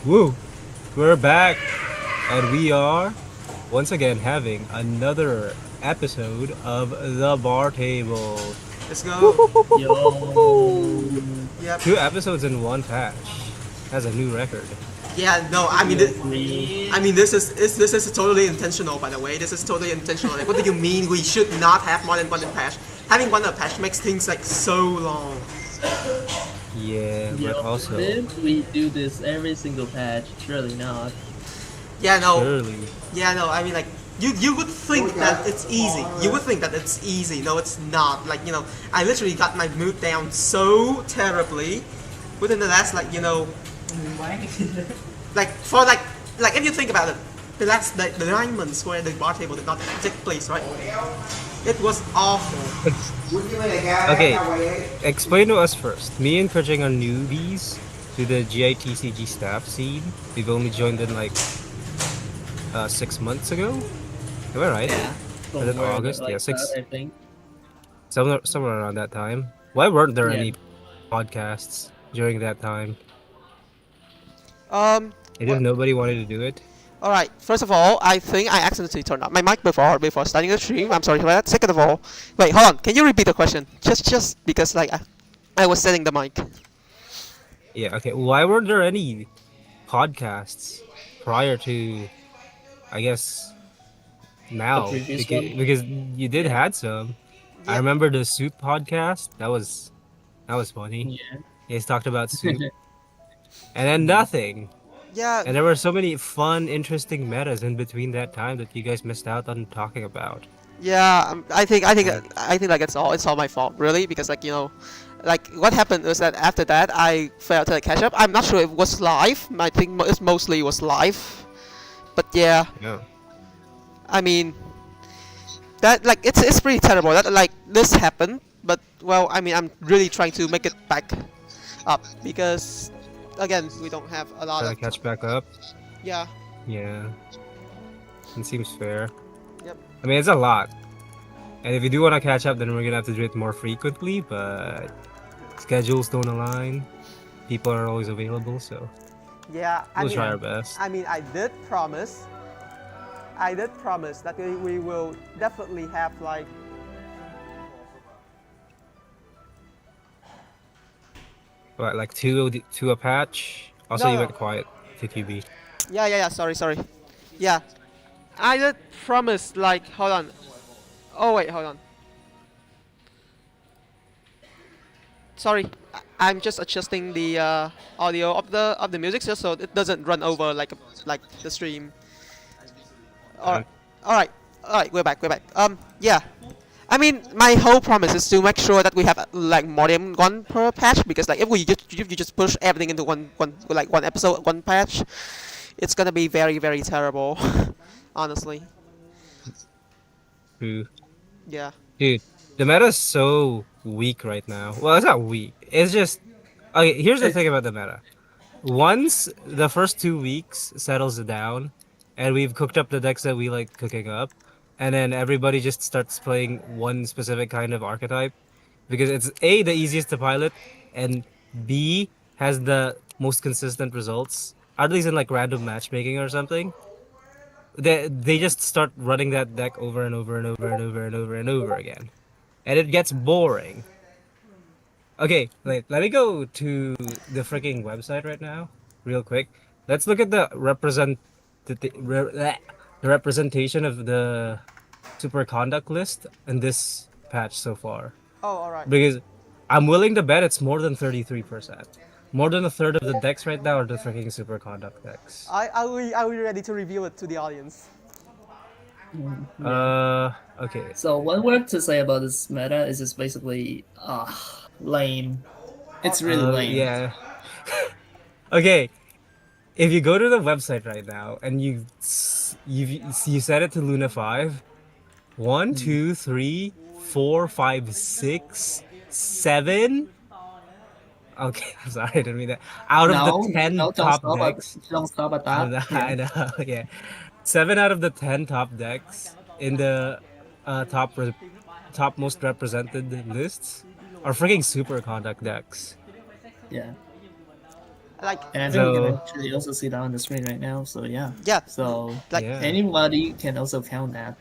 Woo! We're back, and we are once again having another episode of the Bar Table. Let's go. Yo, Yep. 2 episodes in one patch. That's a new record. Yeah. No. I mean, three. this is totally intentional. By the way, this is totally intentional. Like, what do you mean we should not have more than one patch? Having one patch makes things like so long. Yeah, but Yo, also did we do this every single patch? Surely not. Yeah. No. early. Yeah. No. I mean, like. You would think that it's easy. You would think that it's easy. No, it's not. Like, I literally got my mood down so terribly within the last, like, like for like if you think about it, the 9 months where the bar table did not take place, right? It was awful. Okay, explain to us first. Me and Kerching are newbies to the GITCG staff scene. We've only joined in like 6 months ago. Am I right? Yeah. Was it Somewhere August? like Yeah, six. that, I think. Somewhere around that time. Why weren't there Yeah. any podcasts during that time? Um. And if nobody wanted to do it? All right. First of all, I think I accidentally turned off my mic before starting the stream. I'm sorry for that. Second of all, wait, hold on. Can you repeat the question? Just because like I was setting the mic. Yeah, okay. Why weren't there any podcasts prior to, I guess, now? previous Because, one? because you did had some. I Yeah. remember the soup podcast. That was funny. Yeah. You guys talked about soup. And then nothing. Yeah. And there were so many fun, interesting metas in between that time that you guys missed out on talking about. Yeah, Yeah. I think like it's all my fault really because like what happened was that after that I failed to catch up. I'm not sure if it was live. I think it mostly was live, but yeah, Yeah. I mean that like it's pretty terrible that like this happened. But well, I mean I'm really trying to make it back up because again we don't have a lot Trying of to catch back up. yeah. Yeah. It seems fair. Yep. I mean, it's a lot. And if you do want to catch up, then we're gonna have to do it more frequently, but schedules don't align. People are always available, so Yeah, we'll try our best. I mean, I did promise that we will definitely have like. But like two a patch. Also, No, you no. went quiet to QB. Yeah. Sorry. Yeah, I did promise. Like, hold on. Oh wait, hold on. Sorry, I'm just adjusting the audio of the music just so it doesn't run over like the stream. Alright, alright. We're back. Yeah. I mean, my whole promise is to make sure that we have like more than one per patch because like if you just push everything into one episode, one patch, it's gonna be very very terrible, honestly. True. Yeah. Dude, the meta is so weak right now. Well, it's not weak. It's just okay. Here's the thing about the meta. Once the first 2 weeks settles down, and we've cooked up the decks that we like cooking up, and then everybody just starts playing one specific kind of archetype, because it's A, the easiest to pilot, and B, has the most consistent results, at least in like random matchmaking or something. They just start running that deck over and over and over and over and over and over again. And it gets boring. Okay, let me go to the freaking website right now, real quick. Let's look at the representation of the super conduct list in this patch so far. Oh, alright. Because I'm willing to bet it's more than 33%. More than a third of the decks right now are the freaking super conduct decks. Are we ready to reveal it to the audience? Okay. So one word to say about this meta is just basically lame. It's really lame. Yeah. Okay. If you go to the website right now and you set it to Luna 5, 1, 2, 3, 4, 5, 6, 7. Okay, I'm sorry, I didn't mean that. Out of the 10 don't top stop decks. don't stop at that. I know, yeah. 7 out of the 10 top decks in the top most represented lists are freaking super conduct decks. Yeah. Like, And I think you can So actually also see that on the screen right now. So yeah. yeah, So like, yeah, anybody can also count that.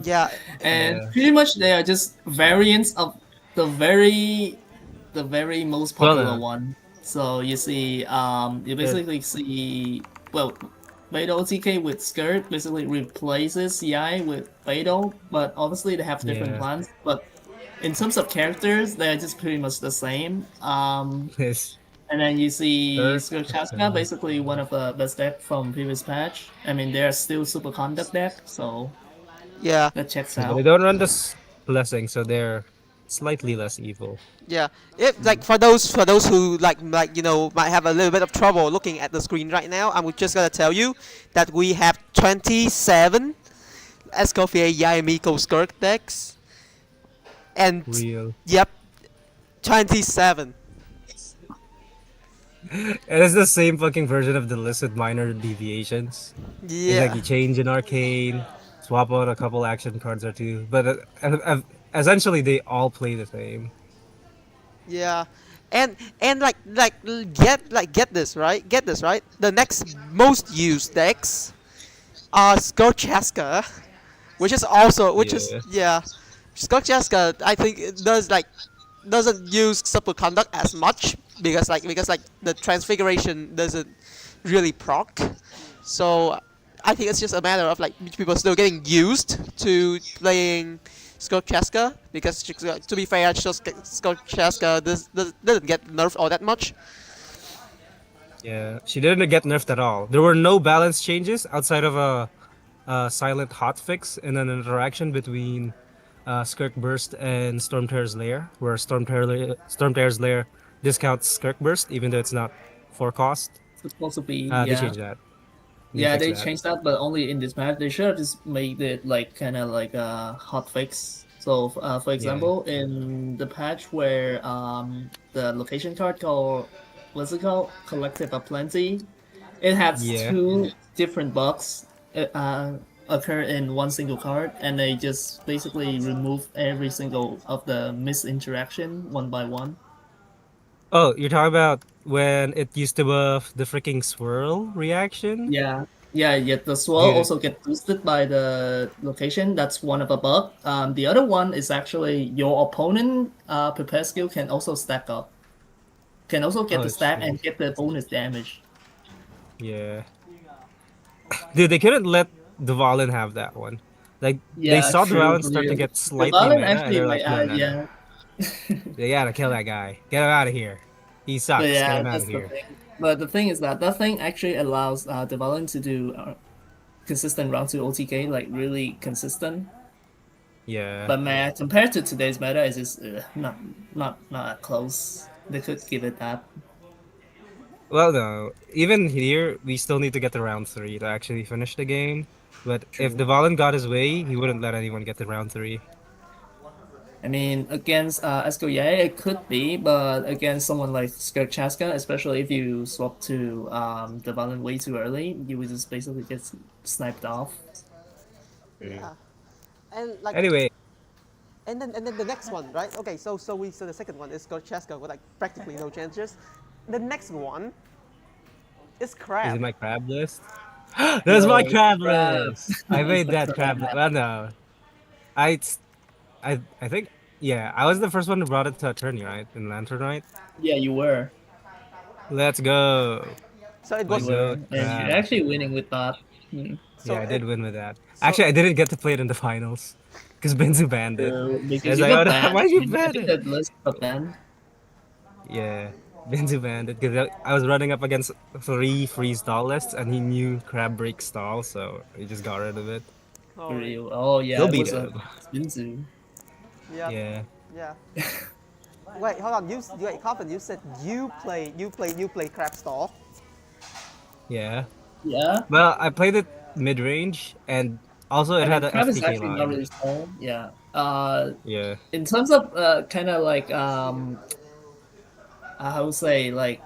yeah, And yeah. pretty much they are just variants of the very most Well, popular no, one. So you see, you it, basically see, well, Beidou TK with skirt basically replaces Yae with Beidou, but obviously they have different yeah. plans. But in terms of characters, they're just pretty much the same. This And then you see Kirk. Skirt Chaska, basically one of the best deck from previous patch. I mean, they're still super conduct deck, so yeah, that checks But they out. don't run this blessing, so they're slightly less evil. yeah. If like for those who like might have a little bit of trouble looking at the screen right now, I'm just gonna tell you that we have 27 Escoffier Yae Miko Skirk decks, and Real. yep, 27. And it's the same fucking version of the list with minor deviations. It's like Yeah, you change an arcane, swap out a couple action cards or two, but essentially they all play the same. yeah, and get this right, get this right. The next most used decks are Skorchaska, which is Yeah. yeah, Skorchaska. I think it doesn't use superconduct as much because the transfiguration doesn't really proc. So I think it's just a matter of like people still getting used to playing Skorchaska because to be fair, Skorchaska doesn't get nerfed all that much. Yeah. She didn't get nerfed at all. There were no balance changes outside of a silent hotfix and an interaction between Skirk Burst and Stormterror's Lair, where Stormterror's Lair discounts Skirk Burst, even though it's not for cost. Supposed to be, They yeah. changed that. They Yeah, fixed they that. changed that, but only in this map. They should have just made it like kind of like a hot fix. So, for Yeah. example, in the patch where the location card called what's it called, Collective of Plenty, it has Yeah. two different bugs occur in one single card, and they just basically remove every single of the misinteraction one by one. Oh, you're talking about when it used to buff the freaking swirl reaction? Yeah, yeah, yet the swirl Dude. also get boosted by the location. That's one of a bug. The other one is actually your opponent prepare skill can also stack up. Can also get Oh, the it's stack true. and get the bonus damage. Yeah. Dude, they couldn't let Dvalin have that one. Like, they Yeah, saw true. Dvalin start to get The slightly Valen meta, and actually they're might like, no, add, no, no. yeah. They gotta kill that guy. Get him out of here. He But sucks. Get yeah, him out of that's the here. thing. But the thing is that that thing actually allows the Valen to do consistent round 2 OTK, like really consistent. Yeah. But man, compared to today's meta, it's just not close. They could give it that. Well, no. Even here, we still need to get to round 3 to actually finish the game. But if True. Dvalin got his way, he wouldn't let anyone get to round 3. I mean, against Escoye, it could be, but against someone like Skerchaska, especially if you swap to the Valen way too early, you would just basically get sniped off. Mm. Yeah, and like Anyway, and then the next one, right? Okay, so the second one is Gorcheska with like practically no chances. The next one is is it Crab. my crab list? That's my Yo, crab crap. list. I made The that crab list. crap. Well, no. I, I think, yeah, I was the first one who brought it to attorney, right? In Lantern, right? Yeah, you were. Let's go. So it You My was were. goat And you're crab. actually winning with that. Hmm. Yeah, so I it did win with that. so Actually, I didn't get to play it in the finals because Benzu banned it. I Because was you like, oh got no, banned. why did you I ban think it? that list got banned. Yeah, Benzu banned it because I was running up against 3 free stall lists and he knew crab break stall, so he just got rid of it. For oh real. Oh He'll yeah, it beat was a him. spin zoo. yeah Yeah, yeah. Wait, hold on. Wait, Coffin. You said you play Crab Stall. yeah. Yeah. Well, I played it mid range and also it I had mean, a crab is FTK actually not line. really small. Yeah. Yeah, In terms of kind of like I would say like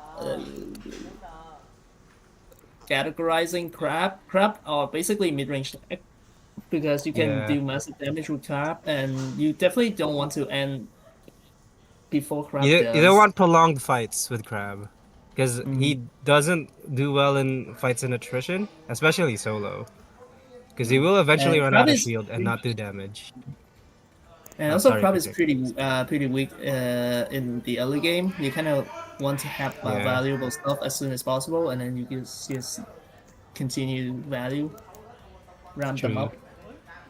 categorizing crab are basically mid-range tech because you can yeah. do massive damage with crab, and you definitely don't want to end before crab You don't does. want prolonged fights with crab. because Mm. he doesn't do well in fights in attrition, especially solo. Because he Mm. will eventually And run out Crab of is shield and not do damage. and Oh, also sorry, Crab is Kerching. pretty weak in the early game. You kind of want to have Yeah, valuable stuff as soon as possible, and then you just continue value, ramp them true. up.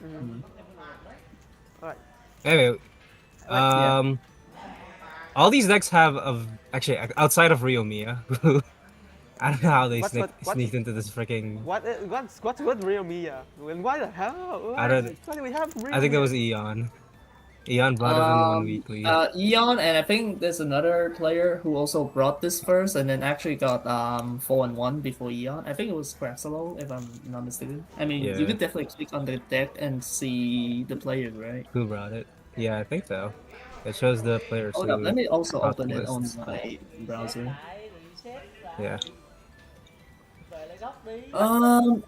Mm. All right. Anyway, All right. Yeah. um, all these decks have of actually outside of Rio Mia, who I don't know how they What's what what's sneaked into this freaking. what's with Real Mia? And why the hell? I don't. Why do we have I Real think that Mia? was Eon. Eon brought it in one weekly. Eon, and I think there's another player who also brought this first, and then actually got 4-1 before Eon. I think it was Quaxalo, if I'm not mistaken. I mean, you Yeah, could definitely click on the deck and see the players, right? who brought it? Yeah, I think so. It shows the players Hold up, let who me also brought open the it on lists. my browser. Yeah.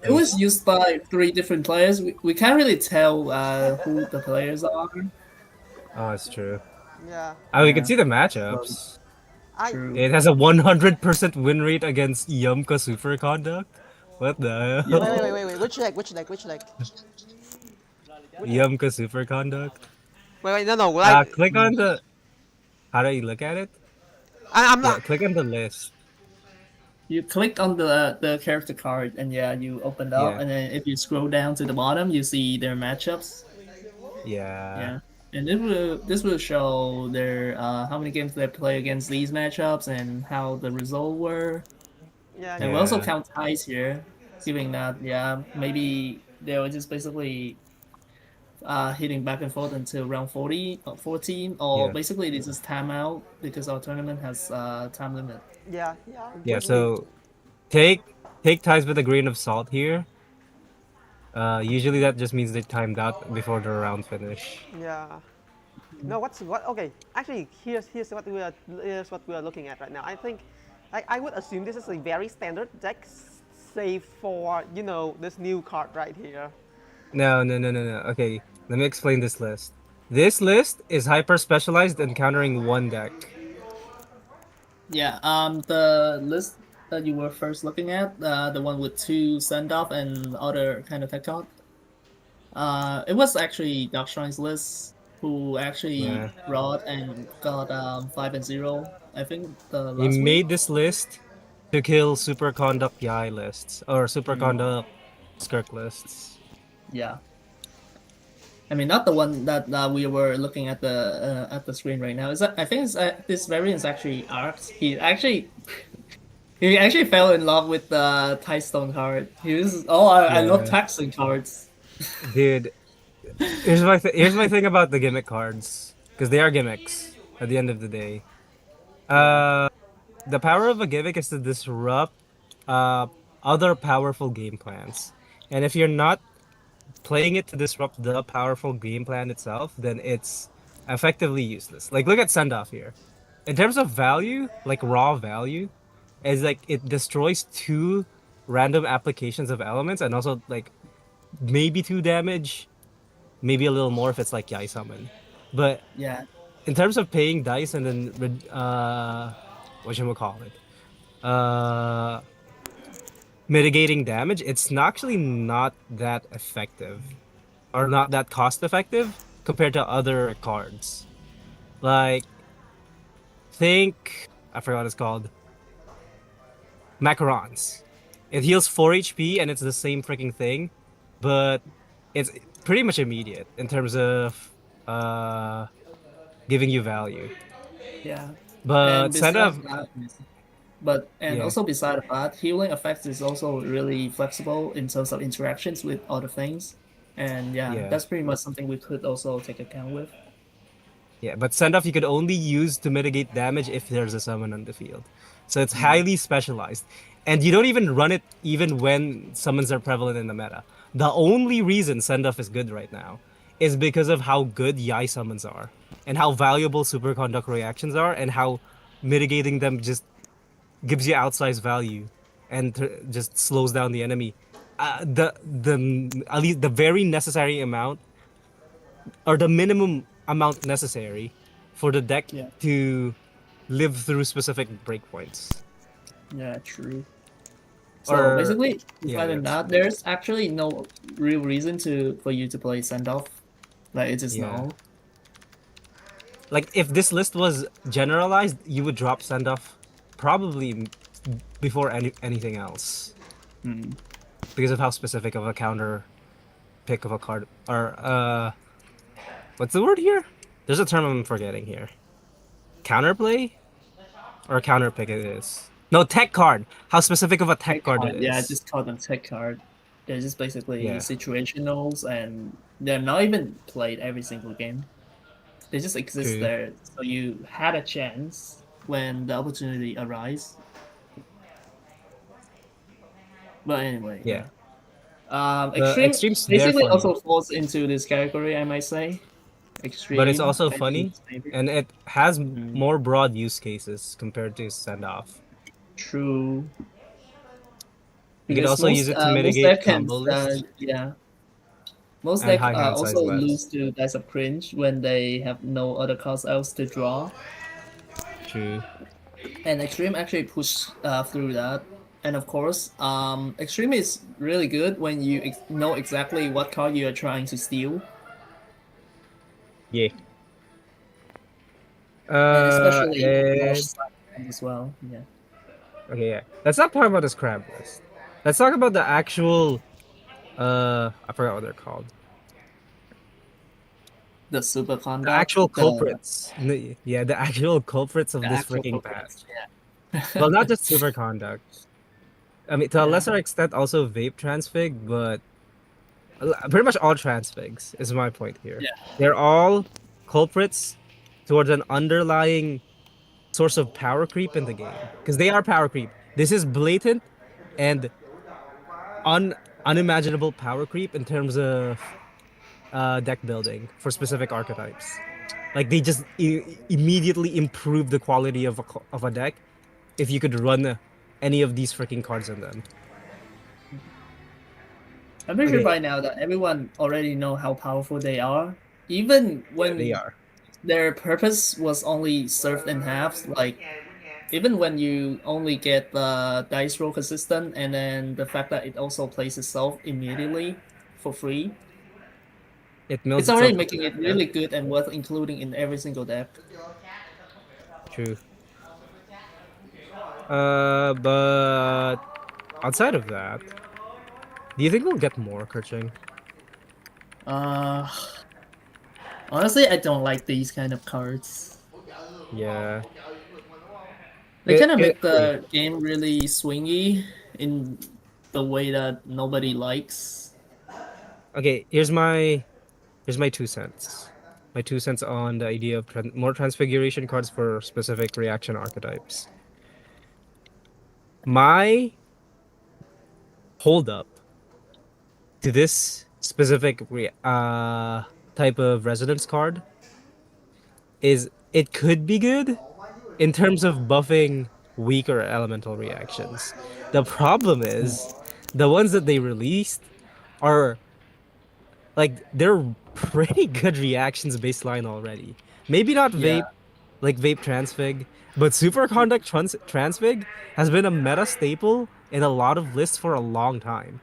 It was used by three different players. We can't really tell who the players are. Oh, it's true. Yeah. Oh, we can Yeah, see the but matchups. I true. It has a 100% win rate against Yumka Super Conduct. What the hell? wait. Which deck? Yumka Super Conduct. Wait. No. Like Click on the. How do you look at it? I'm Yeah, not. click on the list. You click on the character card, and yeah, you open up, Yeah, and then if you scroll down to the bottom, you see their matchups. yeah, Yeah, and this will show their how many games they play against these matchups and how the result were. Yeah. And we Yeah. also yeah, count ties here, giving that yeah maybe they were just basically hitting back and forth until round 40 or 14, or yeah, basically this is timeout because our tournament has time limit. Yeah. yeah. We. So take take ties with a grain of salt here. Usually that just means they timed out before the round finish. Yeah. No. What? Okay. Actually, here's what we are looking at right now. I think, I would assume this is a very standard deck, save for this new card right here. No, no, no, no, no. Okay, let me explain this list. This list is hyper specialized in countering one deck. Yeah, the list that you were first looking at, the one with two send off and other kind of tech talk, it was actually Darkshrine's list who actually Yeah. brought and got 5-0, I think the He last week. made this list to kill Superconduct Yae lists or Mm, Superconduct Skirk lists. yeah. I mean, not the one that we were looking at the screen right now. Is that I think this variant is actually Arcs. He actually fell in love with the Tidestone card. He was I love Yeah, taxing cards. dude. Here's my thing about the gimmick cards because they are gimmicks at the end of the day. Yeah, Uh, the power of a gimmick is to disrupt uh other powerful game plans, and if you're not playing it to disrupt the powerful game plan itself, then it's effectively useless. Like look at Sendoff here. In terms of value, like raw value, is like it destroys two random applications of elements and also like maybe two damage, maybe a little more if it's like Yai summon. But yeah, in terms of paying dice and then what should we call it? Uh Mitigating damage, it's not actually not that effective or not that cost effective compared to other cards. Like think I forgot what it's called. Macarons. It heals 4 HP and it's the same freaking thing, but it's pretty much immediate in terms of uh giving you value. yeah. But And send besides up that, but and yeah, also beside that, healing effects is also really flexible in terms of interactions with other things. And yeah, yeah. that's pretty much something we could also take account with. Yeah, but send off you could only use to mitigate damage if there's a summon on the field. So it's Mm, highly specialized. And you don't even run it even when summons are prevalent in the meta. The only reason send off is good right now is because of how good Yai summons are and how valuable superconduct reactions are and how mitigating them just gives you outsized value and just slows down the enemy. The at least the very necessary amount or the minimum amount necessary for the deck yeah. to live through specific breakpoints. Yeah, true. So Or basically, yeah, aside from that's that, true. there's actually no real reason to for you to play send off. Like it is Yeah. null. Like if this list was generalized, you would drop send off probably before anything else Hmm. because of how specific of a counter pick of a card or what's the word here? There's a term I'm forgetting here. Counterplay or counter pick it is. No, tech card. How specific of a tech Tech card it card, yeah, I is. just call them tech card. They're just basically Yeah, situationals, and they're not even played every single game. They just exist true. there, so you had a chance when the opportunity arises. But anyway, Yeah. yeah. The Extreme extremes they're basically funny, also falls into this category, I might say. but it's Extreme, also I think funny it's favorite. and it has Mm, more broad use cases compared to send off. true, You could because also use it to most mitigate deck can combo lists yeah, most and deck high hand also size lose webs. to Dice of Cringe when they have no other cards else to draw. True. And Extreme actually push through that. And of course, Extreme is really good when you know exactly what card you are trying to steal, Yeah. and especially large And size ones as well. Yeah, okay, yeah. Let's not talk about this crab list. Let's talk about the actual I forgot what they're called. the super The conduct, actual culprits. Yeah, the actual culprits of the this actual freaking culprits. patch. Yeah, Well, not just super conduct. I mean, to a yeah, lesser extent, also vape transfig, but pretty much all transfigs is my point here. yeah. They're all culprits towards an underlying source of power creep in the game because they are power creep. This is blatant and unimaginable power creep in terms of deck building for specific archetypes. Like they just immediately improve the quality of of a deck if you could run any of these freaking cards in them. I'm pretty sure Okay, by now that everyone already know how powerful they are. Even yeah, they when are. their purpose was only served in halves, like even when you only get the dice roll consistent and then the fact that it also plays itself immediately for free, It mills it's already itself to making death. it Yeah, really good and worth including in every single deck. true. But outside of that, do you think we'll get more Kerching? Uh, Honestly, I don't like these kind of cards. Yeah. They kind of make Okay. the game really swingy in the way that nobody likes. Okay, here's my 2 cents. My 2 cents on the idea of more transfiguration cards for specific reaction archetypes. My hold up to this specific type of resonance card is it could be good in terms of buffing weaker elemental reactions. The problem is the ones that they released are like they're pretty good reactions baseline already. Maybe not Yeah, vape like vape transfig, but superconduct transfig has been a meta staple in a lot of lists for a long time.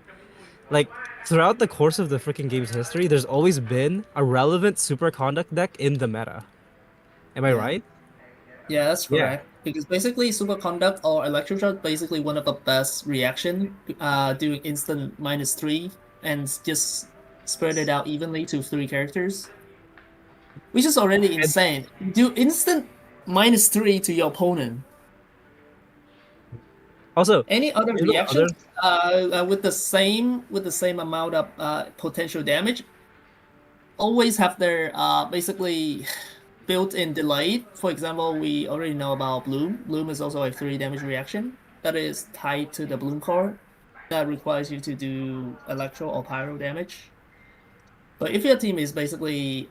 Like throughout the course of the freaking game's history, there's always been a relevant superconduct deck in the meta. Am I yeah. right? Yeah, that's Yeah. correct. Because basically, superconduct or electroshock basically one of the best reaction, doing instant -3 and just spread it out evenly to 3 characters, which is already And insane. Do instant -3 to your opponent. also, Any other you know the reactions other with the same amount of potential damage always have their basically built-in delay. For example, we already know about Bloom. Bloom is also a 3 damage reaction that is tied to the Bloom card that requires you to do electro or pyro damage. But if your team is basically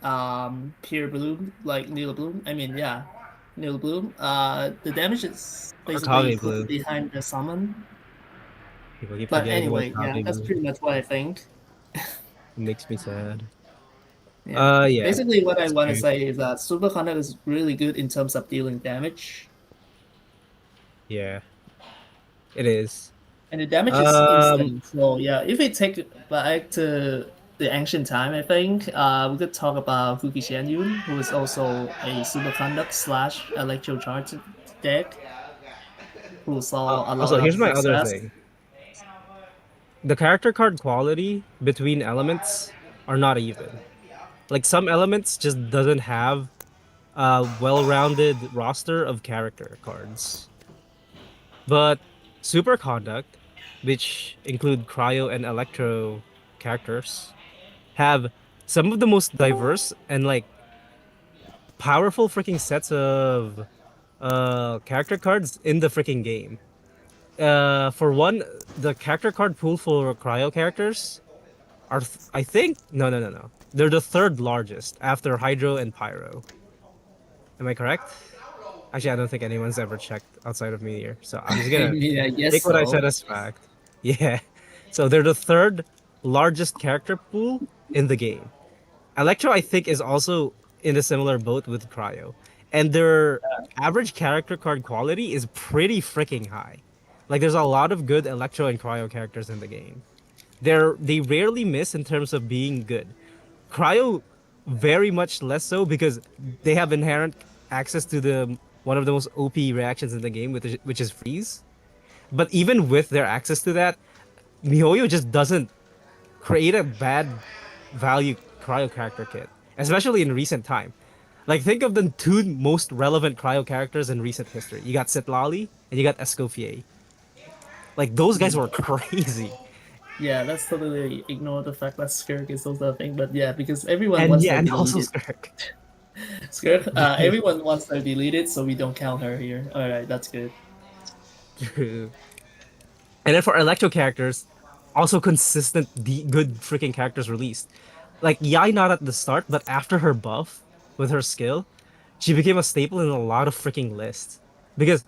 pure Bloom, like Neil Bloom, I mean, yeah, Neil Bloom, the damage is basically Akave put blue. behind the summon. People keep But forgetting about anyway, yeah, Akave that's blue. pretty much what I think. It makes me sad. Yeah. Yeah, Basically, what I it's want to true. say is that Super Conduct is really good in terms of dealing damage. Yeah. It is. And the damage is Um, instant. So yeah, if we take back to the ancient time, I think we could talk about Fuki Xianyun, who is also a superconduct slash electrocharge deck, who saw a lot Also, of here's my other success. thing. The character card quality between elements are not even. Like some elements just doesn't have a well-rounded roster of character cards. But Superconduct, which include cryo and electro characters, have some of the most diverse and like powerful freaking sets of character cards in the freaking game. For one, the character card pool for cryo characters are I think no. They're the third largest after Hydro and Pyro. Am I correct? Actually, I don't think anyone's ever checked outside of me here. So I'm just I gonna mean, I guess take what I said so. as fact. Yeah. So they're the third largest character pool in the game. Electro, I think, is also in a similar boat with Cryo. And their average character card quality is pretty freaking high. Like there's a lot of good Electro and Cryo characters in the game. They rarely miss in terms of being good. Cryo very much less so because they have inherent access to the one of the most OP reactions in the game, which is freeze. But even with their access to that, MiHoYo just doesn't create a bad value cryo character kit, especially in recent time. Like think of the two most relevant cryo characters in recent history. You got Sitlali and you got Escoffier. Like those guys were crazy. Yeah, let's totally ignore the fact that Skirk is also a thing, but yeah, because everyone And wants yeah, her and also deleted. Skirk. Skirk, everyone wants her deleted, so we don't count her here. Alright, that's good. True. And then for electro characters, also consistent good freaking characters released. Like Yae not at the start, but after her buff with her skill, she became a staple in a lot of freaking lists. Because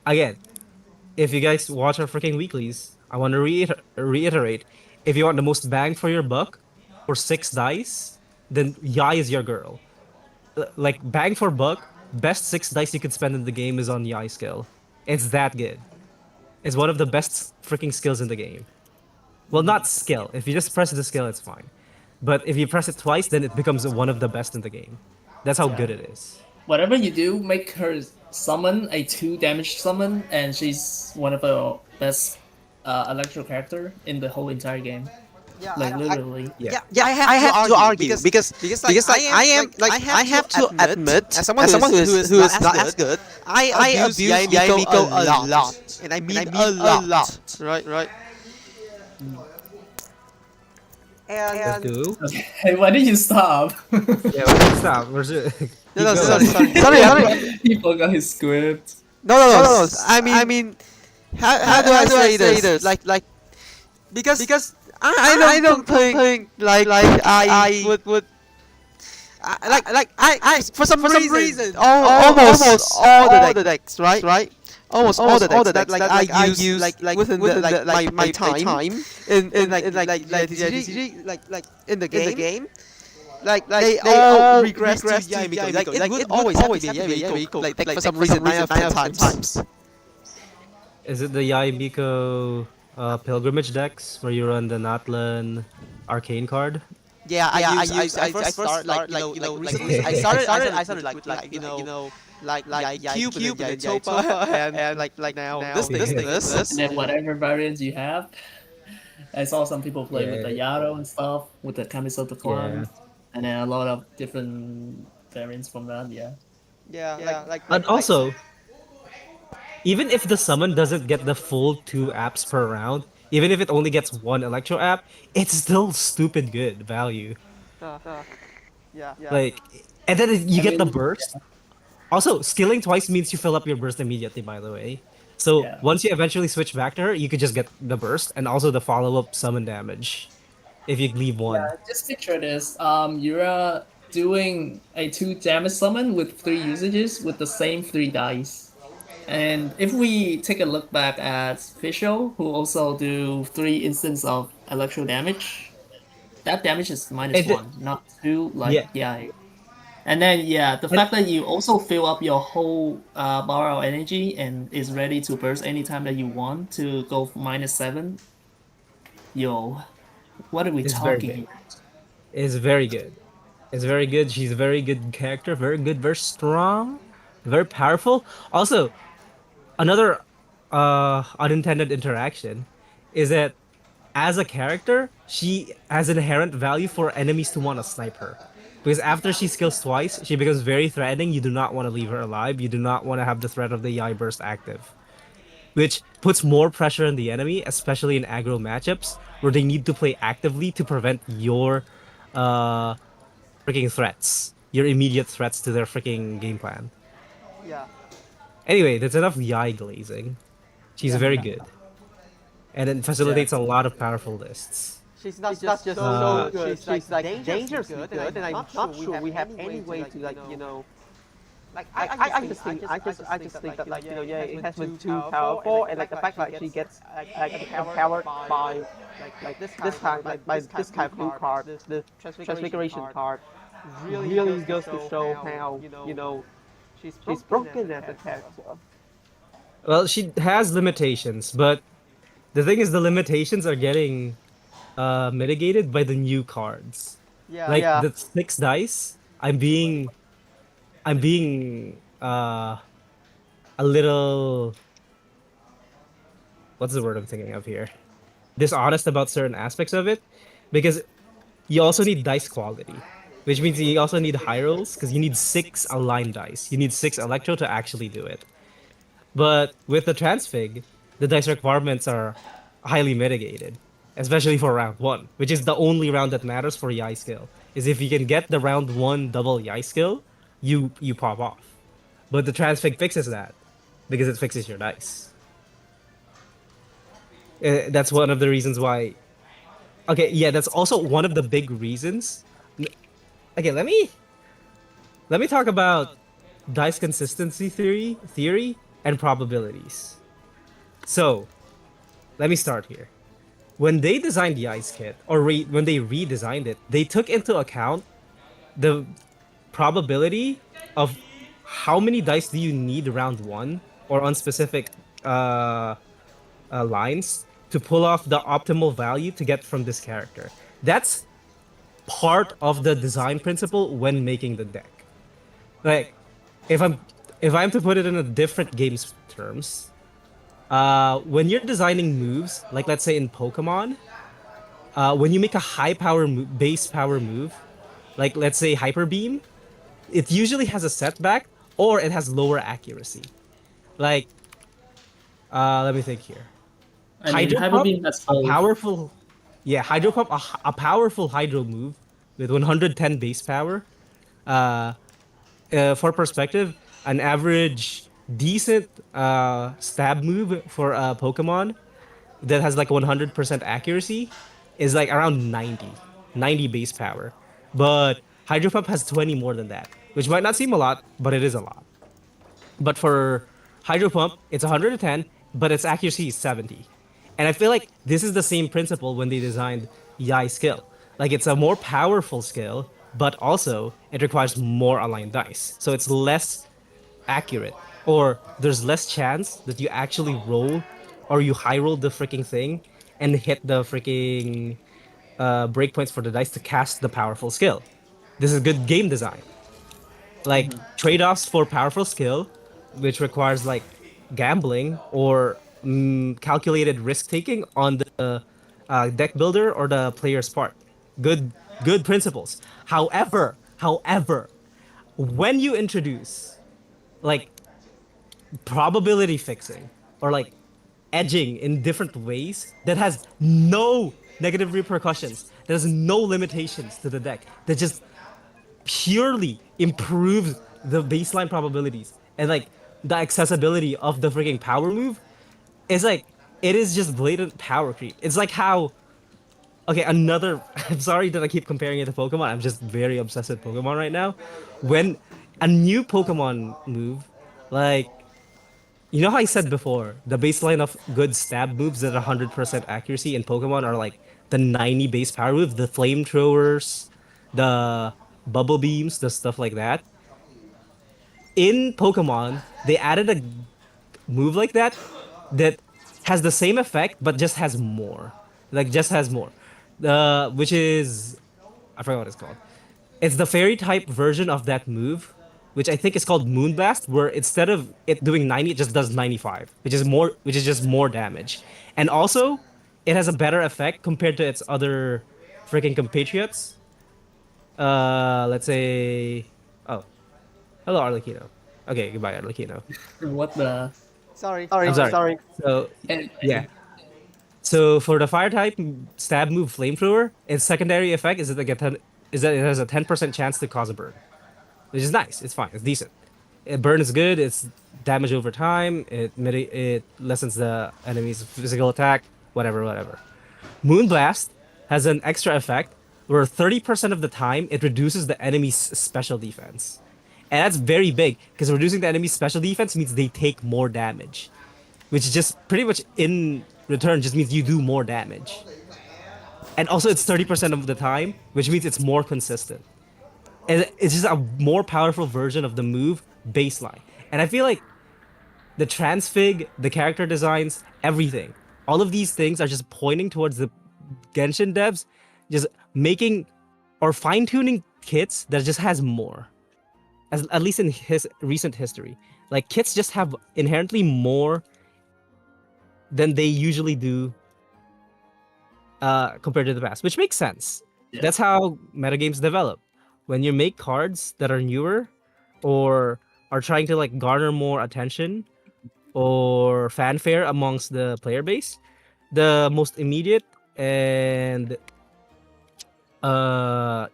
again, if you guys watch our freaking weeklies, I want to reiterate, if you want the most bang for your buck for 6 dice, then Yae is your girl. Like bang for buck, best 6 dice you could spend in the game is on Yae skill. It's that good. It's one of the best freaking skills in the game. Well, not skill. If you just press the skill, it's fine. But if you press it twice, then it becomes one of the best in the game. That's how Yeah. good it is. Whatever you do, make her summon a 2 damage summon, and she's one of the best electro character in the whole entire game. Yeah, Like literally. Yeah. I have to argue because I have to admit as someone who is not as good, I abuse Yae Miko a lot, and I mean a lot, right? Let's And go. Hey, why did you stop? Yeah, well, stop. We're just, keep no, going. sorry. He forgot his script. No. I mean, how do I say this? Like because I don't think I would I for some reason almost all the decks, right? Almost all the decks that I use within the, my time in TCG, in the game. They all regress to Yae Miko. Like it would always have to be Yae Miko. Like for some reason 9 out of 10 times. Is it the Yae Miko pilgrimage decks where you run the Natlan arcane card? Yeah, I first start recently. I started like with Cube and then Topa and now this. And then whatever variants you have. I saw some people play with the Yeah. Yaro and stuff, with the Kamisoto clan, Yeah. and then a lot of different variants from that, yeah. Yeah, And also, even if the summon doesn't get the full 2 apps per round, even if it only gets one electro app, it's still stupid good value. yeah. Like, and then you I get the mean, burst. Also, skilling twice means you fill up your burst immediately, by the way. So yeah. once you eventually switch back to her, you could just get the burst and also the follow-up summon damage if you leave one. Yeah, just picture this. You're doing a 2 damage summon with 3 usages with the same 3 dice. And if we take a look back at Fischl, who also do 3 instances of electro damage, that damage is minus And 1, not 2 like yeah, yeah. And then yeah, the fact that you also fill up your whole bar of energy and is ready to burst anytime that you want to go -7. Yo, what are we It's very talking big. here? It's very good. It's very good. She's a very good character. Very good. Very strong. Very powerful. Also, another unintended interaction is that as a character, she has inherent value for enemies to want to snipe her. Because after she skills twice, she becomes very threatening. You do not want to leave her alive. You do not want to have the threat of the Yae burst active, which puts more pressure on the enemy, especially in aggro matchups where they need to play actively to prevent your uh freaking threats, your immediate threats to their freaking game plan. Yeah. Anyway, that's enough Yae glazing. She's Yeah. very good and it facilitates a Yes. lot of powerful lists. She's not just so Uh, good. She's like dangerously good, and I'm not sure we have any way to like like I just think that like yeah it has been too powerful, and like the fact that she gets like empowered by this kind by this kind of blue card, the transfiguration card, really goes to show how she's broken as a character. well, she has limitations, but the thing is the limitations are getting mitigated by the new cards. Like Yeah. the six dice, I'm being a little, what's the word I'm thinking of here? Dishonest about certain aspects of it because you also need dice quality, which means you also need high rolls because you need six aligned dice. You need six electro to actually do it. But with the transfig, the dice requirements are highly mitigated, especially for round one, which is the only round that matters for Yai skill. Is if you can get the round one double Yai skill, you pop off. But the transfig fixes that because it fixes your dice. That's one of the reasons why. Okay, yeah, that's also one of the big reasons. Okay, let me talk about dice consistency theory and probabilities. So, let me start here. When they designed the ice kit, or when they redesigned it, they took into account the probability of how many dice do you need round one or on specific uh, lines to pull off the optimal value to get from this character. That's part of the design principle when making the deck. Like, if I'm if I'm to put it in a different game's terms, when you're designing moves, like let's say in Pokemon, when you make a base power move, like let's say Hyper Beam, it usually has a setback or it has lower accuracy. Like, let me think here. I mean, Hydro Hyper Pump, Beam has a both. powerful, yeah, Hydro Pump, a powerful Hydro move with 110 base power. Uh, for perspective, an average decent stab move for a Pokemon that has like 100% accuracy is like around 90 base power. But Hydro Pump has 20 more than that, which might not seem a lot, but it is a lot. But for Hydro Pump, it's 110, but its accuracy is 70. And I feel like this is the same principle when they designed Yai skill. Like it's a more powerful skill, but also it requires more aligned dice. So it's less accurate, or there's less chance that you actually roll or you high roll the freaking thing and hit the freaking breakpoints for the dice to cast the powerful skill. This is good game design. Like trade-offs for powerful skill, which requires like gambling or calculated risk taking on the deck builder or the player's part. Good principles. However, when you introduce like probability fixing or like edging in different ways that has no negative repercussions, there's no limitations to the deck, that just purely improves the baseline probabilities and like the accessibility of the freaking power move, is like it is just blatant power creep. It's like how, okay, another I'm sorry that I keep comparing it to Pokemon. I'm just very obsessed with Pokemon right now. When a new Pokemon move, like, you know how I said before, the baseline of good stab moves at 100% accuracy in Pokemon are like the 90 base power move, the flamethrowers, the bubble beams, the stuff like that. In Pokemon, they added a move like that has the same effect but just has more. Like just has more. Which is I forgot what it's called. It's the fairy type version of that move, which I think is called Moonblast, where instead of it doing 90, it just does 95, which is just more damage. And also, it has a better effect compared to its other freaking compatriots. Let's say, oh, hello Arlecchino. Okay, goodbye Arlecchino. What the? Sorry, I'm sorry. sorry. So yeah, Anyway, so for the fire type stab move flamethrower, its secondary effect is that it has a 10% chance to cause a burn, which is nice. It's fine. It's decent. Burn is good. It's damage over time. It lessens the enemy's physical attack. Whatever. Moonblast has an extra effect where 30% of the time it reduces the enemy's special defense. And that's very big because reducing the enemy's special defense means they take more damage, which just pretty much in return just means you do more damage. And also it's 30% of the time, which means it's more consistent. And it's just a more powerful version of the move baseline. And I feel like the transfig, the character designs, everything, all of these things are just pointing towards the Genshin devs just making or fine tuning kits that just has more. As at least in his recent history, like kits just have inherently more than they usually do compared to the past, which makes sense. yeah. That's how metagames develop. When you make cards that are newer or are trying to like garner more attention or fanfare amongst the player base, the most immediate and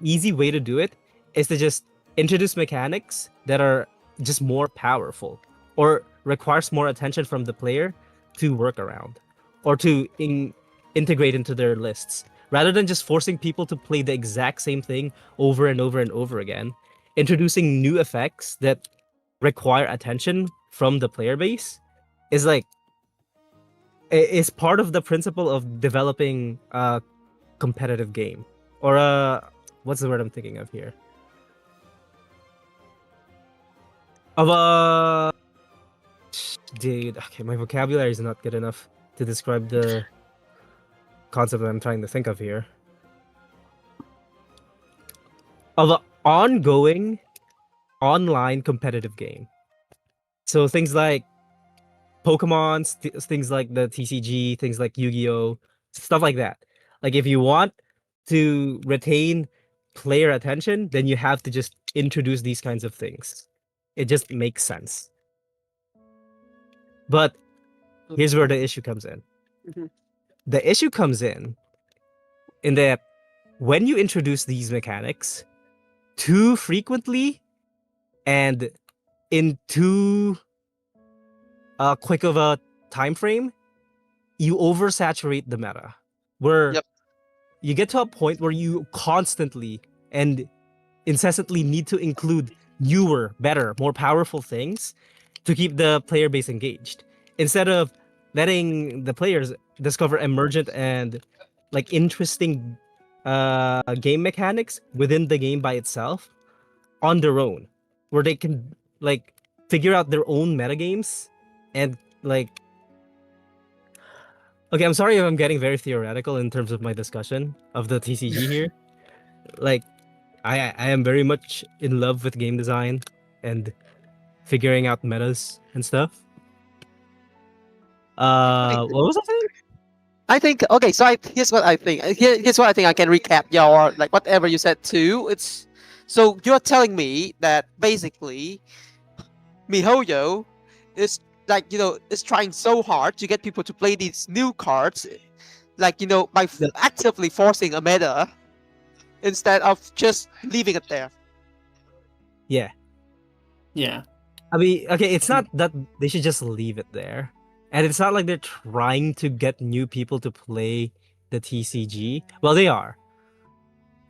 easy way to do it is to just introduce mechanics that are just more powerful or requires more attention from the player to work around or to integrate into their lists rather than just forcing people to play the exact same thing over and over and over again. Introducing new effects that require attention from the player base is like is part of the principle of developing a competitive game or a what's the word I'm thinking of here? Of a dude, okay, my vocabulary is not good enough to describe the concept that I'm trying to think of here. Of an ongoing online competitive game. So things like Pokemon, things like the TCG, things like Yu-Gi-Oh, stuff like that. Like if you want to retain player attention, then you have to just introduce these kinds of things. It just makes sense. But here's where the issue comes in. Mhm. The issue comes in that when you introduce these mechanics too frequently and in too quick of a time frame, you oversaturate the meta. Where Yep. you get to a point where you constantly and incessantly need to include newer, better, more powerful things to keep the player base engaged instead of letting the players discover emergent and like interesting game mechanics within the game by itself on their own, where they can like figure out their own metagames and like okay, I'm sorry if I'm getting very theoretical in terms of my discussion of the TCG here. Like I am very much in love with game design and figuring out metas and stuff. What was I saying? I think okay. So here's what I think. Here's what I think. I can recap your like whatever you said too. It's so you're telling me that basically MiHoYo is like is trying so hard to get people to play these new cards, like by The- actively forcing a meta instead of just leaving it there. Yeah. Yeah. I mean, okay, it's not that they should just leave it there. And it's not like they're trying to get new people to play the TCG. Well, they are.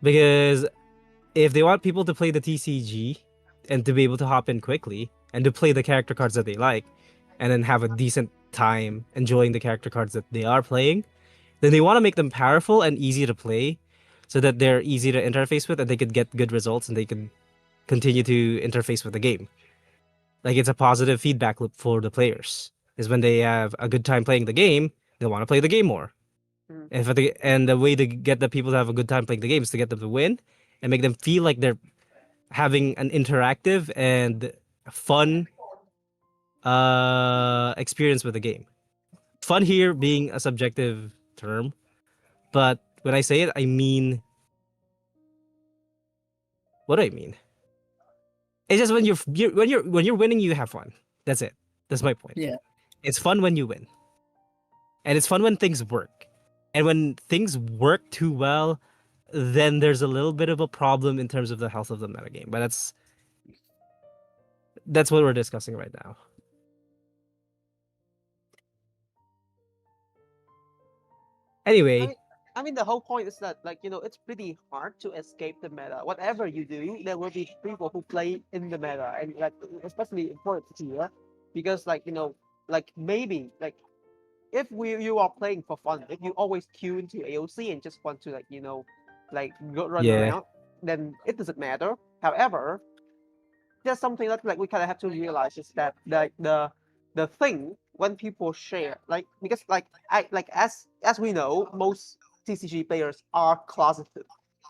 Because if they want people to play the TCG and to be able to hop in quickly and to play the character cards that they like and then have a decent time enjoying the character cards that they are playing, then they want to make them powerful and easy to play so that they're easy to interface with and they could get good results and they could continue to interface with the game. Like it's a positive feedback loop for the players. Is when they have a good time playing the game, they want to play the game more. Mm. And the way to get the people to have a good time playing the game is to get them to win and make them feel like they're having an interactive and fun experience with the game. Fun here being a subjective term, but when I say it, I mean what do I mean? It's just when you're winning, you have fun. That's it. That's my point. Yeah. It's fun when you win, and it's fun when things work. And when things work too well, then there's a little bit of a problem in terms of the health of the metagame. But that's what we're discussing right now. I Anyway, mean, I mean, the whole point is that, like, it's pretty hard to escape the meta. Whatever you do, there will be people who play in the meta, and like, especially important here, because like maybe like if you are playing for fun, if you always queue into AOC and just want to like go run yeah, around, then it doesn't matter. However, there's something that like we kind of have to realize is that the thing when people share because as we know most TCG players are closeted,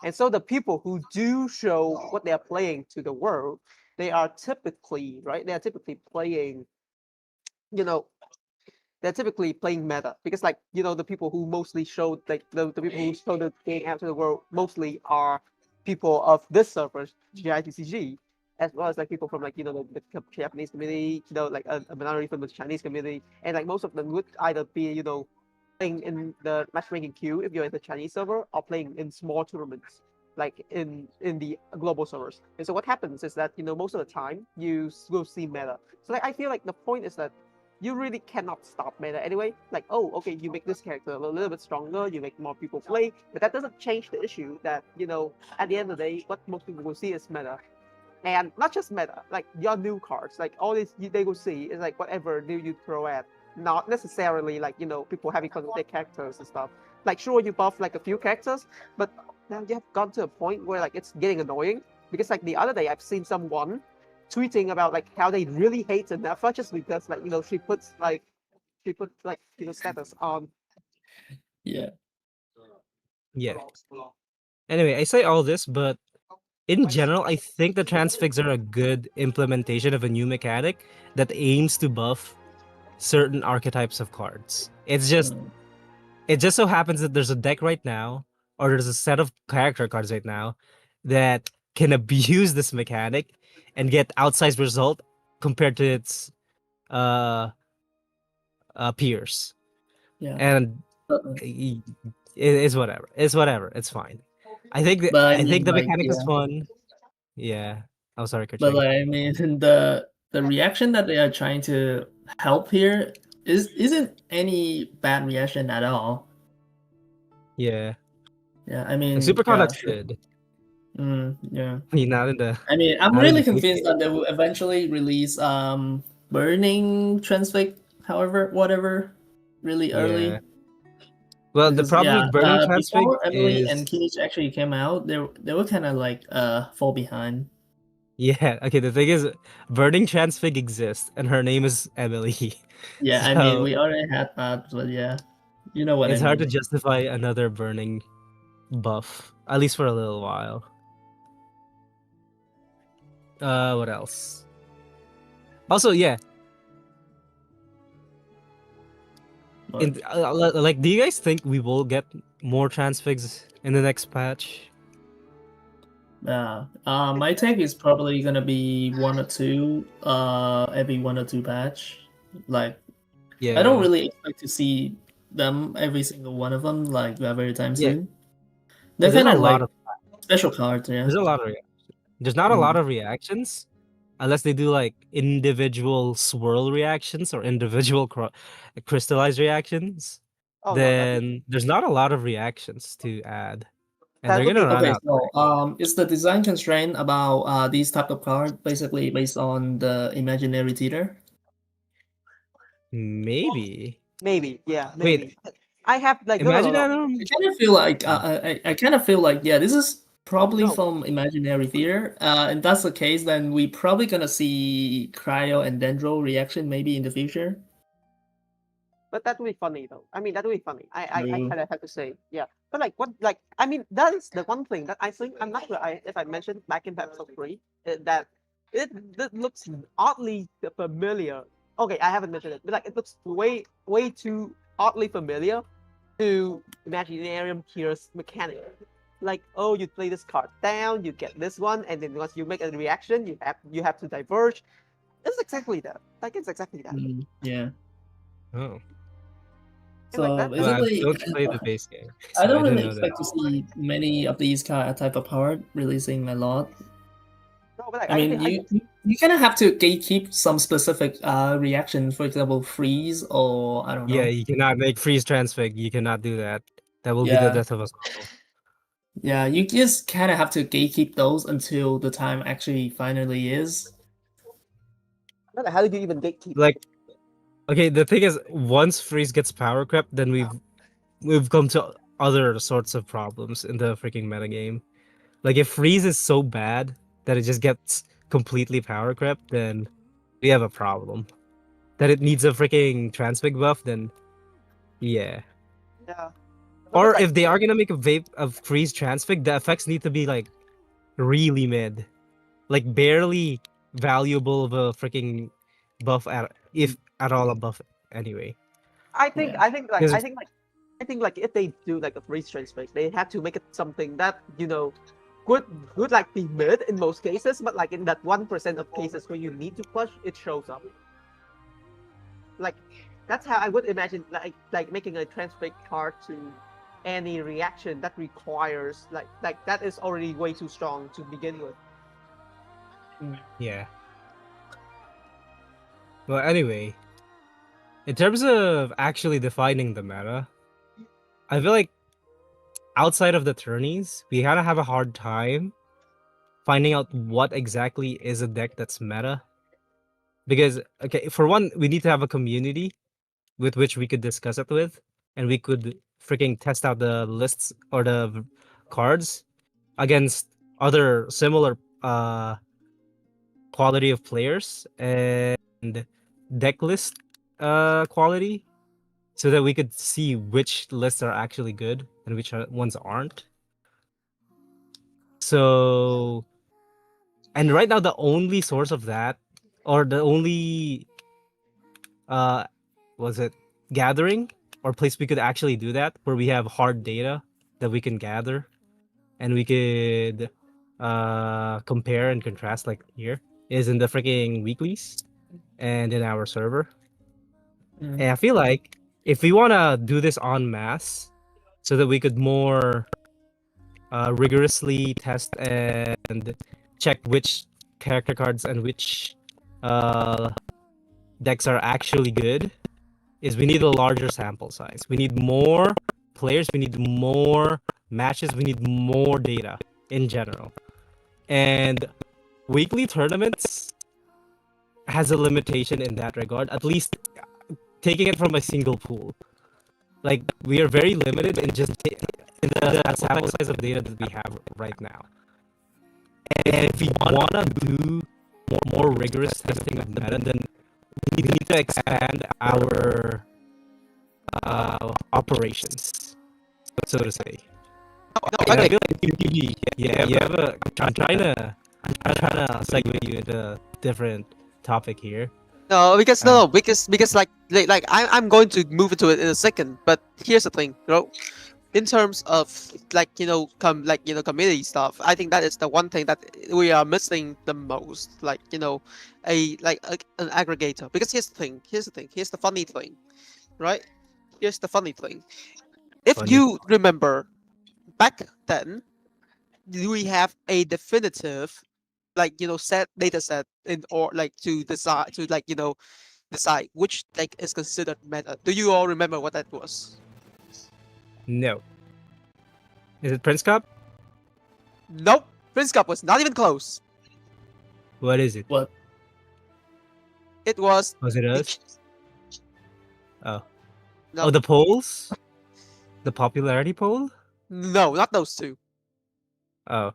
and so the people who do show what they are playing to the world, they are typically playing you know they're typically playing meta because the people who mostly showed the people who show the game out to the world mostly are people of this server GITCG, as well as like people from the Japanese community, like a minority from the Chinese community, and like most of them would either be playing in the matchmaking queue if you're in the Chinese server, or playing in small tournaments like in the global servers. And so what happens is that most of the time you will see meta. So like I feel like the point is that you really cannot stop meta anyway. Like, oh, okay, you make this character a little bit stronger, you make more people play, but that doesn't change the issue that, at the end of the day, what most people will see is meta. And not just meta, like your new cards, like all this they will see is like whatever new you throw at, not necessarily like, people having fun with their characters and stuff. Like, sure, you buff like a few characters, but now you have gone to a point where like it's getting annoying. Because like the other day, I've seen someone tweeting about like how they really hate Nefa just because like she puts like status on. Yeah. yeah. Anyway, I say all this, but in general, I think the transfigs are a good implementation of a new mechanic that aims to buff certain archetypes of cards. It just so happens that there's a deck right now, or there's a set of character cards right now that can abuse this mechanic and get outsized result compared to its uh, peers. Yeah. And it is whatever. It's whatever. It's fine. I think But I I think mean, the like, mechanic is yeah. fun. Yeah. I'm sorry, But Kerching. like, I mean, the reaction that they are trying to help here isn't any bad reaction at all. Yeah. Yeah, I Like mean, Super yeah, Conduct's sure. good. Yeah. I mean, not in the I mean, I'm not in really the big convinced game. that they will eventually release Burning Transfig, however, whatever, really Yeah. early. Well, the Because problem yeah, with Burning Transfig before Emily and is Keach actually came out, they were kind of like fall behind. yeah, okay, the thing is Burning Transfig exists and her name is Emily. Yeah, I mean, So we already had that, but yeah, you know what I it's hard to mean. justify another burning buff, at least for a little while. What else? Also, yeah, But like, do you guys think we will get more transfigs in the next patch? yeah, my take is probably gonna be one or two, every 1 or 2 patch. Like, I don't Yeah, really expect to see them every single one of them like very time yeah, soon. They're because there's kind a of lot like of special cards, yeah. there's a lot of there's not a lot Mm. of reactions unless they do like individual swirl reactions or individual crystallized reactions. Oh no, Then there's not a lot of reactions to add, and that they're would gonna be run Okay, out so quick. is the design constraint about these type of cards basically based on the imaginary theater? Maybe. maybe, yeah, Wait, maybe. I have like no. Imagine that. I kind of feel like I kind of feel like yeah, this is probably No. from imaginary theater. And that's the case, then we probably gonna see Cryo and Dendro reaction maybe in the future. But that would be funny though. I mean, that would be funny. I True. kind of have to say, yeah. But like, what, like, I mean, that is the one thing that I think I'm not sure if I mentioned back in episode 3 that it looks oddly familiar. Okay, I haven't mentioned it, but like, it looks way too oddly familiar to Imaginarium Tears mechanic. Like, oh, you play this card down, you get this one, and then once you make a reaction, you have to diverge. It's exactly that. Like, it's exactly that. Yeah. Oh. And like So that. Well, I basically, don't play the base game, I so I don't didn't really know that. expect to see many of these type of power releasing a lot. No, but like, I mean, you kind of have to gatekeep some specific reaction, for example, freeze or I don't know. Yeah, you cannot make freeze transfig. You cannot do that. That will be the Yeah. death of us all. Yeah, you just kind of have to gatekeep those until the time actually finally is. But how do you even gatekeep? Like, okay, the thing is, once freeze gets power crept, then we've come to other sorts of problems in the freaking metagame. Like, if freeze is so bad that it just gets completely power crept, then we have a problem. That it needs a freaking transfig buff, then yeah. Yeah. Or if they are gonna make a vape of freeze transfig, the effects need to be like really mid, like barely valuable of a freaking buff if at all a buff anyway. I think Yeah. I think like Because I think like I think like if they do like a freeze transfer, they have to make it something that could like be mid in most cases, but like in that 1% of cases where you need to push, it shows up. Like that's how I would imagine like making a transfer card to any reaction that requires like that is already way too strong to begin with. yeah. Well, anyway, in terms of actually defining the meta, I feel like outside of the tourneys, we kind of have a hard time finding out what exactly is a deck that's meta. Because, okay, for one, we need to have a community with which we could discuss it with, and we could freaking test out the lists or the cards against other similar quality of players and deck list quality, so that we could see which lists are actually good and which ones aren't. So, and right now the only source of that, or the only was it gathering or place we could actually do that, where we have hard data that we can gather and we could compare and contrast, like here, is in the freaking weeklies and in our server. And I feel like if we want to do this en masse so that we could more rigorously test and check which character cards and which decks are actually good, is we need a larger sample size. We need more players, we need more matches, we need more data in general. And weekly tournaments has a limitation in that regard, at least taking it from a single pool. Like, we are very limited in just in the sample size of data that we have right now. And if we want to do more rigorous testing of meta, then we need to expand our operations, so to say. And I feel like GTG, yeah, you have a. I'm trying to segue you into a different topic here. No, because because like I'm going to move into it in a second. But here's the thing, in terms of community stuff, I think that is the one thing that we are missing the most. Like an aggregator. Because here's the funny thing, right? Here's the funny thing. If Funny. you remember, back then, we have a definitive set data set to decide which deck is considered meta. Do you all remember what that was? No. Is it Prince Cup? Nope. Prince Cup was not even close. What is it? What? It was Was it us? Oh. No. Oh, the polls? The popularity poll? No, not those two. Oh,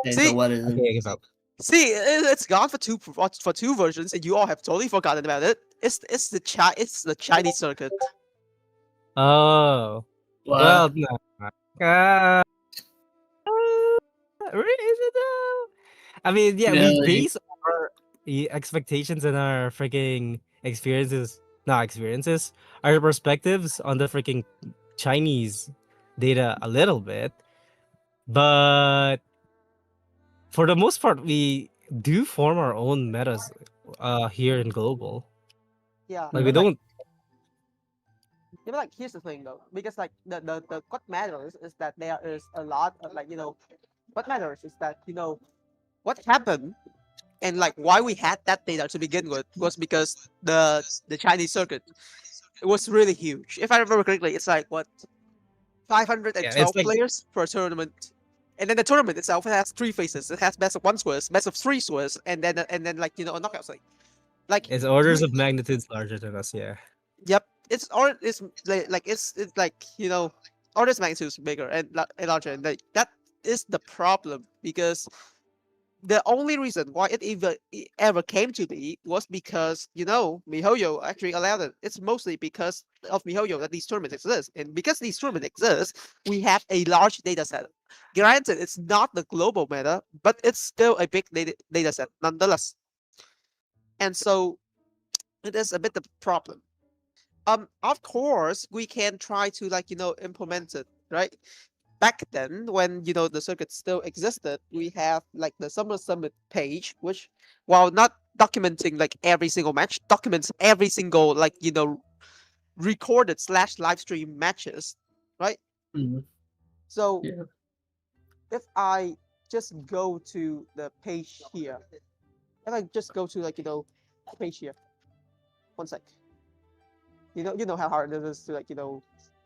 Okay, so See, what is okay, I it? give up. see, it's gone for two versions, and you all have totally forgotten about it. It's the Chinese circuit. Oh, well, What? no. Uh, really, is it though? I mean, yeah, we Really? base our expectations and our freaking experiences, not experiences, our perspectives on the freaking Chinese data a little bit, but for the most part, we do form our own metas here in global. Yeah, Like we but like, don't. yeah, but like, here's the thing though, because like the what matters is that there is a lot of like what matters is that what happened and like why we had that data to begin with was because the Chinese circuit, it was really huge. If I remember correctly, it's like what Yeah, it's 512 like players per tournament. And then the tournament itself, it has three phases. It has best of one squares, best of three squares, and then like a knockout stage. Like it's orders we, of magnitudes larger than us. Yeah, yep, it's like it's like orders of magnitudes bigger and larger, and like, that is the problem because the only reason why it ever came to be was because MiHoYo actually allowed it. It's mostly because of MiHoYo that these tournaments exist, and because these tournaments exist, we have a large data set. Granted, it's not the global meta, but it's still a big data set nonetheless, and so it is a bit of a problem. Of course, we can try to implement it, right? Back then, when the circuit still existed, we have like the Summer Summit page, which, while not documenting like every single match, documents every single recorded slash live stream matches, right? Mhm. So Yeah. if I just go to the page here, if I just go to page here, one sec. You know how hard it is to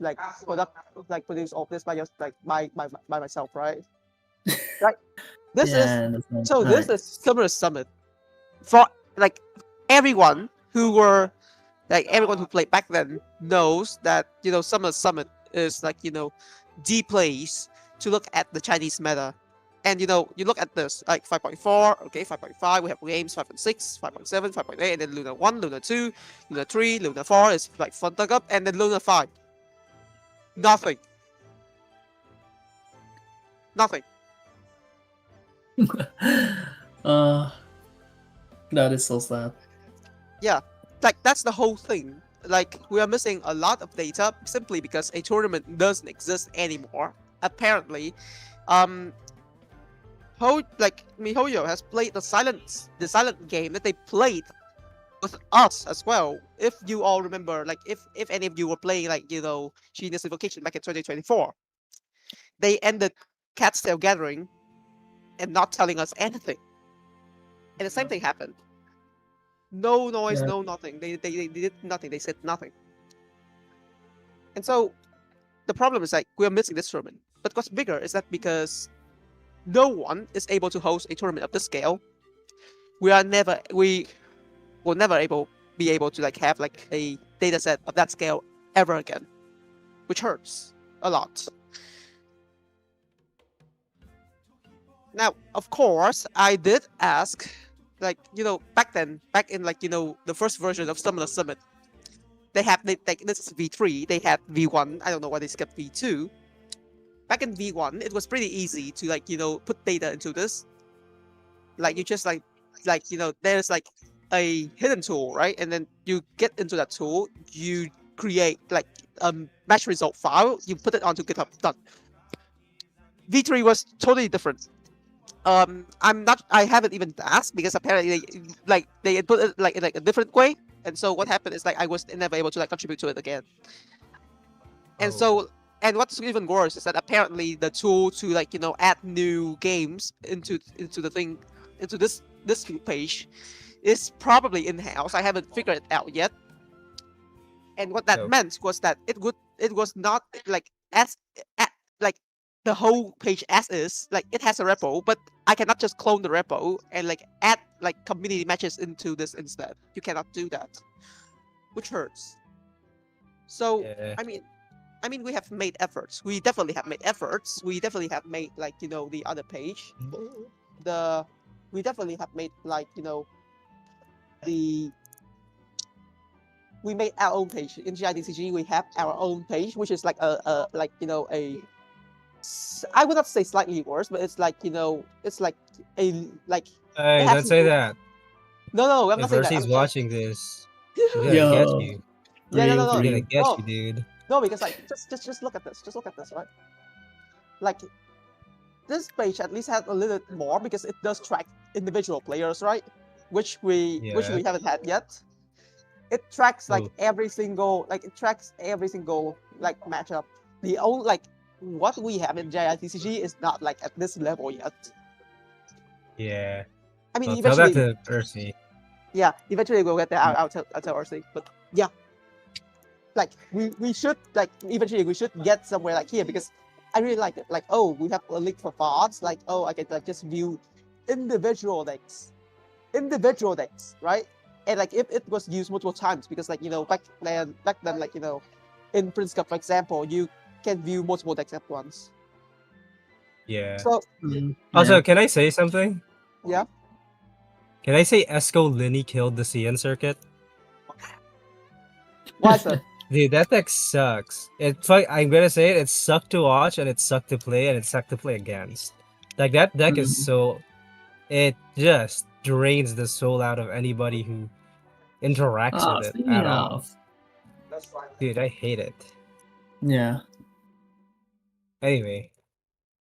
like product like produce all this by just like by myself, right? Right. This is Yeah, that's not so this is nice. Summer Summit for like everyone who were everyone who played back then knows that Summer Summit is the place to look at the Chinese meta. And you look at this like 5.4, okay, 5.5, we have games 5.6, 5.7, 5.8, and then Luna 1, Luna 2, Luna 3, Luna 4 is like fun dug up, and then Luna 5. Nothing. Nothing. uh, that is so sad. Yeah. Like that's the whole thing. Like we are missing a lot of data simply because a tournament doesn't exist anymore. Apparently, um MiHoYo has played the silent game that they played with us as well. If you all remember, like if any of you were playing Genius Invocation back in 2024, they ended Cat's Tail Gathering and not telling us anything. And the same thing happened. No noise, Yeah. no nothing. They did nothing. They said nothing. And so the problem is like we're missing this tournament. But what's bigger is that because no one is able to host a tournament of this scale, we will never be able to have a data set of that scale ever again, which hurts a lot. Now, of course, I did ask, back then, back in the first version of Summoner Summit, this is V3, they had V1. I don't know why they skipped V2. Back in V1, it was pretty easy to put data into this. Like you just there's a hidden tool, right? And then you get into that tool, you create match result file, you put it onto GitHub, done. V3 was totally different. I haven't even asked because apparently they put it in a different way, and so what happened is I was never able to contribute to it again. And oh, so, and what's even worse is that apparently the tool to add new games into the thing, into this page, is probably in house. I haven't figured it out yet. And what that so meant was that it was not as like the whole page as is. Like it has a repo, but I cannot just clone the repo and add community matches into this instead. You cannot do that, which hurts. So yeah. I mean, I mean, we have made efforts. We definitely have made efforts. We definitely have made like the other page. We definitely have made like the we made our own page in GITCG. We have our own page, which is like I would not say slightly worse, but it's like it's like a like it Hey, has don't say that. no, I'm not If saying that. Percy's watching this, he's gonna get Yo, you. Yeah, no, no, real, no, He's gonna real. get no, you, dude. no, because like just look at this. Just look at this, right? Like this page at least has a little bit more because it does track individual players, right? Which we Yeah. haven't had yet. It tracks like Ooh. every single like matchup. The only like what we have in JITCG is not like at this level yet. Yeah. I mean, Well, tell that eventually, to Percy. yeah, eventually we'll get there. I'll tell RC, but yeah, like we should like eventually we should get somewhere like here because I really like it. Like, oh, we have a link for VODs. Like, oh, I can like just view individual decks, right? And like if it was used multiple times, because like back then like in Prince Cup, for example, you can view multiple decks at once. Yeah. So Also, Yeah. can I say something? yeah, Can I say Esco Linny killed the CN circuit? why sir? Dude, that deck sucks. It's like I'm gonna say it. It sucked to watch, and it sucked to play, and it sucked to play against. Like that deck is Mhm. so. It just drains the soul out of anybody who interacts with it Speaking at all. of, Dude, I hate it. yeah. Anyway,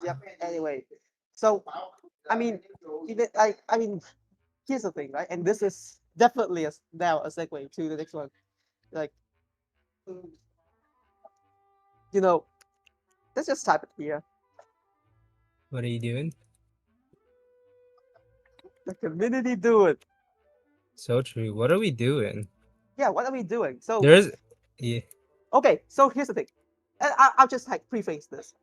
Yep. Anyway, so I mean, I mean, here's the thing, right? And this is definitely now a segue to the next one. Like, let's just type it here. what are you doing? The community do it. So true. What are we doing? Yeah, what are we doing? So There's, yeah, okay, so here's the thing. And I'll just like preface this.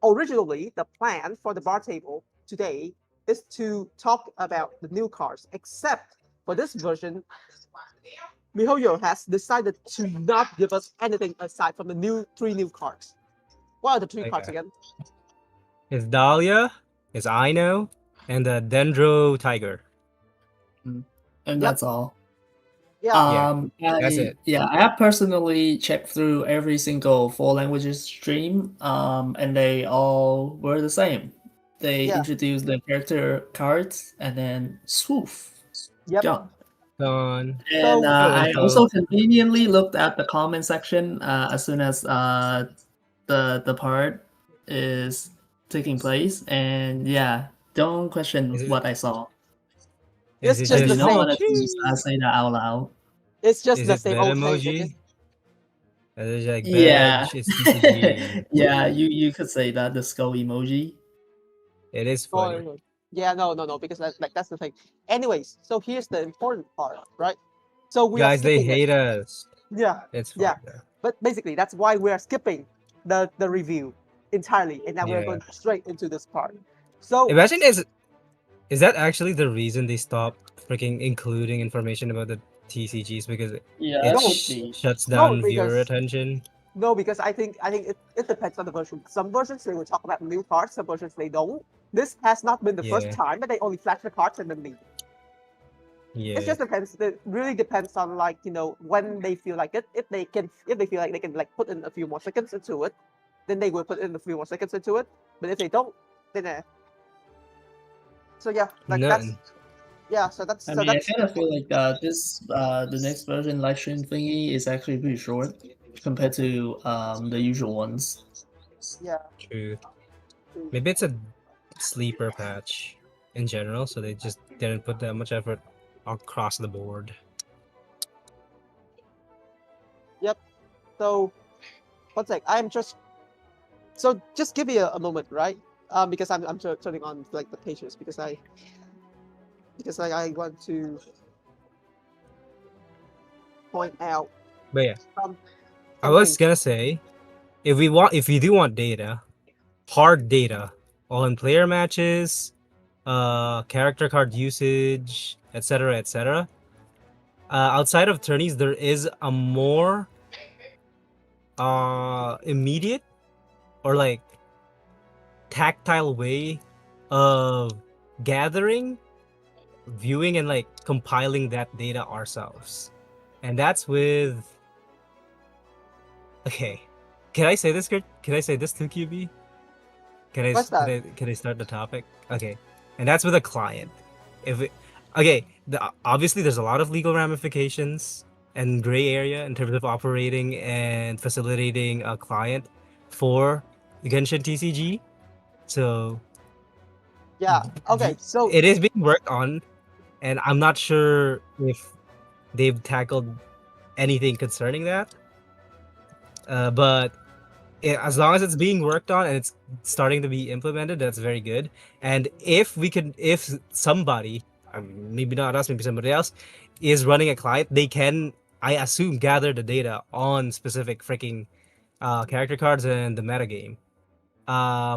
Originally, the plan for the bar table today is to talk about the new cards, except for this version, MiHoYo has decided to not give us anything aside from the three new cards. What are the three cards okay. again? It's Dahlia, it's Aino, and the Dendro Tiger. And Yep. that's all. Yeah. That's it. I have personally checked through every single 4 languages stream, and they all were the same. They Yeah. introduced the character cards and then swoof, Yep. jump. Gone. And So I info. also conveniently looked at the comment section as soon as the part is taking place, and yeah, don't question Is it- what I saw. Is it's it just I the do not same. want to say that out loud. It's just Is the it same bed old thing. emoji? It's like Yeah. badge, it's TCG. Yeah, you could say that, the skull emoji. It is funny. Yeah, no, because that's the thing. Anyways, so here's the important part, right? So we are Guys, they skipping it. hate us. Yeah. It's fine. Yeah. Though. But basically, that's why we are skipping the review entirely, and now we're Yeah. going straight into this part. So Imagine is that actually the reason they stopped freaking including information about the TCGs because Yeah, it that No. would be. shuts No, down viewer because- attention? no, because I think it depends on the version. Some versions they will talk about new cards, some versions they don't. This has not been the first Yeah. time that they only flash the cards and then leave. Yeah. It just depends. It really depends on like when they feel like it. If they feel like they can like put in a few more seconds into it, then they will put in a few more seconds into it. But if they don't, then so yeah, like that's None. yeah. So that's I so mean, I that's kind of feel like the next version live stream thingy is actually pretty short compared to the usual ones. yeah. True. Maybe it's a sleeper patch in general, so they just didn't put that much effort across the board. So one sec. I'm just so just give me a moment, right? Because I'm turning on like the pages because I want to point out. But yeah, Um, I was something. gonna say, if we do want data, hard data on player matches, character card usage, etc., etc. Outside of tourneys, there is a more immediate or like tactile way of gathering, viewing, and like compiling that data ourselves. And that's with okay. Can I say this, Kurt? Can I say this to QB? What's that? Can I start the topic? Okay. And that's with a client. If it, okay, obviously there's a lot of legal ramifications and gray area in terms of operating and facilitating a client for Genshin TCG. So Yeah. Okay. So it is being worked on, and I'm not sure if they've tackled anything concerning that. But as long as it's being worked on and it's starting to be implemented, that's very good. And if somebody, maybe not us, maybe somebody else, is running a client, they can, I assume, gather the data on specific freaking character cards and the metagame.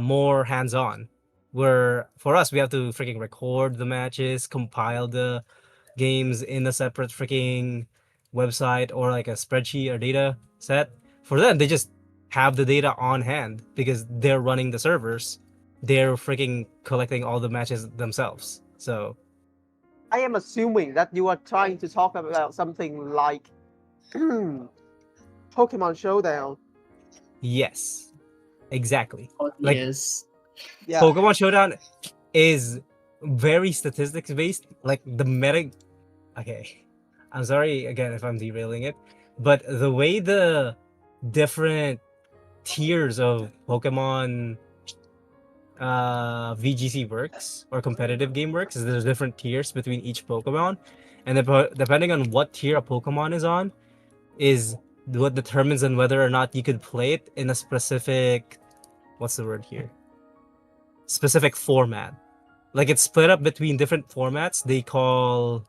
More hands-on. Where for us, we have to freaking record the matches, compile the games in a separate freaking website or like a spreadsheet or data set. For them, they just have the data on hand because they're running the servers. They're freaking collecting all the matches themselves. So I am assuming that you are trying to talk about something like Pokemon Showdown. yes, exactly. Oh, Like yes. Yeah. Pokemon Showdown is very statistics based. Like the meta. Okay, I'm sorry again if I'm derailing it, but the way the different tiers of Pokemon VGC works or competitive game works is there's different tiers between each Pokemon, and depending on what tier a Pokemon is on, is what determines on whether or not you could play it in a specific, what's the word here? Specific format. Like it's split up between different formats. They call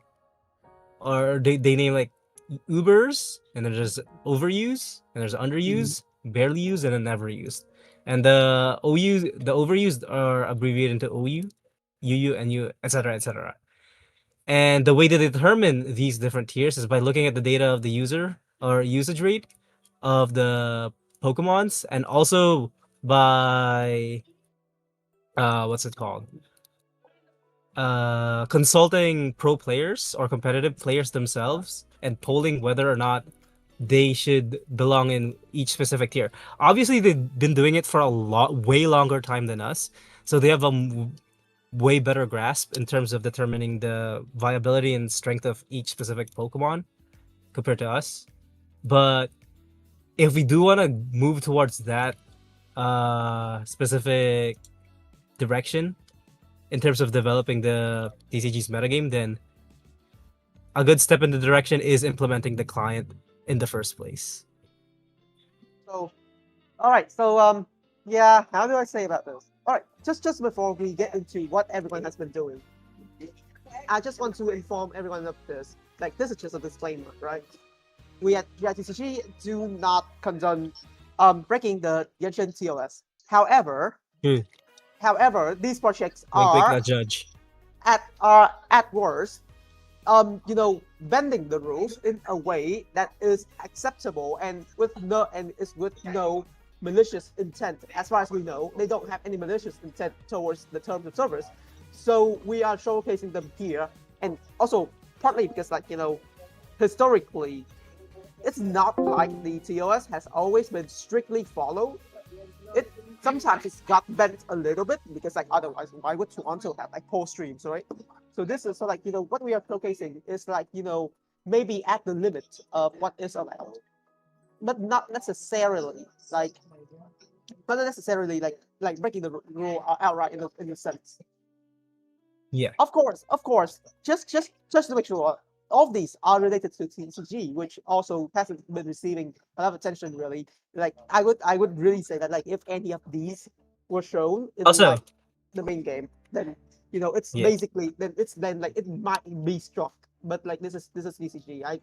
or they name like Ubers, and then there's overuse, and there's underuse, barely used, and then never used. And the overused are abbreviated into OU, UU, and U, etc., etc. And the way to determine these different tiers is by looking at the data of the user or usage rate of the Pokemons, and also by what's it called? Consulting pro players or competitive players themselves and polling whether or not they should belong in each specific tier. Obviously, they've been doing it for a way longer time than us, so they have a way better grasp in terms of determining the viability and strength of each specific Pokemon compared to us. But if we do want to move towards that specific direction in terms of developing the TCG's metagame, then a good step in the direction is implementing the client in the first place. So, all right. So, yeah. How do I say about this? All right. Just before we get into what everyone has been doing, I just want to inform everyone of this. Like, this is just a disclaimer, right? We at GITCG do not condone breaking the Genshin TOS. However, Hmm. these projects Wink, wink, are not judge. at worst, bending the rules in a way that is acceptable and with no malicious intent. As far as we know, they don't have any malicious intent towards the terms of service. So we are showcasing them here, and also partly because, like, historically, it's not like the TOS has always been strictly followed. It sometimes it's got bent a little bit because, like, otherwise why would Toronto have like post streams, right? So this is so, like, what we are showcasing is like, maybe at the limit of what is allowed, but not necessarily like breaking the rule outright in the sense. Yeah. Of course, just to make sure, all of these are related to TCG, which also hasn't been receiving a lot of attention really. Like, I would really say that, like, if any of these were shown in Also, like the main game, then it's Yeah. basically then like it might be struck. But like this is TCG. I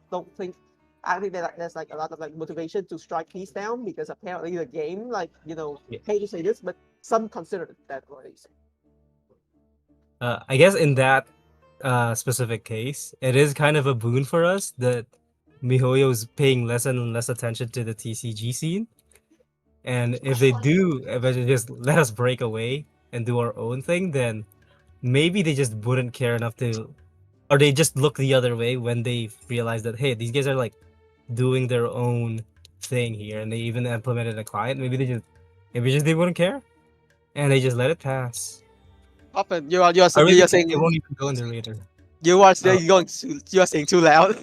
think that there's like a lot of like motivation to strike these down because apparently the game, like, Yeah. hate to say this, but some consider it that way. I guess in that specific case, it is kind of a boon for us that MiHoYo's paying less and less attention to the TCG scene. And if they do eventually just let us break away and do our own thing, then maybe they just wouldn't care enough to, or they just look the other way when they realize that, hey, these guys are like doing their own thing here, and they even implemented a client. Maybe just they wouldn't care, and they just let it pass. Coffin, you are I really you're think saying it won't even go in the radar. you are Oh, saying you are saying too loud.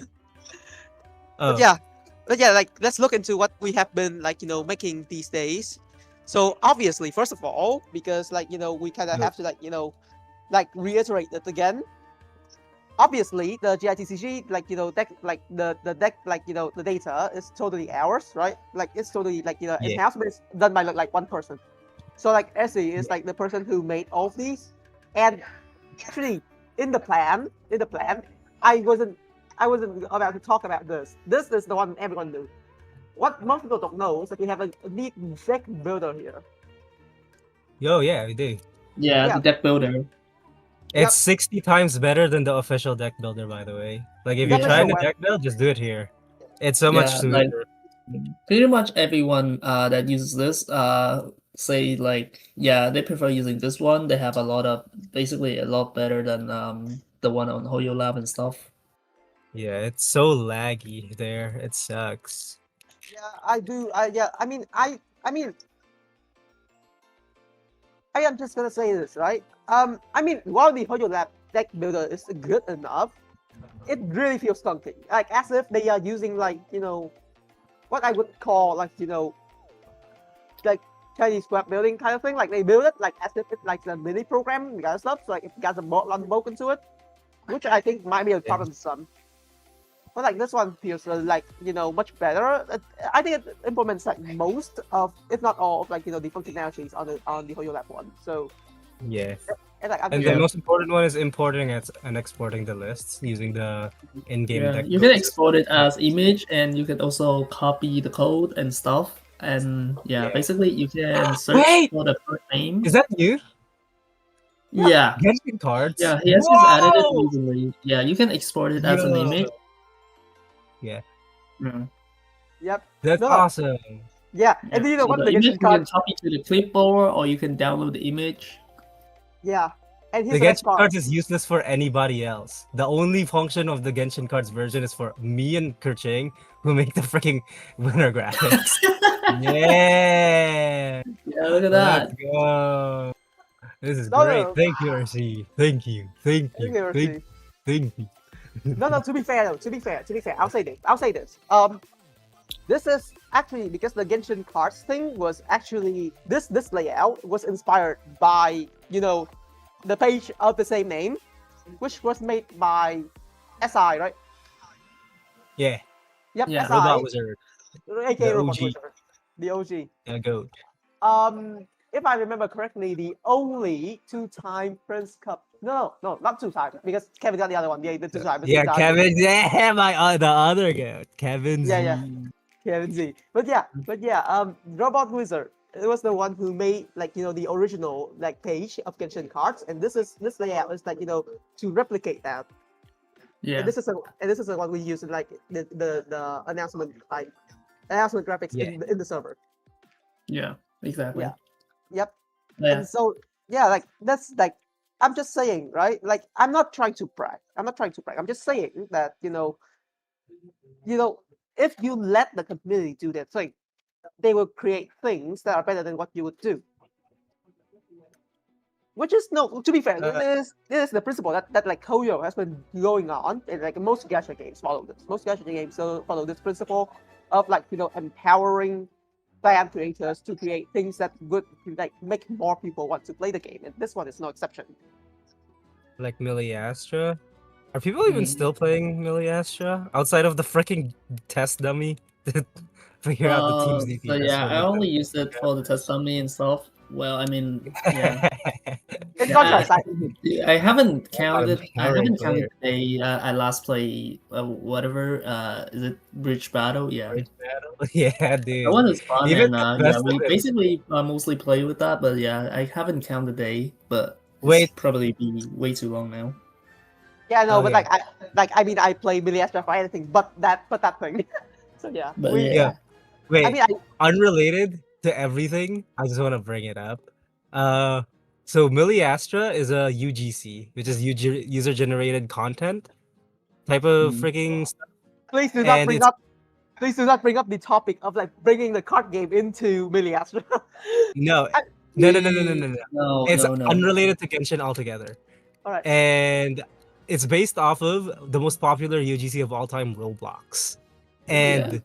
But oh, yeah, like let's look into what we have been like making these days. So obviously, first of all, because like we kind of no. have to like reiterate it again. Obviously, the GITCG deck the deck the data is totally ours, right? Like it's totally in Yeah, house, but it's done by like one person. So like Essie is yeah, like the person who made all of these, and actually in the plan, I wasn't about to talk about this. This is the one everyone knew. What most people don't know is that we have a neat deck builder here. yeah, we do. Yeah, the Yeah, deck builder. It's yep, 60 times better than the official deck builder, by the way. Like, if you're definitely Yeah, trying to aware. deck build, just do it here. It's so much yeah, like smoother. pretty much everyone that uses this say like yeah they prefer using this one. They have a lot of basically a lot better than the one on Hoyo Lab and stuff. Yeah, it's so laggy there. It sucks. Yeah, I do. I mean, I am just gonna say this, right? I mean, while the Hoyo Lab deck builder is good enough, it really feels clunky. Like as if they are using what I would call like Chinese web building kind of thing. Like they build it like as if it's like a mini program kind of stuff. So like it got a lot broken to it, which I think might be a Yeah. problem to some. But like this one feels like much better. I think it implements like most of, if not all, of like the functionalities on the Hoyo Lab one. So Yeah. and like I'm And just the Yeah, most important one is importing it and exporting the lists using the in-game yeah. deck You can builder export it system. as image, and you can also copy the code and stuff. And yeah, Yeah. basically you can search Wait! for the code name. Is that new? yeah, Yeah, Genshin cards? yeah. He has just added it Whoa! recently. Yeah, you can export it as an Yo! image. Yeah. Mm. yep, That's no, awesome. yeah. And Yeah. then So what the the image Genshin you can card, copy to the clipboard, or you can download the image. yeah. And here's The the best Genshin part. cards is useless for anybody else. The only function of the Genshin cards version is for me and Kerching, who make the freaking winner graphics. Yeah! Yeah, look at Let's that. go! This is No, no, great. no. Thank you, RC. Thank you. Thank you. Okay, Thank Mercy. thank you. No, no. To be fair, though. To be fair, I'll say this. This is actually because the Genshin cards thing was actually this layout was inspired by the page of the same name, which was made by SI, right? Yeah. Yep, Yeah. Robot SI, Wizard. aka The Robot OG. Wizard, the OG. Yeah, goat. If I remember correctly, the only two-time Prince Cup. No, not two-time because Kevin got the other one. The two-time, the Yeah, two-time. Kevin. Yeah, the other goat. Kevin Yeah, yeah. Z. Kevin Z. But yeah, Robot Wizard. It was the one who made the original like page of Genshin cards, and this layout is like to replicate that. Yeah. And this is the one we use in like the announcement graphics Yeah. in the server. Yeah. Exactly. Yeah. Yep. Yeah. And so yeah, like that's like I'm just saying, right? Like I'm not trying to brag. I'm just saying that if you let the community do their thing, they will create things that are better than what you would do. Which is no, to be fair, this is the principle that like Koyo has been going on, and like most gacha games follow this. Most gacha games follow this principle of like empowering fan creators to create things that would like make more people want to play the game, and this one is no exception. Like Millie Astra. Are people even Mm. still playing Millie Astra outside of the freaking test dummy to figure out the team's So DPS yeah, or I make only used it for the test dummy and stuff. Well, I mean, yeah. them? It's Yeah, not right side. I haven't I'm counted. I empowering haven't counted player. the day I last play whatever. Is it Bridge Battle? Yeah, Bridge battle? Yeah, that dude. one is fun, Even and the yeah, best we of it. basically mostly play with that. But yeah, I haven't counted the day, but it's Wait. probably be way too long now. Yeah, no, but Okay. I mean I play Millie Astra for anything but that thing. So yeah, But we yeah, Wait. I mean I Unrelated. to everything, I just want to bring it up. So Milliastra is a UGC, which is user generated content type of Mm. freaking stuff, Please do not and bring it's up. Please do not bring up the topic of like bringing the card game into Milliastra. no, I- no. No, It's no. unrelated to Genshin altogether, All right. and it's based off of the most popular UGC of all time, Roblox, Yeah. and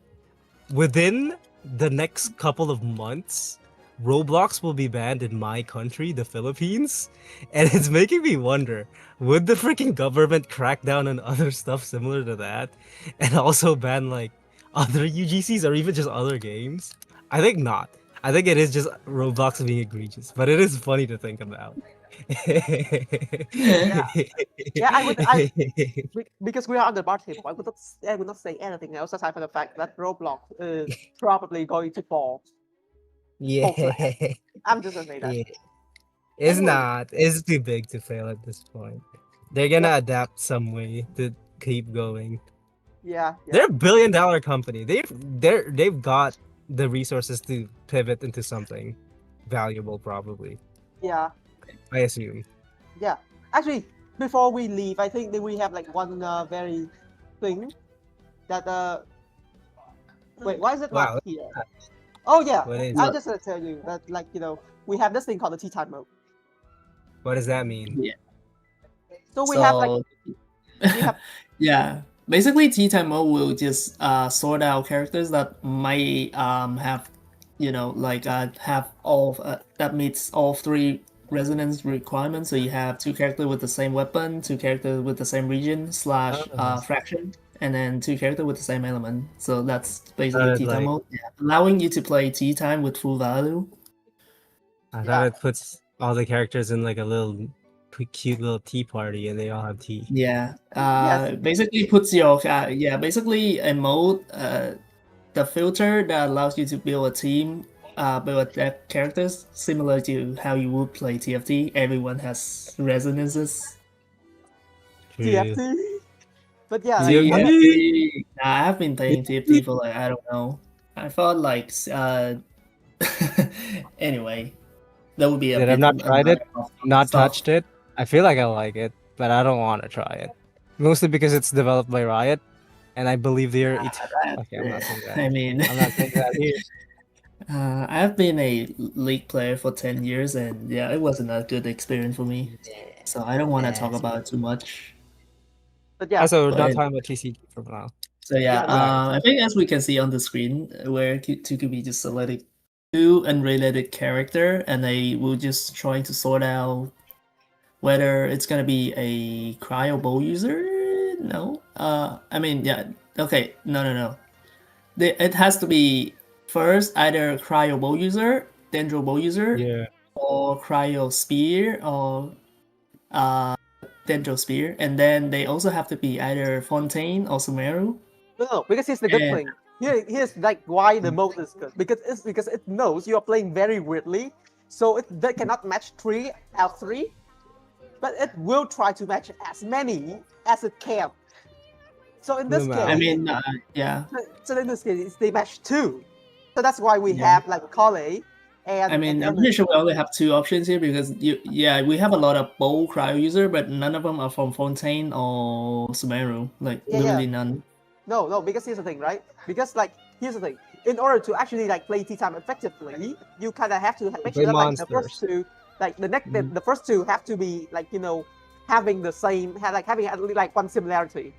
within the next couple of months, Roblox will be banned in my country, the Philippines, and it's making me wonder, would the freaking government crack down on other stuff similar to that and also ban like other UGCs or even just other games? I think not. I think it is just Roblox being egregious, but it is funny to think about. Yeah. Yeah, I would. Because we are on the bar table, I would not say anything else aside from the fact that Roblox is probably going to fall. Yeah. I'm just gonna say that. Yeah. It's Anyway, not. It's too big to fail at this point. They're gonna Yep. adapt some way to keep going. yeah, They're a $1 billion company. They've got the resources to pivot into something valuable, probably. yeah, I assume. yeah. Actually, before we leave, I think that we have like one very thing that wait, why is it Wow. not here? Oh yeah, What is I'm it? just gonna tell you that like we have this thing called the tea time mode. What does that mean? So we have like So we have yeah, basically tea time mode will just sort out characters that might have have all that meets all three resonance requirements. So you have two characters with the same weapon, two characters with the same region slash Oh, fraction, and then two characters with the same element. So that's basically I thought tea time like mode, allowing you to play tea time with full value. I thought yeah, it puts all the characters in like a little cute little tea party and they all have tea. Yeah, yes, basically puts your basically a mode, the filter that allows you to build a team, build a deck characters similar to how you would play TFT. Everyone has resonances. True. TFT. But yeah, like I mean, TFT? TFT. I have been playing TFT for like I don't know. I thought like anyway, that would be a Did I've bit not tried it, another not stuff. touched it. I feel like I like it, but I don't want to try it. Mostly because it's developed by Riot, and I believe they're okay. I'm not saying that. I mean, I'm not saying that here. I've been a league player for 10 years, and yeah, it wasn't a good experience for me. So I don't want to talk about it too much. but yeah, Also, we're not But talking about TCG for now. so yeah, Yeah, yeah. I think as we can see on the screen, where Tukubi just selected two unrelated character, and they will just trying to sort out whether it's gonna be a cryo bow user. No, I mean yeah, okay, no. It has to be first either cryo bow user, dendro bow user, Yeah. or cryo spear or dendro spear, and then they also have to be either fontaine or sumeru. No, because here's the good And- thing. Here's like why the mode is good. Because it knows you are playing very weirdly, so that cannot match 3 L3, but it will try to match as many as it can. So in this No case, matter. I mean, yeah. so in this case, they match 2. So that's why we Yeah. have like Kale and I mean, I'm and pretty sure we only have two options here because we have a lot of bow cryo user, but none of them are from Fontaine or Sumeru. Like Yeah, literally none. No, because here's the thing, right? Because like here's the thing. In order to actually like play tea time effectively, you kind of have to make Play sure that like the monsters. first two, like Mhm. the first two have to be like having the same, having at least like one similarity.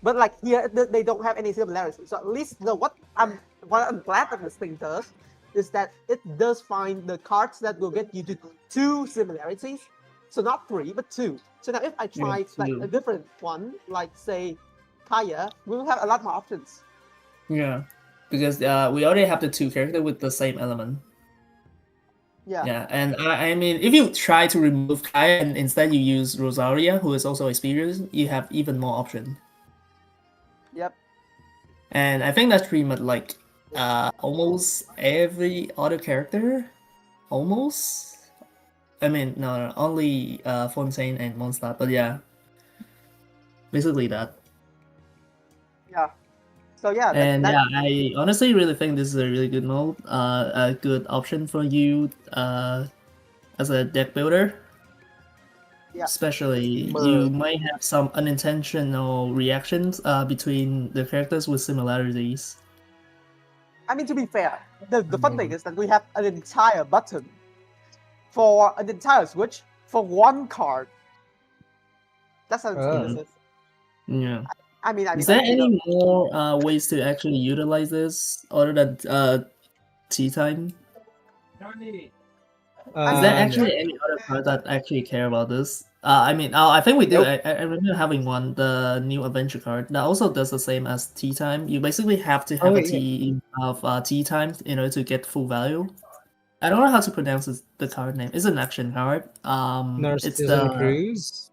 But like here, they don't have any similarity. So at least what I'm glad that this thing does is that it does find the cards that will get you to 2 similarities. So not 3, but 2. So now if I try like a 2. different one, like say Kaya, we will have a lot more options. Yeah, because we already have the two character with the same element. Yeah. Yeah, and I mean, if you try to remove Kaya and instead you use Rosaria, who is also experienced, you have even more option. Yep. And I think that's pretty much like almost every other character. Almost. I mean, no, only Fontaine and Mondstadt, but yeah, basically that. Yeah. So yeah, And yeah, I honestly really think this is a really good mode, a good option for you as a deck builder. Yeah. Especially, you might have some unintentional reactions between the characters with similarities. I mean, to be fair, the fun thing is that we have an entire button for an entire switch for one card. That's how insane this is. Yeah. I mean, Is there like, you know, any more ways to actually utilize this other than tea time? Is there I mean, actually any other card that actually care about this? I mean, I think we do. Nope. I remember having one, the new adventure card that also does the same as tea time. You basically have to have Oh, a yeah. tea of tea time in order to get full value. I don't know how to pronounce the card name. It's an action card. It's Narcissism the Cruise.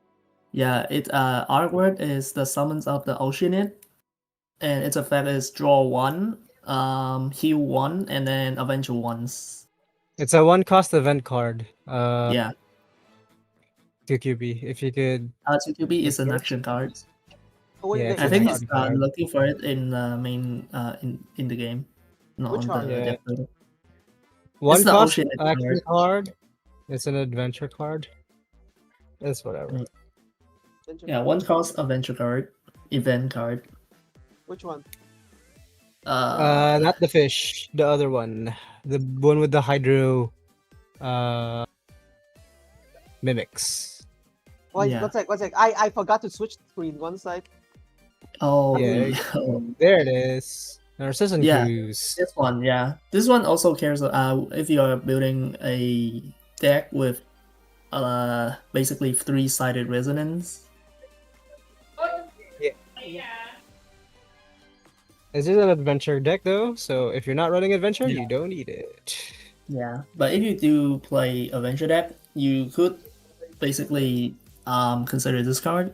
artwork is the Summons of the Oceanid, and its effect is draw one, heal one, and then adventure once. It's a one-cost event card. Yeah, 2QB. If you could. 2QB is an Which- action card. wait, Yeah, wait, it's I an which think card? it's action card. looking for it in the main in the game, not Which on card? the Yeah. deck builder. One the cost Oceanid action card. card. It's an adventure card. It's whatever. Mm. Yeah, one cost adventure card, event card. Which one? Not the fish, the other one. The one with the hydro mimics. Wait, Yeah. one sec. I forgot to switch screen one side. Oh, Yeah. yeah. There it is. Narcissus Yeah. Cruise. This one, yeah. This one also cares if you are building a deck with basically three-sided resonance. It's just an adventure deck though, so if you're not running adventure, Yeah. you don't need it. Yeah. But if you do play adventure deck, you could basically consider this card.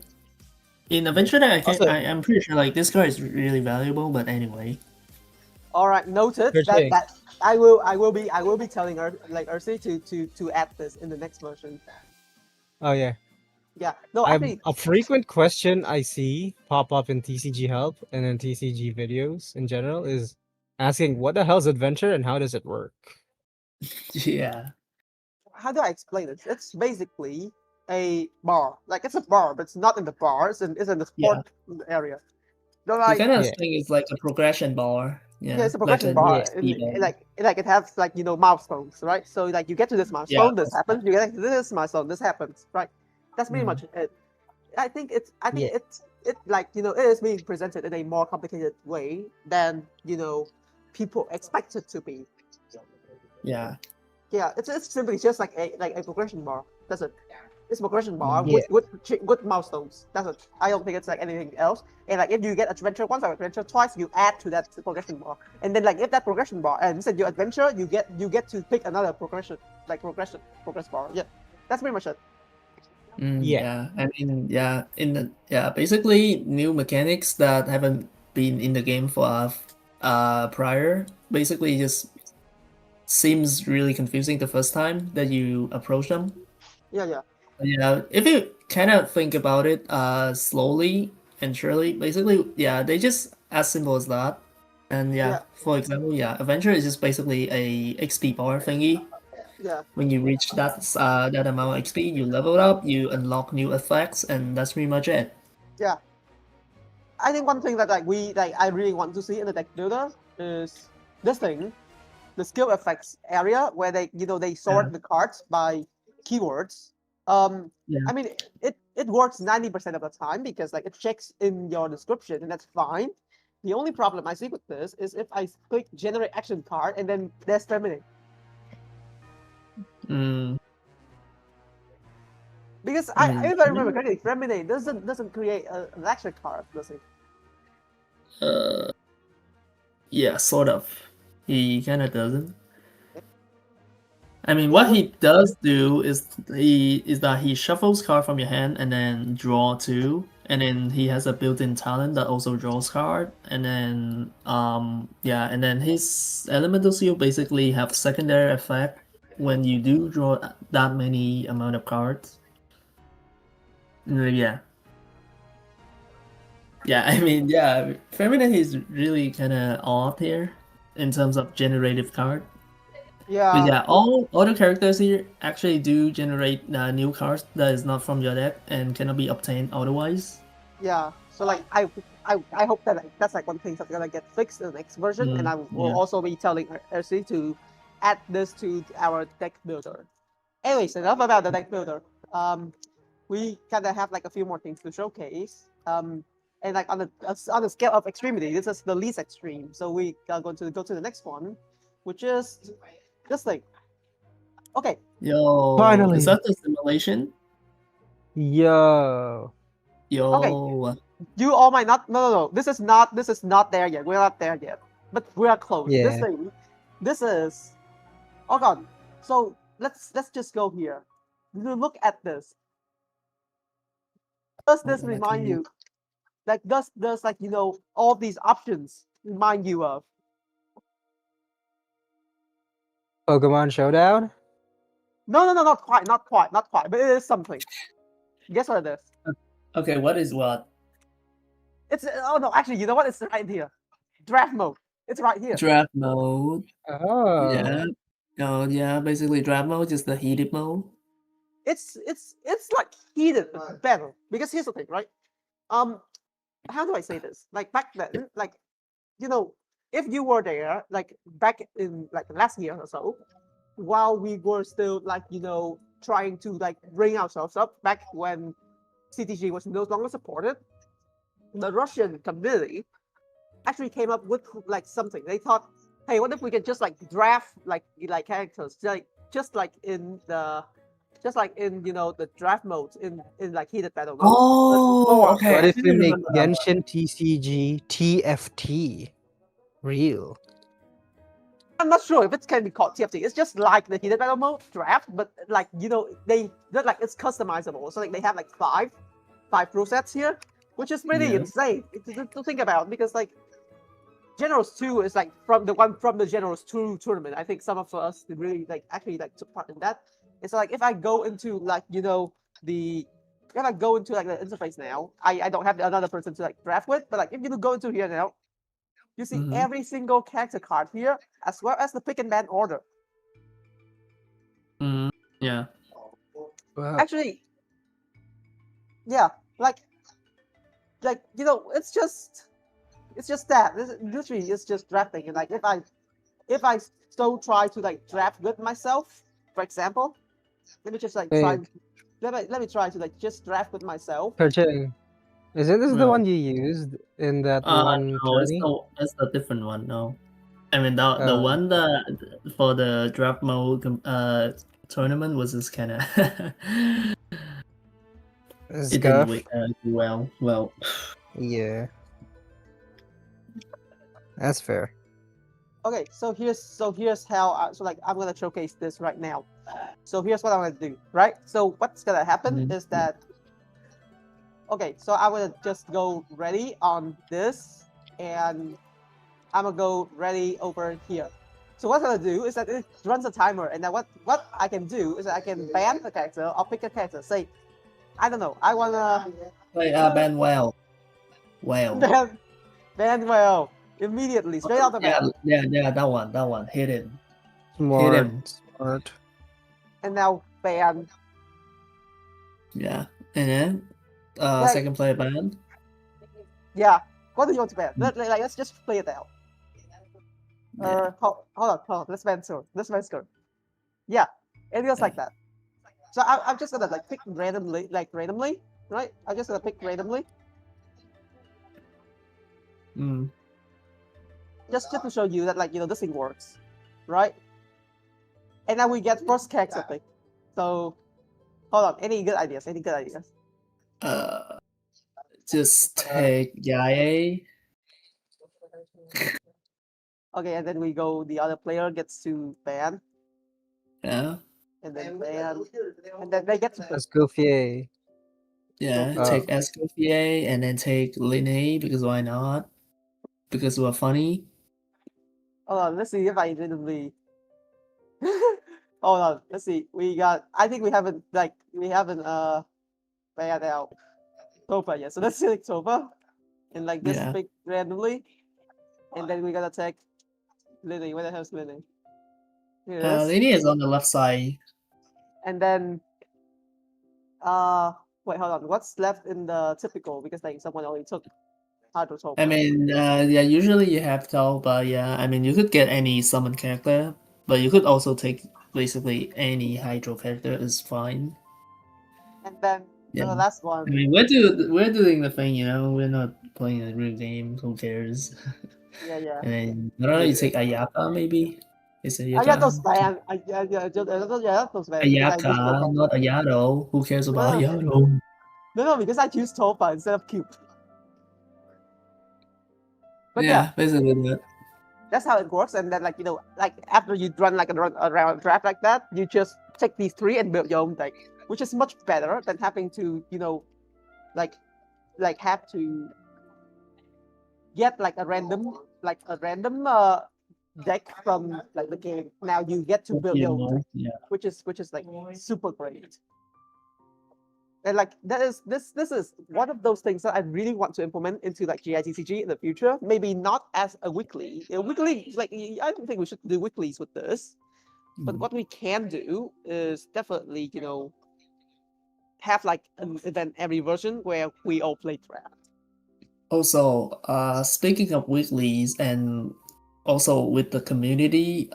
In adventure deck, Also- I'm pretty sure like this card is really valuable, but anyway. All right, noted. Kerching. That I will be telling Ursi to add this in the next version. Oh yeah. Yeah. No, actually, A frequent question I see pop up in TCG help and in TCG videos in general is asking what the hell's adventure and how does it work? Yeah. how do I explain it? It's basically a bar. Like it's a bar, but it's not in the bar. It's in the sport area. No, The like kind of Yeah. thing is like a progression bar. yeah, it's a like progression bar. EXP bar. Like it has like milestones, right? So like you get to this milestone, this happens. You get to this milestone, this happens, right? That's pretty much it. I think it's like it is being presented in a more complicated way than people expect it to be. Yeah. Yeah, it's simply just like a progression bar. That's it. It's a progression bar Yeah. with milestones. That's it. I don't think it's like anything else. And like if you get adventure once or adventure twice, you add to that progression bar. And then like if that progression bar ends and your adventure, you get to pick another progress bar. Yeah, that's pretty much it. Yeah. I mean, basically new mechanics that haven't been in the game for prior. Basically, just seems really confusing the first time that you approach them. Yeah. Yeah, if you kind of think about it, slowly and surely, basically, they just as simple as that. And Yeah. for example, adventure is just basically a XP bar thingy. Yeah. When you reach that amount of XP, you level up, you unlock new effects, and that's pretty much it. Yeah. I think one thing that I really want to see in the deck builder is this thing, the skill effects area where they sort the cards by keywords. I mean it works 90% of the time because like it checks in your description and that's fine. The only problem I see with this is if I click generate action card and then there's terminate. Because if I remember correctly, terminate doesn't create an action card, does it? Yeah, sort of. He kind of doesn't. I mean, what he does do is that he shuffles card from your hand and then draw two, and then he has a built-in talent that also draws card, and then and then his elemental seal basically have secondary effect when you do draw that many amount of cards. Yeah, Yeah, I mean, yeah, feminine is really kind of odd here in terms of generative card. But Yeah, yeah, all the characters here actually do generate new cards that is not from your deck and cannot be obtained otherwise. yeah. So like I hope that like, that's like one thing that's gonna get fixed in the next version, and I will Yeah. also be telling RC to add this to our deck builder. Anyways, enough about the deck builder. We kind of have like a few more things to showcase. And like on the scale of extremity, this is the least extreme. So we are going to go to the next one, which is this thing. Okay. Yo, Finally. is that the simulation? Yo. Yo. Okay. You all might not. No. This is not there yet. We're not there yet. But we are close. Yeah. This thing. This is. Oh god. So let's just go here. You look at this. Does this remind you? Like does like all these options remind you of? Pokemon Showdown? No, not quite. But it is something. Guess what it is? Okay, what is what? It's no, actually, you know what? It's right here. Draft mode. It's right here. Draft mode. Oh. Yeah. Oh yeah, basically draft mode is the heated mode. It's like heated battle because here's the thing, right? How do I say this? Like back then, like if you were there, like back in like last year or so, while we were still like trying to like bring ourselves up back when CTG was no longer supported, the Russian community actually came up with like something. They thought, hey, what if we could just like draft like characters, like just like in the draft modes in like heated battle mode. Oh, okay. What I if think we I make remember that one. Genshin TCG TFT real? I'm not sure if it can be called TFT. It's just like the heated battle mode draft, but like they're like it's customizable. So like they have like five pro sets here, which is really Yeah. insane to think about because like Generals 2 is like from the Generals 2 tournament. I think some of us really like actually like took part in that. It's like if I go into like if I go into like the interface now, I don't have another person to like draft with, but like if you go into here now, you see every single character card here, as well as the pick and ban order. Yeah. Wow. Actually, yeah, like it's just that. Literally, it's just drafting. And like if I so try to like draft with myself, for example, let me just like try. Wait, Let me try to like just draft with myself. Kerching. Isn't this the Well, one you used in that one no, tourney? it's a different one. No, I mean the Oh. one that for the draft mode tournament was just kind of it didn't Scuff? do well. Well, Yeah. That's fair. Okay, so here's how so like I'm gonna showcase this right now. So here's what I'm gonna do, right? So what's gonna happen is that okay, so I'm gonna just go ready on this, and I'm gonna go ready over here. So what I'm gonna do is that it runs a timer, and then what I can do is that I can ban the character or pick a character. Say, I don't know, I wanna play ban well. ban well immediately straight out the bat. Yeah, that one hit him. Smart. And now ban. Yeah, and then second player ban. Yeah. What do you want to ban? Let's just play it out. Hold on. Let's ban Sword. Yeah. It feels like that. So I'm just gonna like pick randomly, right? I'm just gonna pick randomly. Just to show you that like this thing works, right? And now we get first character pick. So hold on. Any good ideas? Just take Yae. Okay, and then we go. The other player gets to ban. Yeah. And then ban. And then they get to pick. Escoffier. Yeah, take Escoffier and then take Linne because why not? Because we're funny. Hold on, let's see if I randomly. Hold on, let's see. I think we haven't banned out Topa yet. So let's select Topa. and like just Yeah. pick randomly, and then we're gonna take Lily. Where the hell's Lily? Here it is. Lady is on the left side. And then uh wait, hold on. What's left in the typical? Because like someone already took Hydrotopia. I mean, yeah, usually you have Tau, but yeah, I mean, you could get any summon character, but you could also take basically any Hydro character is fine. And then Yeah. the last I one. mean, we're doing the thing, you know, we're not playing a real game, who cares? Yeah. And then, I don't know, you take Ayaka maybe? Is I got those Ayaka? ban. I got those ban because I used Ayaka, Topa. not Ayado. Who cares No, about no, Ayado? no, because I choose Topa instead of Cube. But yeah, Yeah, basically that. that's how it works. And then like like after you run like a round draft like that, you just take these three and build your own deck, which is much better than having to like have to get like a random deck from like the game. Now you get to build your own deck, Yeah. which is like super great. And like this is one of those things that I really want to implement into like GITCG in the future. Maybe not as a weekly. Weekly, like I don't think we should do weeklies with this. But what we can do is definitely, have like an event every version where we all play draft. Also, speaking of weeklies and also with the community,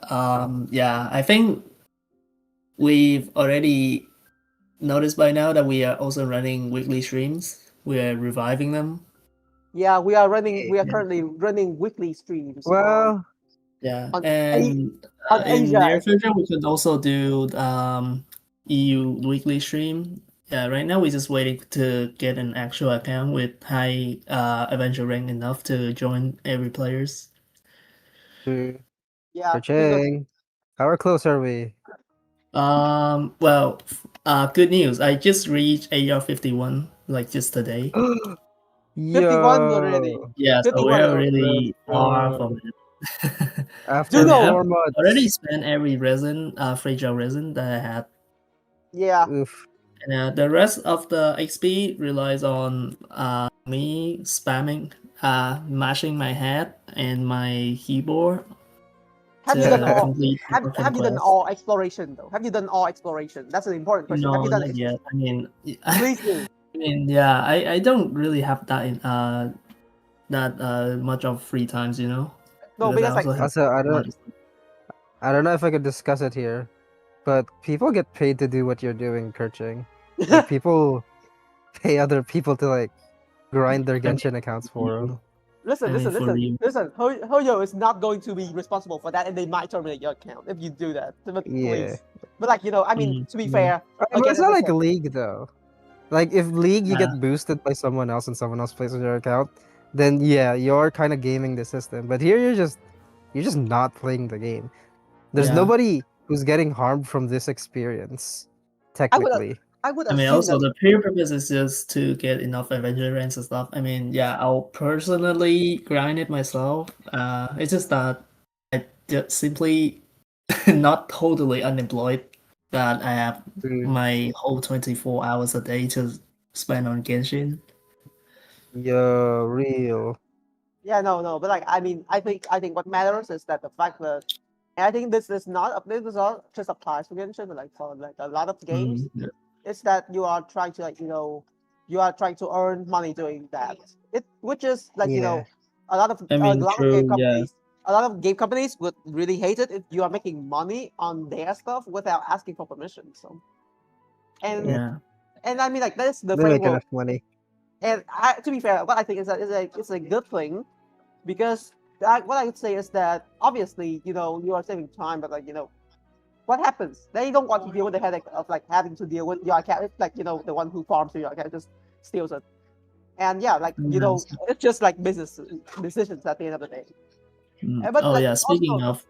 yeah, I think we've already noticed by now that we are also running weekly streams. We are reviving them. Yeah, we are running. We are Yeah. currently running weekly streams Well, Yeah, on and on in Asia. near future we could also do EU weekly stream. Yeah, right now we're just waiting to get an actual account with high adventure rank enough to join every players. Yeah, because Kerching. How close are we? Well, good news. I just reached AR 51 like just today. 51 already. Yo, Yeah, so 51 we're already. let's really far from go. it. After I mean, I've Juno. already months. spent every resin, fragile resin that I had. Yeah. Oof. And the rest of the XP relies on me spamming, mashing my head and my keyboard Have you done to all? complete the Coffin Have you done quest. all exploration though? Have you done all exploration? That's an important question. Have No, you done? not yet. I mean, Please do. I mean, yeah, I don't really have that in that much of free times, you know, No, because I because like also have Also, a lot of stuff. I don't know if I could discuss it here, but people get paid to do what you're doing, Kerching. Like people pay other people to like grind their I mean, Genshin accounts for them. listen, I mean, for you. Hoyo is not going to be responsible for that, and they might terminate your account if you do that. But Yeah. please. But like I mean, to be fair, But again, it's as not I like said, League though. Like if League you Yeah, get boosted by someone else and someone else plays with your account, then yeah, you're kind of gaming the system. But here you're just not playing the game. There's yeah. nobody who's getting harmed from this experience, I would technically. I would I mean, assume also that. the pure purpose is just to get enough adventure ranks and stuff. I mean, yeah, I'll personally grind it myself. It's just that I just simply not totally unemployed. That I have Mm. my whole 24 hours a day to spend on Genshin. Yo, real. Yeah, no, but like I mean, I think what matters is that the fact that, and I think this is not just applies to Genshin, but like for like a lot of games, Yeah. it's that you are trying to like you are trying to earn money doing that. Which is like Yeah. I a mean, lot of game true, yeah. companies. A lot of game companies would really hate it if you are making money on their stuff without asking for permission. So, and Yeah. Yeah. and I mean like that's the They make framework. enough money. And to be fair, what I think is that it's a good thing because what I would say is that obviously you are saving time, but like what happens? They don't want to deal with the headache of like having to deal with your account. It's like the one who farms your account just steals it, and yeah, like Yes. it's just like business decisions at the end of the day. But Oh like yeah, speaking of,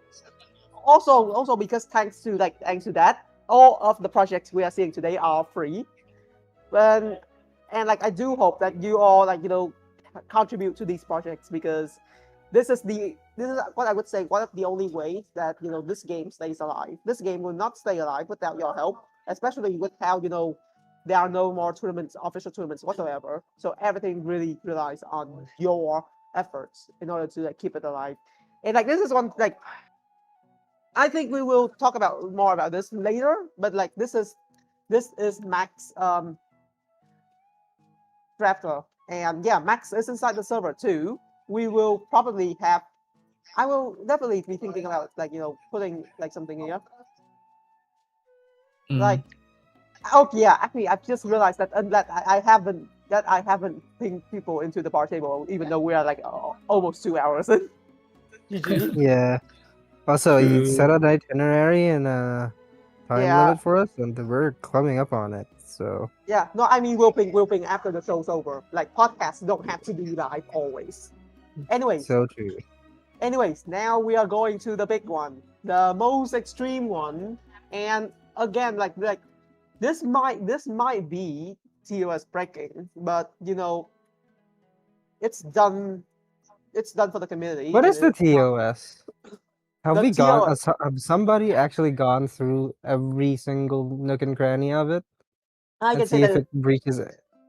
also because thanks to that, all of the projects we are seeing today are free. And like I do hope that you all like contribute to these projects because this is what I would say one of the only ways that this game stays alive. This game will not stay alive without your help, especially with how there are no more tournaments, official tournaments whatsoever. So everything really relies on your efforts in order to like keep it alive. And like this is one like I think we will talk about more about this later, but like this is Max Drafter, and yeah, Max is inside the server too. We will probably have. I will definitely be thinking about like putting like something here. Like, oh yeah, actually, I've just realized that I haven't pinged people into the bar table, even though we are like almost 2 hours in. GG. Yeah. Also, you True. set an itinerary and time Yeah, limit for us, and we're coming up on it. So yeah. No, I mean we'll ping after the show's over. Like podcasts don't have to be live always. Anyways, so true. now we are going to the big one, the most extreme one, and again, like this might be TOS breaking, but it's done. It's done for the community. What is and the it's not- TOS? Have The we gone? TOS. Have somebody actually gone through every single nook and cranny of it I and can say see if that it breaches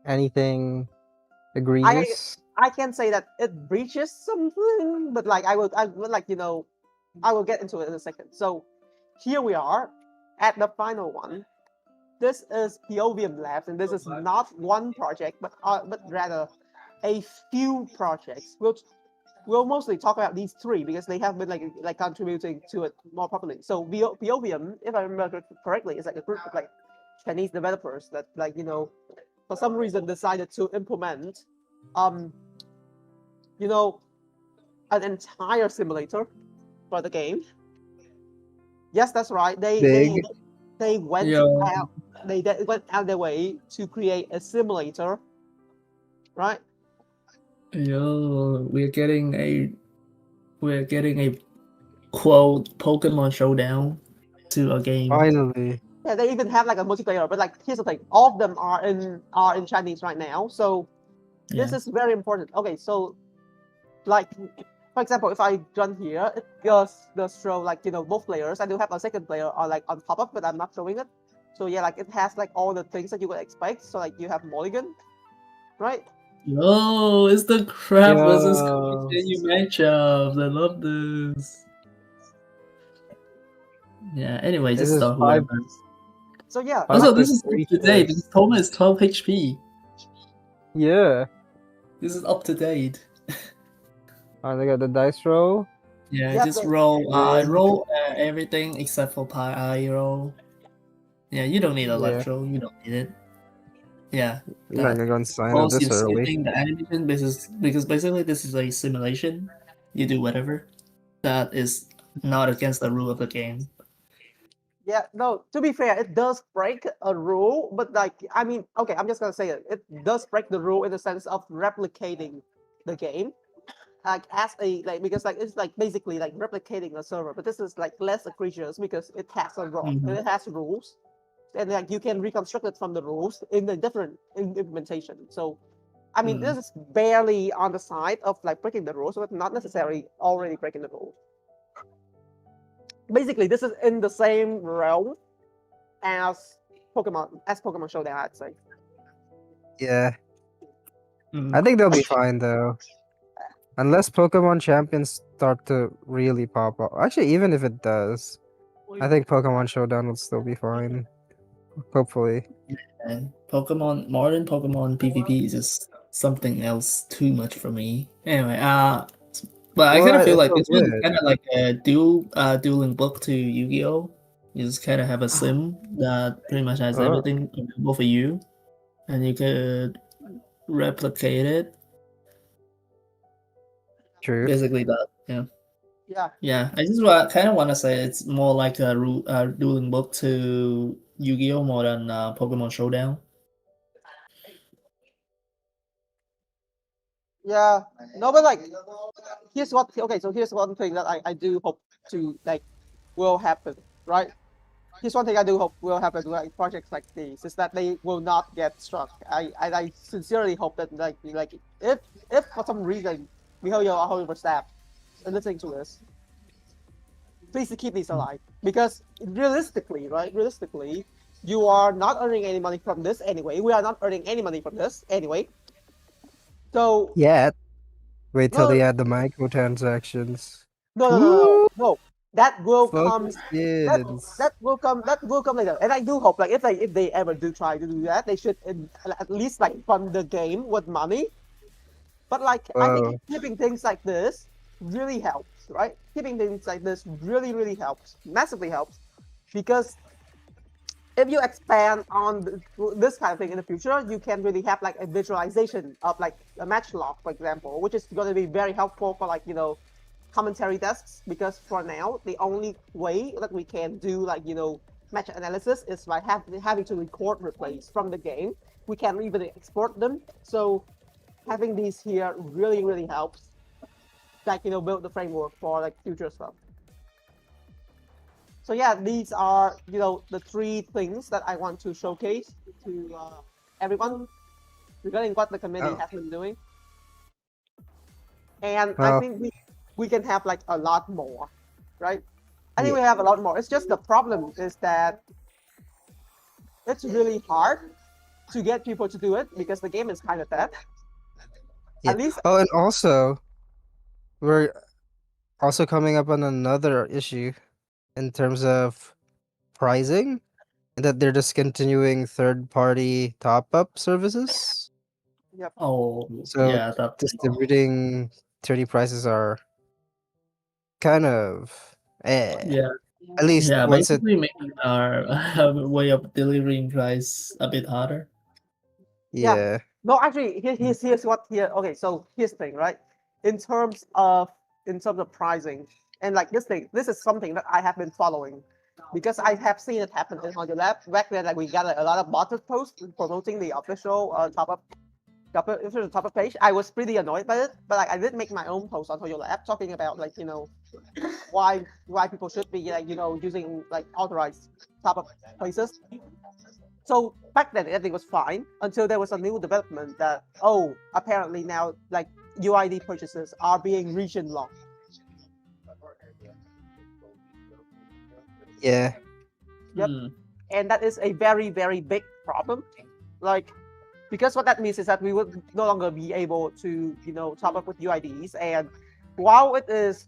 anything I egregious? I can say that it breaches something, but like I will like I will get into it in a second. So here we are at the final one. This is Piovium Labs, and this is not one project, but rather a few projects. We'll mostly talk about these three because they have been like contributing to it more properly. So Piovium, if I remember correctly, is like a group of like Chinese developers that like for some reason decided to implement you know an entire simulator for the game. Yes, that's right. Big. They went Yeah. out. They went out their way to create a simulator, right? Yo, we're getting a quote Pokemon Showdown to a game. Finally. Yeah, they even have like a multiplayer. But like, here's the thing: all of them are in Chinese right now. So this is very important. Okay, so like for example, if I run here, it does show like both players. I do have a second player like on top of, but I'm not showing it. So yeah, like it has like all the things that you would expect. So like you have Mulligan, right? Yo, it's the crab versus Yo. continue matchup. I love this. Yeah, anyway, This just is start five. whoever. So yeah, Five Also, for this is up three to date choice. because Toma is 12 HP. Yeah. This is up to date. Oh, they got the dice roll. Yeah, Yeah, just but- roll. I Big. roll everything except for pi roll. Yeah, you don't need electro. You don't need it. Yeah. I'm not gonna go and sign up Because this you're early. skipping the animation because basically this is a simulation. You do whatever. That is not against the rule of the game. yeah. No, to be fair, it does break a rule, but like I mean, okay, I'm just gonna say it. It does break the rule in the sense of replicating the game. Like as a like because like it's like basically like replicating a server, but this is like less egregious because it has a rule, Mhm. it has rules, and like you can reconstruct it from the rules in the different implementation. So, I mean, this is barely on the side of like breaking the rules, but not necessarily already breaking the rules. Basically, this is in the same realm as Pokemon Showdown, I'd say. Yeah. I think they'll be fine though. Unless Pokemon Champions start to really pop up. Actually, even if it does, I think Pokemon Showdown will still be fine. Hopefully. And modern Pokemon PvP is just something else too much for me. Anyway, but I kind of What? feel It's like so this one is good. kind of like a dueling book to Yu-Gi-Oh! You just kind of have a sim that pretty much has Oh. everything available for you, and you could replicate it. True. Basically, that. Yeah. Yeah. Yeah, I just kind of want to say it's more like a dueling book to Yu-Gi-Oh! More than Pokemon Showdown. Yeah. No, but like, here's what. Okay, so here's one thing that I do hope to like will happen, right? Here's one thing I do hope will happen with like projects like these is that they will not get struck. I sincerely hope that like if for some reason Mihoyo or However staff are listening to this, please keep these alive because realistically, right? Realistically, You are not earning any money from this anyway. We are not earning any money from this anyway. So Yet. Wait till no, they add the microtransactions. no. Woo! No. That will come. Focus That skins. that will come. That will come later. And I do hope, like, if they ever do try to do that, they should at least like fund the game with money. But like, I think Whoa. keeping things like this really helps, right? Keeping things like this really helps, massively helps, because if you expand on this kind of thing in the future, you can really have like a visualization of like a match log, for example, which is going to be very helpful for like, commentary desks, because for now, the only way that we can do like, match analysis is by having to record replays from the game. We can't even export them. So having these here really helps, like, build the framework for like future stuff. So yeah, these are, the three things that I want to showcase to everyone regarding what the committee Oh. has been doing. And I Well, think we can have like a lot more, right? I think yeah. we have a lot more. It's just the problem is that it's really hard to get people to do it because the game is kind of dead. Yeah. At least, Oh, and also, we're also coming up on another issue in terms of pricing, and that they're discontinuing third-party top-up services. yep. Oh, So yeah, that. distributing 30 prices are kind of Yeah, At least yeah. once it, Basically, making our way of delivering price a bit harder. Yeah. yeah. No, actually, here's what here. Okay, so here's the thing, right? In terms of pricing, and like this is something that I have been following because I have seen it happen in Audio Lab. Back then, like we got a lot of botted posts promoting the official top up page. I was pretty annoyed by it, but like I did make my own post on Audio Lab talking about like why people should be like using like authorized top up places. So back then everything was fine until there was a new development that apparently now like UID purchases are being region locked. Yeah. Yep. And that is a very big problem. Like, because what that means is that we would no longer be able to top up with UIDs. And while it is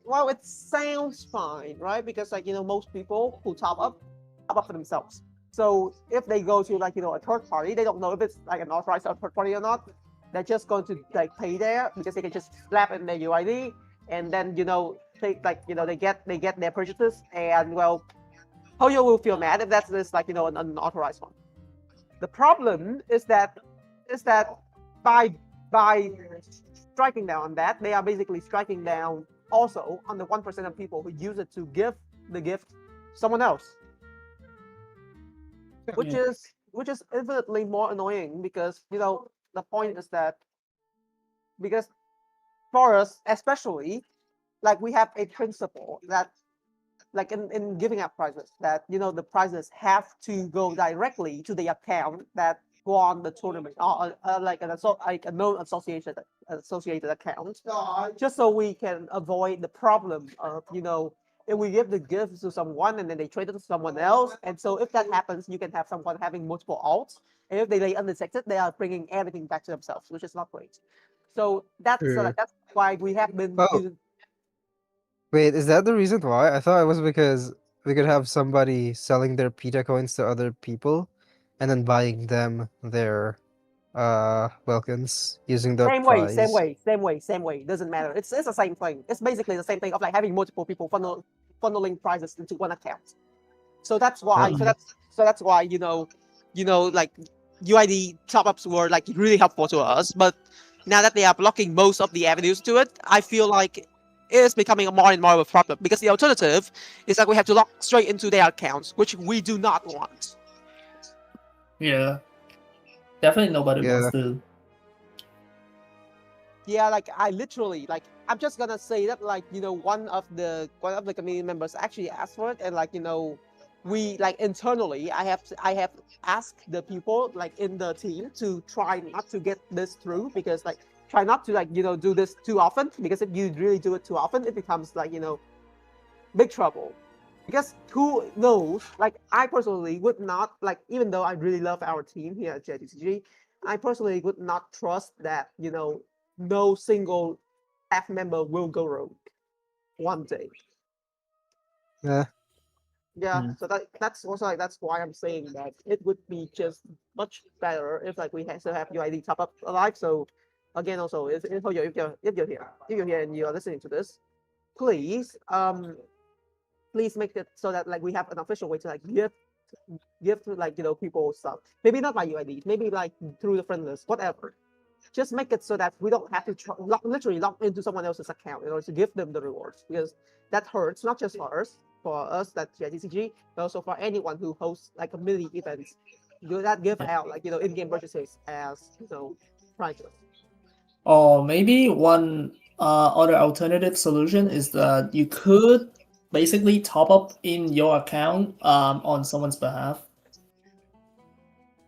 while it sounds fine, right? Because like most people who top up for themselves. So if they go to like a third party, they don't know if it's like an authorized third party or not. They're just going to like pay there because they can just slap in their UID, and then take like they get their purchases, and well, Hoyo will feel mad if that's this like an unauthorized one. The problem is that by striking down on that, they are basically striking down also on the 1% of people who use it to give the gift to someone else. Which is infinitely more annoying because the point is that because for us especially, like we have a principle that like in giving out prizes that the prizes have to go directly to the account that go on the tournament or like a known associated account, just so we can avoid the problem of if we give the gifts to someone and then they trade it to someone else. And so if that happens, you can have someone having multiple alts, and if they lay undetected, they are bringing everything back to themselves, which is not great. So that's True. that's why we have been Oh, using. wait, is that the reason why? I thought it was because we could have somebody selling their PETA coins to other people and then buying them their Welkins using the Same way, prize. same way. Doesn't matter. It's the same thing. It's basically the same thing of like having multiple people funneling prizes into one account. So that's why. That's why like UID top ups were like really helpful to us. But now that they are blocking most of the avenues to it, I feel like it is becoming more and more of a problem because the alternative is that we have to log straight into their accounts, which we do not want. Yeah, definitely nobody Yeah. wants to. Yeah, like I literally like I'm just gonna say that like one of the community members actually asked for it, and like we like internally I have asked the people like in the team to try not to get this through, because like try not to like do this too often, because if you really do it too often it becomes like big trouble. Because who knows? Like I personally would not like, even though I really love our team here at GITCG, I personally would not trust that no single staff member will go rogue one day. Yeah. Yeah, Mm. so that's also like that's why I'm saying that it would be just much better if like we still have UID top up alive. So again, also if you're here and you're listening to this, please please make it so that like we have an official way to like give to like people stuff. Maybe not by UIDs, maybe like through the friend list, whatever. Just make it so that we don't have to literally log into someone else's account in order to give them the rewards, because that hurts not just for us that GITCG, but also for anyone who hosts like a mini events that give Yeah. out like in-game purchases as prizes. Or maybe one other alternative solution is that you could basically top up in your account on someone's behalf.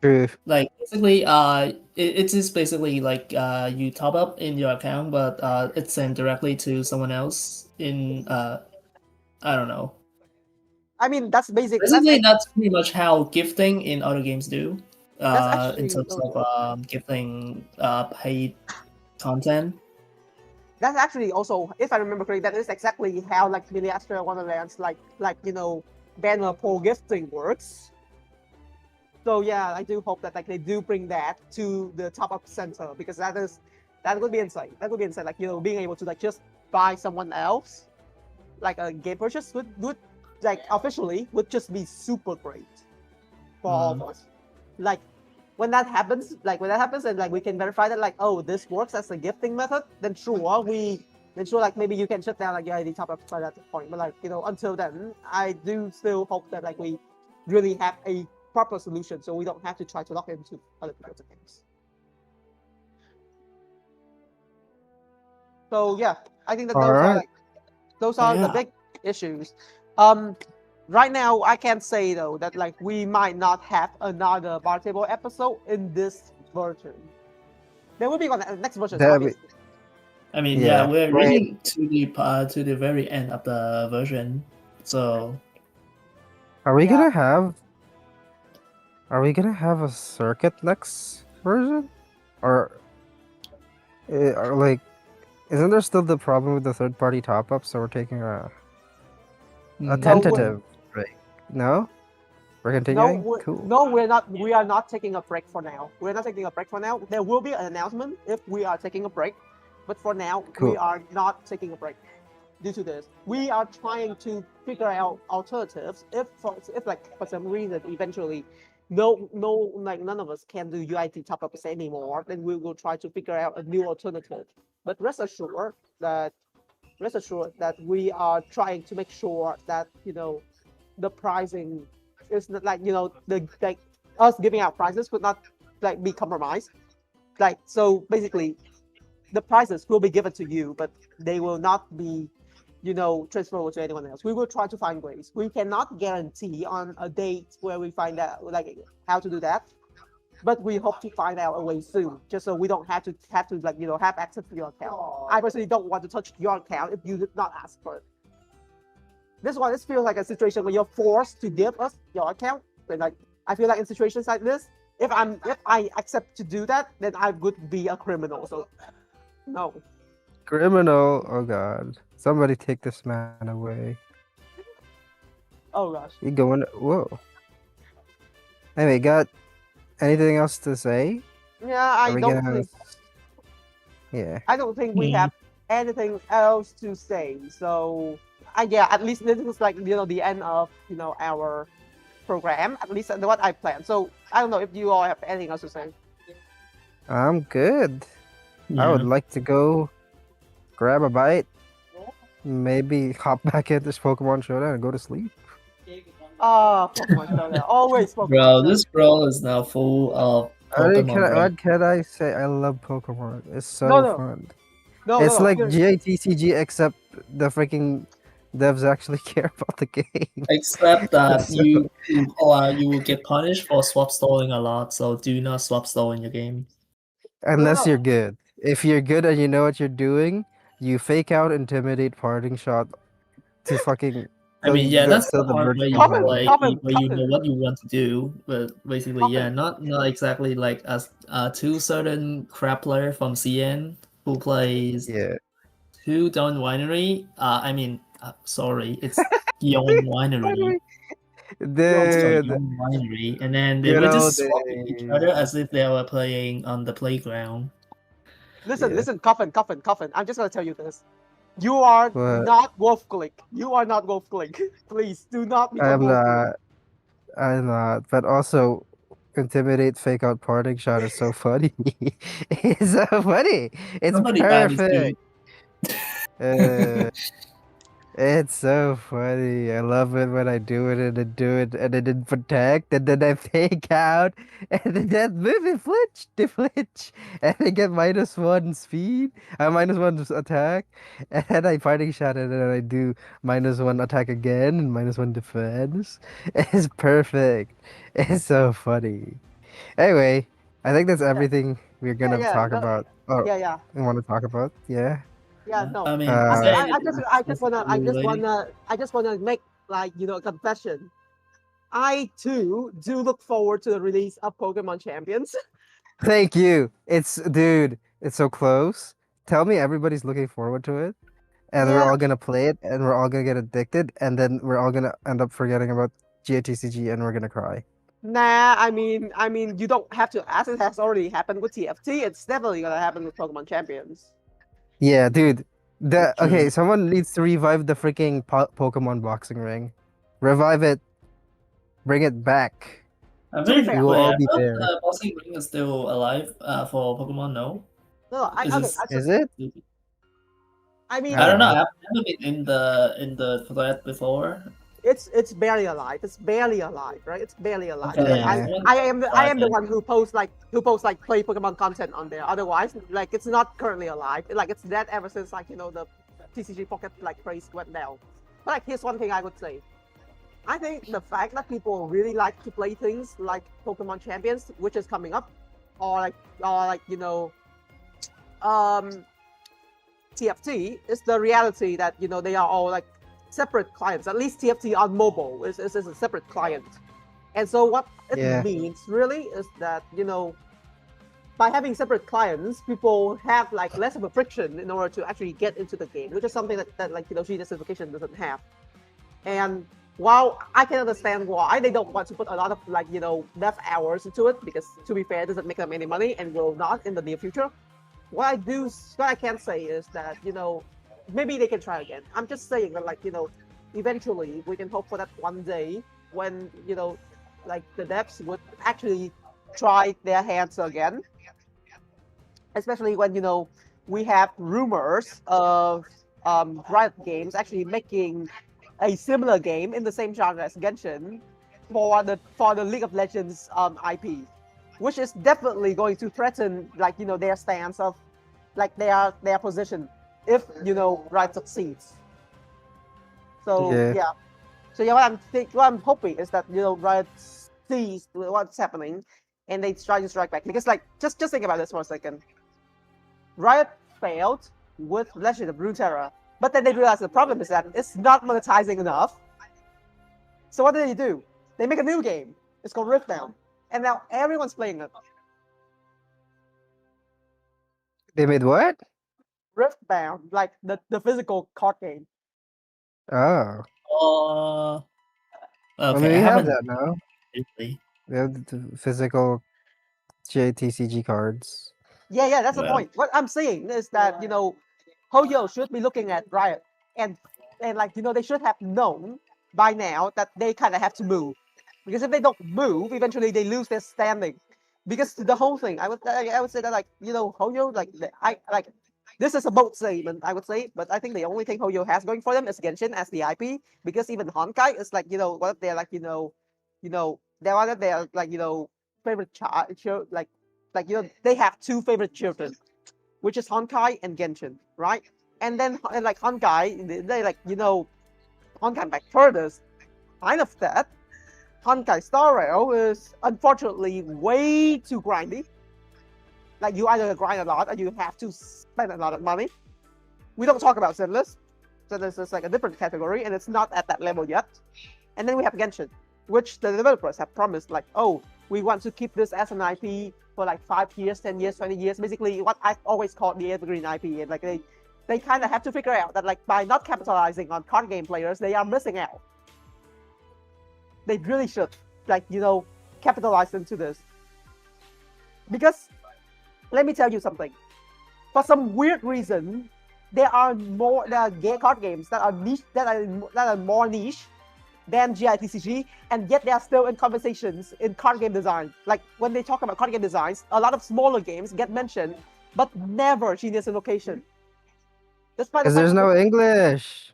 True. Like basically, it is basically like you top up in your account, but it's sent directly to someone else in I don't know. I mean that's basic. Basically, that's pretty much how gifting in other games do. That's In actually terms of gifting paid content. that's actually also, if I remember correctly, that is exactly how like mini Astral Wonderlands like banner pull gifting works. So yeah, I do hope that like they do bring that to the top up center, because that would be insane. That would be insane. Like being able to like just buy someone else like a game purchase would like officially would just be super great for all of us. Like when that happens, and like we can verify that like, oh, this works as a gifting method, then sure like maybe you can shut down like your ID top up by that point. But like until then, I do still hope that like we really have a proper solution, so we don't have to try to log into other people's accounts. So yeah, I think that All right. those are the Yeah. big issues. Right now I can say though that like we might not have another bar table episode in this version. There will be on the next version, That obviously. I mean, yeah, yeah. we're Wait. reaching to the very end of the version, so Are we Yeah. gonna have? Are we gonna have a circuit next version? Or, or like, isn't there still the problem with the third-party top-up? So we're taking a No, tentative break. No, we're continuing. Cool. no, we're not. We are not taking a break for now. We're not taking a break for now. There will be an announcement if we are taking a break, but for now we Cool. are not taking a break due to this. We are trying to figure out alternatives. If like for some reason eventually, no like none of us can do UIT top ups anymore, then we will try to figure out a new alternative. But rest assured that we are trying to make sure that the pricing is not like the like us giving out prices would not like be compromised. Like so basically the prices will be given to you, but they will not be transferable to anyone else. We will try to find ways. We cannot guarantee on a date where we find out like how to do that, but we hope to find out a way soon, just so we don't have to like have access to your account. I personally don't want to touch your account if you did not ask for it. This feels like a situation where you're forced to give us your account. But like I feel like in situations like this, if I accept to do that, then I would be a criminal. So no. Criminal. Oh God. Somebody take this man away. Oh gosh. You going? Whoa. Anyway, got anything else to say? Yeah, Are we gonna? Yeah. I don't think we have anything else to say. So yeah, at least this is like the end of our program. At least what I planned. So I don't know if you all have anything else to say. I'm good. I yeah. would like to go grab a bite, maybe hop back into this Pokemon Showdown and go to sleep. Pokemon Showdown. Always Pokemon Bro, Showdown. this world is now full of Pokemon. Bro. What can I say? I love Pokemon. It's so No. fun. No, It's like Seriously. GITCG, except the freaking devs actually care about the game. Except that So- you will get punished for swap stalling a lot, so do not swap stall in your game. Unless No. you're good. If you're good and you know what you're doing, you fake out intimidate parting shot to fucking I mean, yeah, the that's the still the part where vertical you Coffin, mode. play, Coffin, where you know Coffin, what you want to do. But basically, yeah, Coffin. not exactly like as two certain crap player from CN who plays Yeah. two Dawn Winery. I mean, sorry, it's Yon Winery. It's called Dude, Yon Winery, and then they good were old just swapping each other days. as if they were playing on the playground. Listen, Yeah. listen, Coffin, Coffin, Coffin. I'm just gonna tell you this. You are But not Wolf Click. You are not Wolf Click. Please do not become I'm Wolf Click. not. I'm not. But also, intimidate fake out parting shot is so funny. It's so funny. It's Somebody ban this perfect. dude. Uh, it's so funny. I love it when I do it and I do it and I didn't protect and then I fake out and then that move it flinch, they flinch and I get -1 speed, -1 attack and then I fighting shot and then I do -1 attack again and -1 defense. It's perfect. It's so funny. Anyway, I think that's Yeah, everything we're yeah, gonna yeah, talk no, about. Oh, yeah, yeah, we want to talk about? Yeah. yeah. No, I mean, I, Uh, say I, I anything just, I just wanna, I specifically just related. wanna, I just wanna make like a confession. I too do look forward to the release of Pokemon Champions. Thank you. Dude, it's so close. Tell me everybody's looking forward to it, and we're Yeah, all gonna play it, and we're all gonna get addicted, and then we're all gonna end up forgetting about GITCG, and we're gonna cry. nah. I mean, you don't have to ask. It has already happened with TFT. It's definitely gonna happen with Pokemon Champions. Yeah, dude. True. Someone needs to revive the freaking Pokemon boxing ring. Revive it. Bring it back. I'm To be very We fair, will wait. all I be thought there. the boxing ring is still alive. For Pokemon, no. no, I Is okay. it? Is it? I I mean, I don't don't know. know. I've never been in the thread before. it's barely alive. It's barely alive, right? It's barely alive. Okay, Like yeah, I Yeah. someone I am the, I tried am the it. one who posts like play Pokemon content on there. Otherwise, like it's not currently alive. Like it's dead ever since like the TCG Pocket like praise went down. But like here's one thing I would say. I think the fact that people really like to play things like Pokemon Champions, which is coming up, or like um TFT, is the reality that they are all like separate clients. At least TFT on mobile is a separate client. And so what it Yeah. means really is that by having separate clients, people have like less of a friction in order to actually get into the game, which is something that like Genius Invokation doesn't have. And while I can understand why they don't want to put a lot of like dev hours into it, because to be fair, it doesn't make them any money and will not in the near future. What I can say is that maybe they can try again. I'm just saying that like eventually we can hope for that one day when like the devs would actually try their hands again, especially when we have rumors of Riot Games actually making a similar game in the same genre as Genshin for the League of Legends IP, which is definitely going to threaten like their stance of like their position if Riot succeeds. So Yeah. yeah, so yeah, what I'm hoping is that Riot sees what's happening and they try to strike back, because like just think about this for a second. Riot failed with Legend of Runeterra, but then they realized the problem is that it's not monetizing enough. So what do? They make a new game. It's called Riftbound, and now everyone's playing it. They made what? Riftbound, like the physical card game. Oh. Oh, I okay. mean, I we have haven't that now. really. We have the physical JTCG cards. Yeah, that's the Well, point. What I'm saying is that Hoyo should be looking at Riot, and like they should have known by now that they kind of have to move, because if they don't move, eventually they lose their standing. Because the whole thing, I would say that like Hoyo, like I like this is a bold statement, I would say, but I think the only thing Hoyo has going for them is Genshin as the IP, because even Honkai is like one of their like they're one of their like favorite child, like they have two favorite children, which is Honkai and Genshin, right? And then like Honkai, they like Honkai back furthest. Kind of that. Honkai Star Rail is unfortunately way too grindy. Like you either grind a lot or you have to spend a lot of money. We don't talk about Zenless. So this is like a different category, and it's not at that level yet. And then we have Genshin, which the developers have promised, like, oh, we want to keep this as an IP for like 5 years, 10 years, 20 years. Basically, what I've always called the evergreen IP. And like they kind of have to figure out that like by not capitalizing on card game players, they are missing out. They really should, like, capitalize into this. Because let me tell you something. For some weird reason, there are card games that are niche, that are more niche than GITCG, and yet they are still in conversations in card game design. Like when they talk about card game designs, a lot of smaller games get mentioned, but never Genius Invocation. Despite the Because fact there's that no English.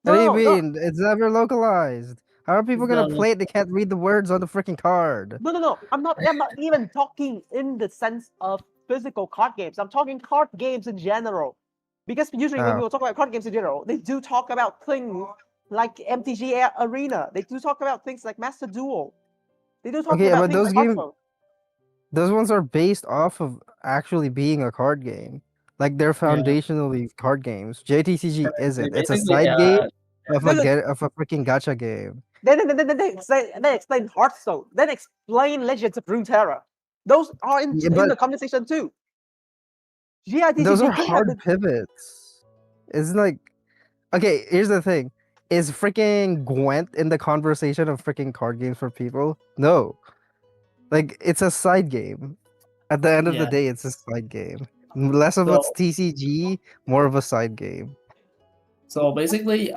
What do you no, mean? It's never localized. How are people gonna No, play it? They can't read the words on the freaking card. no. I'm not even talking in the sense of physical card games. I'm talking card games in general. Because usually when Oh. we talk about card games in general, they do talk about things like MTG Arena. They do talk about things like Master Duel. They do talk Okay, about but things those like games, Hearthstone. those ones are based off of actually being a card game. Like they're yeah. foundationally card games. JTCG They isn't. It's a basically, side game of No, no, a freaking gacha game. then explain Hearthstone. Then explain Legends of Runeterra. Those are Yeah, in but the conversation too. those are GITCG could have hard been. pivots. It's like, okay, here's the thing. Is freaking Gwent in the conversation of freaking card games for people? No. Like, it's a side game. At the end of the yeah. day, it's a side game. Less of it's So TCG, more of a side game. so basically,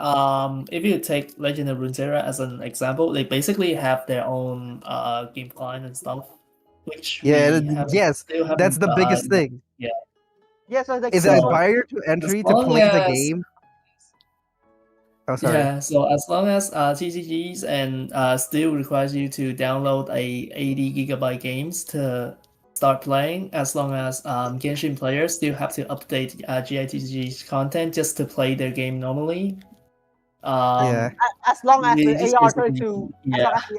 if you take Legend of Runeterra as an example, they basically have their own game client and stuff, which Yeah, we haven't yes, still that's haven't the biggest thing. yeah. Yeah, so like Is this a is what. So barrier to as entry to long play the as game. Oh, sorry. yeah, so as long as TCGs and still requires you to download a 80 GB games to start playing, as long as Genshin players still have to update GITG's content just to play their game normally. Yeah. As long as We the just basically AR32, as yeah. long as the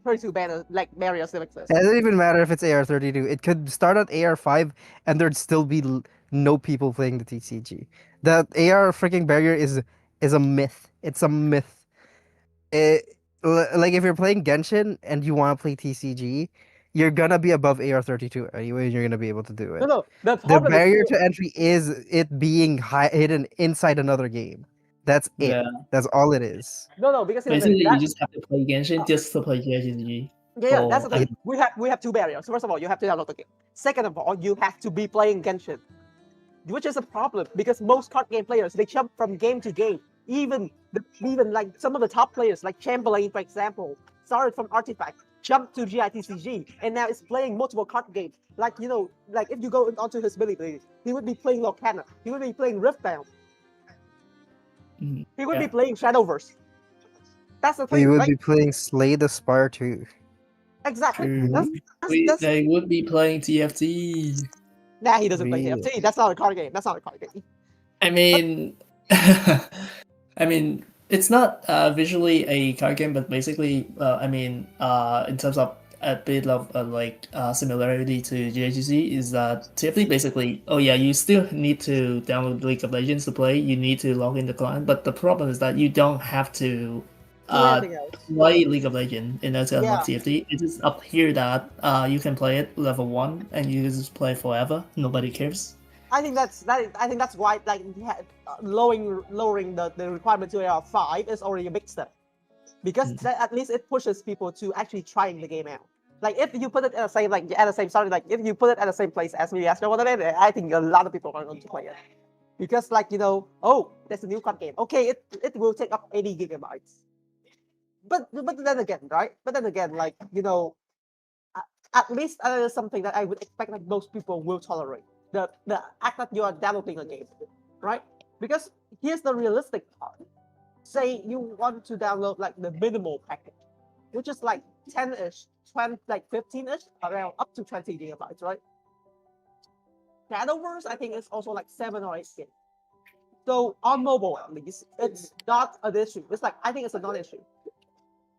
AR32 banner like barrier still exists. It doesn't even matter if it's AR32. It could start at AR5 and there'd still be no people playing the TCG. The AR freaking barrier is a myth. It's a myth. Like if you're playing Genshin and you want to play TCG, you're gonna be above AR32 anyway, and you're gonna be able to do it. No, the The problem is barrier to entry is it being hidden inside another game. That's it. Yeah. That's all it is. no, because here's the thing, Basically, you that just have to play Genshin just to play GITG. yeah, that's the For thing. We have two barriers. First of all, you have to download the game. Second of all, you have to be playing Genshin, which is a problem because most card game players they jump from game to game. Even like some of the top players, like Chamberlain, for example, started from Artifact, jumped to GITCG, and now is playing multiple card games. Like like if you go onto his ability, he would be playing Lorcana, he would be playing Riftbound, he would be playing Shadowverse. That's the We thing, would right? be playing Slay the Spire too. Exactly. Mm-hmm. They would be playing TFT. Nah, he doesn't play Really? TFT. That's not a card game. That's not a card game. I mean, I mean, it's not visually a card game, but basically, I mean, in terms of a bit of similarity to GHC is that TFT basically, oh yeah, you still need to download League of Legends to play. You need to log in the client, but the problem is that you don't have to Do anything else. play League of Legends in order to Yeah. unlock TFT. It is up here that you can play it level 1 and you just play forever. Nobody cares. I think that's why like lowering the requirement to AR5 is already a big step, because at least it pushes people to actually trying the game out. Like if you put it at the same sorry, like if you put it at the same place as maybe Astro World, I think a lot of people are going to play it, because like oh, there's a new card game. Okay, it will take up 80 gigabytes. But then again, right? But then again, like at least that is something that I would expect like most people will tolerate. The act that you are downloading a game, right? Because here's the realistic part. Say you want to download like the minimal package, which is like 10-ish, 20, like 15-ish, around up to 20 gigabytes, right? Shadowverse, I think, is also like 7 or 8 gigs. So on mobile at least, it's not an issue. It's like I think it's a non-issue.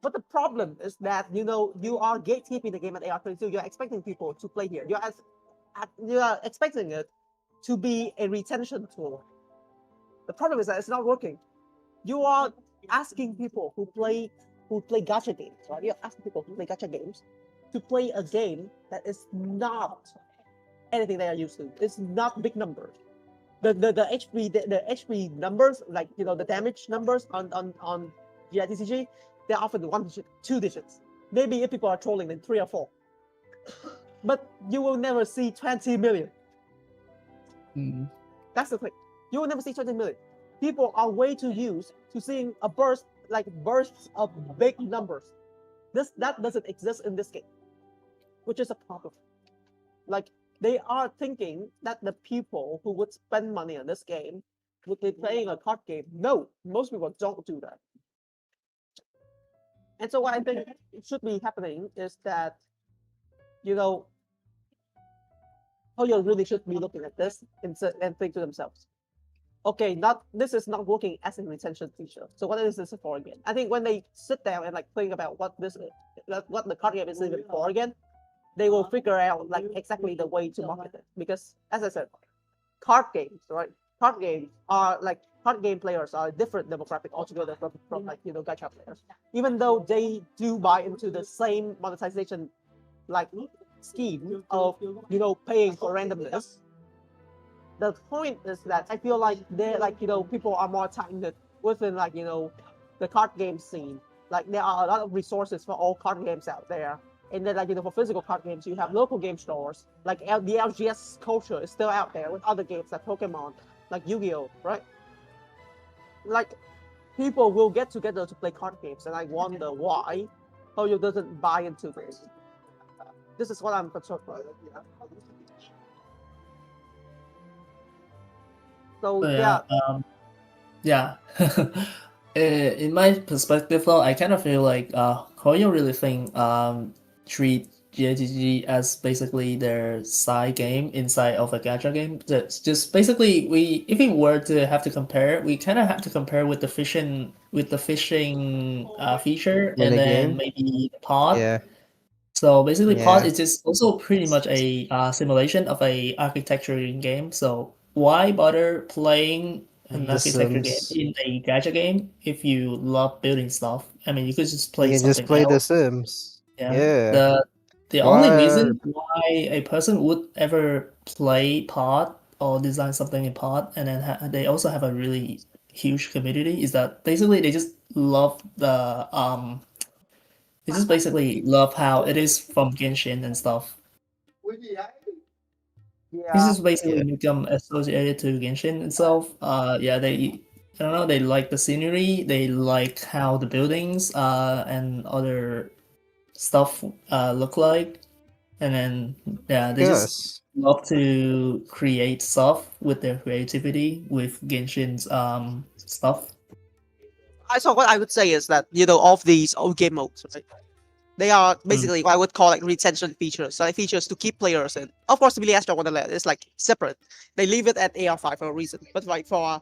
But the problem is that you are gatekeeping the game at AR32. You're expecting people to play here. You are expecting it to be a retention tool. The problem is that it's not working. you are asking people who play gacha games, right? You're asking people who play gacha games to play a game that is not anything they are used to. It's not big numbers. The HP numbers, like the damage numbers on GITCG, they're often 1 digit, 2 digits. Maybe if people are trolling, then 3 or 4. But you will never see 20 million. That's the thing. You will never see 20 million. People are way too used to seeing a bursts of big numbers. That doesn't exist in this game, which is a problem. Like, they are thinking that the people who would spend money on this game would be playing a card game. No, most people don't do that. And so what I think should be happening is that, Hoyo really should be looking at this and think to themselves, okay, this is not working as a retention feature. So what is this for again? I think when they sit down and think about what the card game is even for again, they will figure out exactly the way to market it. Because as I said, card games, right? Card game players are a different demographic altogether from gacha players. Even though they do buy into the same monetization scheme of paying for randomness. The point is that I feel like they're people are more tight within the card game scene. There are a lot of resources for all card games out there. And then for physical card games, you have local game stores. The LGS culture is still out there with other games like Pokemon, like Yu-Gi-Oh, right? People will get together to play card games, and I wonder why Hoyo doesn't buy into this. This is what I'm concerned about. So yeah. In my perspective, though, I kind of feel like Hoyo really think treat GITG as basically their side game inside of a gacha game. That's just basically if we were to have to compare, we kind of have to compare with the fishing feature, and then maybe the pod. Yeah. So basically, pod Yeah. is just also pretty much a simulation of a architecture game. So why bother playing an The architecture game Sims. in a gacha game if you love building stuff? I mean, you could just play You can just something play The else. Sims. Yeah. Yeah. The only reason why a person would ever play pod or design something in pod, and then they also have a really huge community, is that basically they just love they just basically love how it is from Genshin and stuff. This is basically become associated to Genshin itself. They I don't know, they like the scenery, they like how the buildings and other stuff look like, and then they just love to create stuff with their creativity with Genshin's stuff. So what I would say is that of these old game modes, right? They are basically what I would call retention features. So features to keep players in. Of course, the Astro Wonderland is separate. They leave it at AR5 for a reason. But for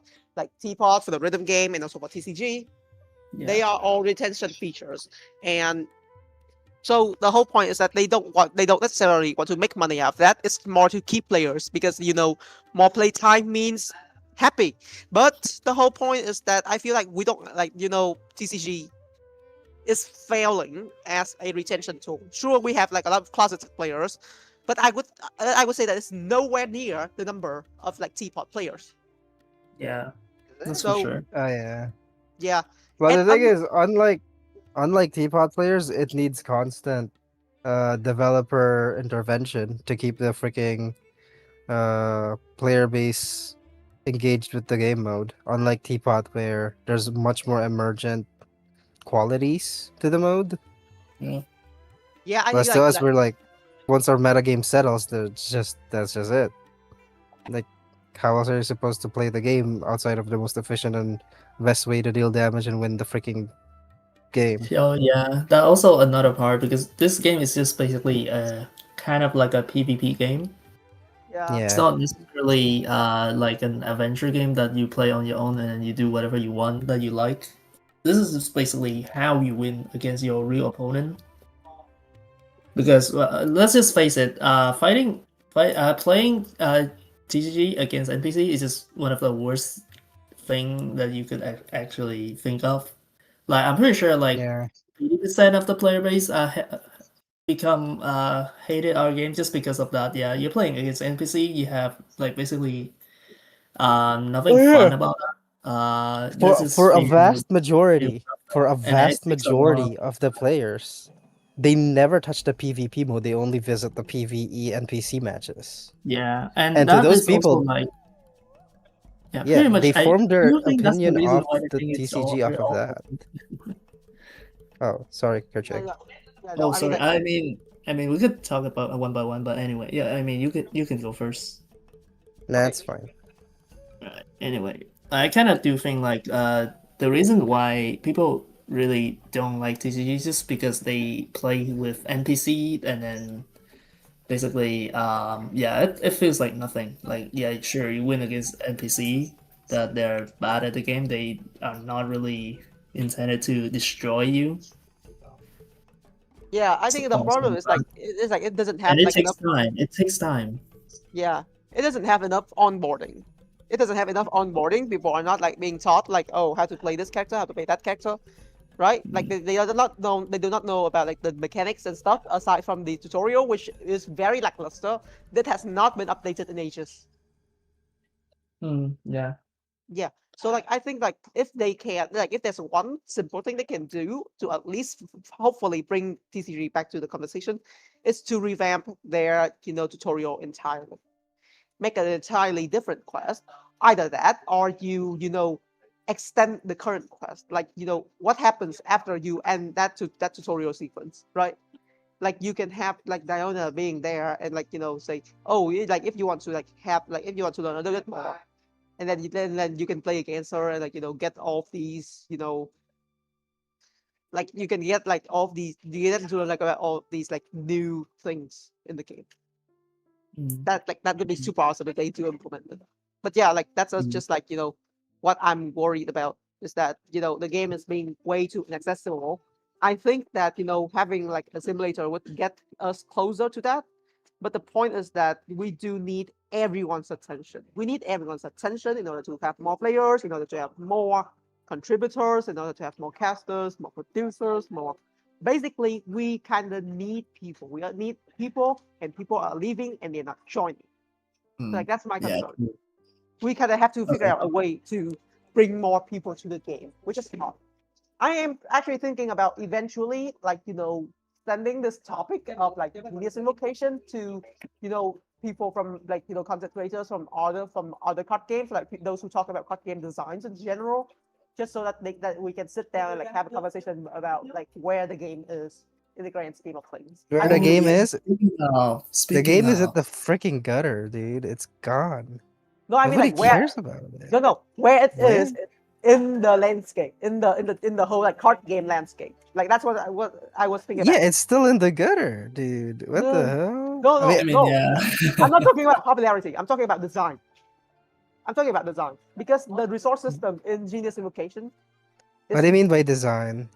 Teapot, for the rhythm game, and also for TCG, they are all retention features. And so the whole point is that they don't necessarily want to make money out of that. It's more to keep players because more play time means happy. But the whole point is that I feel like we don't TCG is failing as a retention tool. Sure, we have a lot of closeted players, but I would say that it's nowhere near the number of Teapot players. Yeah, that's So, for sure. Oh yeah. Yeah. Well, the thing is, unlike Teapot players, it needs constant developer intervention to keep the freaking player base engaged with the game mode. Unlike Teapot, where there's much more emergent qualities to the mode. Yeah, I But think to us, we're once our meta game settles, that's just it. How else are you supposed to play the game outside of the most efficient and best way to deal damage and win the freaking game? Oh yeah, that also another part, because this game is just basically kind of like a PvP game. Yeah. It's not necessarily like an adventure game that you play on your own and then you do whatever you want that you like. This is just basically how you win against your real opponent. Because let's just face it, playing TCG against NPC is just one of the worst thing that you could actually think of. Like I'm pretty sure like Yeah. 80% of the player base become hated our game just because of that. Yeah, you're playing against NPC. You have like basically nothing Oh fun yeah. about that. Let's For just for a figure out vast majority, for a and it vast takes a lot. majority of the players, they never touch the PvP mode. They only visit the PvE NPC matches. Yeah, and And to that those is also people, like yeah, yeah, pretty they much. I form their do think that's the opinion reason off why the the thing is so TCG off of awful. that. Oh, sorry, Yeah, Kerching. yeah, yeah. No, Oh, I mean, sorry. I mean, we could talk about one by one, but anyway, yeah. I mean, you can go first. okay. That's fine. Anyway, I kind of do think like the reason why people really don't like TCG is just because they play with NPC and then basically yeah it feels like nothing. Like yeah, sure you win against NPC that they're bad at the game. They are not really intended to destroy you. Yeah, I So, think the problem is like so- it's like it doesn't have and it like takes enough. time. It takes time. Yeah, it doesn't have enough onboarding. It doesn't have enough onboarding. People are not like being taught like, oh, how to play this character, how to play that character, right? Like they are not know, they do not know about like the mechanics and stuff aside from the tutorial, which is very lackluster. That has not been updated in ages. Yeah. Yeah. So like I think like if they can like if there's one simple thing they can do to at least hopefully bring TCG back to the conversation, is to revamp their tutorial entirely. Make an entirely different quest. Either that or you extend the current quest. Like what happens after you end that tutorial sequence, right? Like you can have like Diona being there and like say, oh, like if you want to like have like if you want to learn a little bit more, and then you can play against her and like get all of these like you can get like all of these you get to learn like about all of these like new things in the game. That would be super awesome if they do implement it. But yeah, like that's just like what I'm worried about is that the game is being way too inaccessible. I think that having like a simulator would get us closer to that. But the point is that we do need everyone's attention. We need everyone's attention in order to have more players, in order to have more contributors, in order to have more casters, more producers, more. Basically, we kind of need people. We need people, and people are leaving and they're not joining. So, like that's my Yeah. concern. We kind of have to figure Okay. out a way to bring more people to the game, which is hard. I am actually thinking about eventually, like sending this topic of like Genius Invocation to people from like content creators from other card games, like those who talk about card game designs in general, just so that that we can sit down and like have a conversation about like where the game is in the grand scheme of things. Where I the think game is, the Speaking game is of, at the freaking gutter, dude. It's gone. no, I mean Nobody like where cares about it. no where it Where? is in the landscape, in the whole like card game landscape. Like that's what I was thinking Yeah, about. it's still in the gutter, dude. What the No, hell? no, I no, mean, I mean, no. yeah. I'm not talking about popularity. I'm talking about design. Because the resource system in Genius Invocation what is do you mean by design?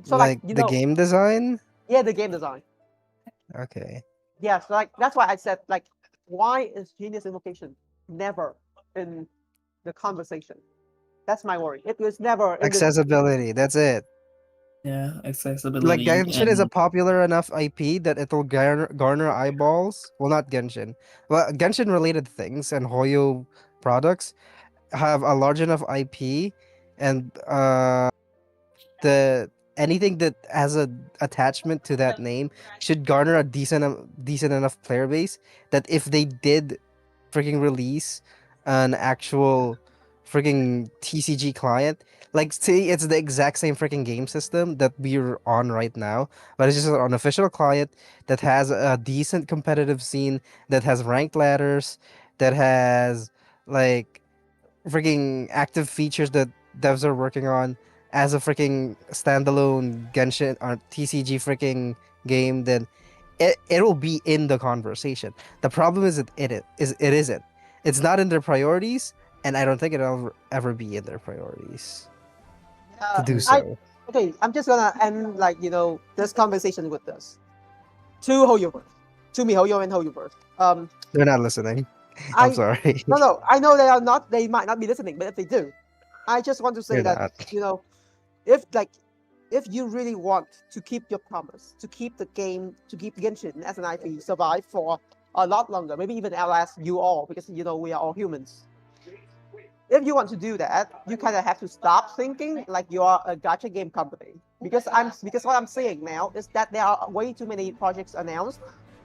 so Like the game design? yeah, the game design. Okay. Yeah, so like that's why I said like why is Genius Invocation never in the conversation? That's my worry. It was never in the Accessibility, that's it. Yeah, Like accessibility Genshin is a and popular enough IP that it'll garner eyeballs. Well, not Genshin. Well, Genshin related things and Hoyo products have a large enough IP, and the anything that has a attachment to that name should garner a decent enough player base that if they did freaking release an actual freaking TCG client, like say it's the exact same freaking game system that we're on right now, but it's just an unofficial client that has a decent competitive scene, that has ranked ladders, that has like freaking active features that devs are working on as a freaking standalone Genshin or TCG freaking game, then it will be in the conversation. The problem is that it isn't. It's not in their priorities, and I don't think it'll ever be in their priorities to do so. Okay, I'm just gonna end like this conversation with this. To Hoyoverse. To me, Hoyo and Hoyoverse. They're not listening. I I'm sorry. no, I know they are not. They might not be listening, but if they do, I just want to say Hear that, that. you know, if like if you really want to keep your promise, to keep the game, to keep Genshin as an IP survive for a lot longer, maybe even outlast you all, because you know we are all humans. If you want to do that, you kind of have to stop thinking like you are a gacha game company. Because what I'm saying now is that there are way too many projects announced,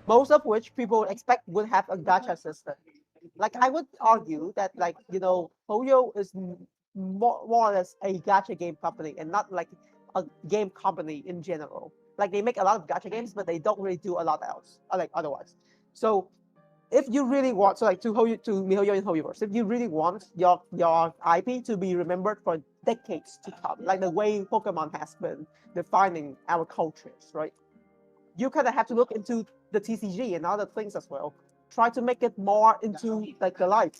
most of which people expect would have a gacha system. Like I would argue that like Hoyo is more or less a gacha game company and not like a game company in general. Like they make a lot of gacha games, but they don't really do a lot else, like otherwise. So if you really want, so like to MiHoYo and Hoyoverse, if you really want your IP to be remembered for decades to come, like the way Pokemon has been defining our cultures, right? You kind of have to look into the TCG and other things as well. Try to make it more into like the life.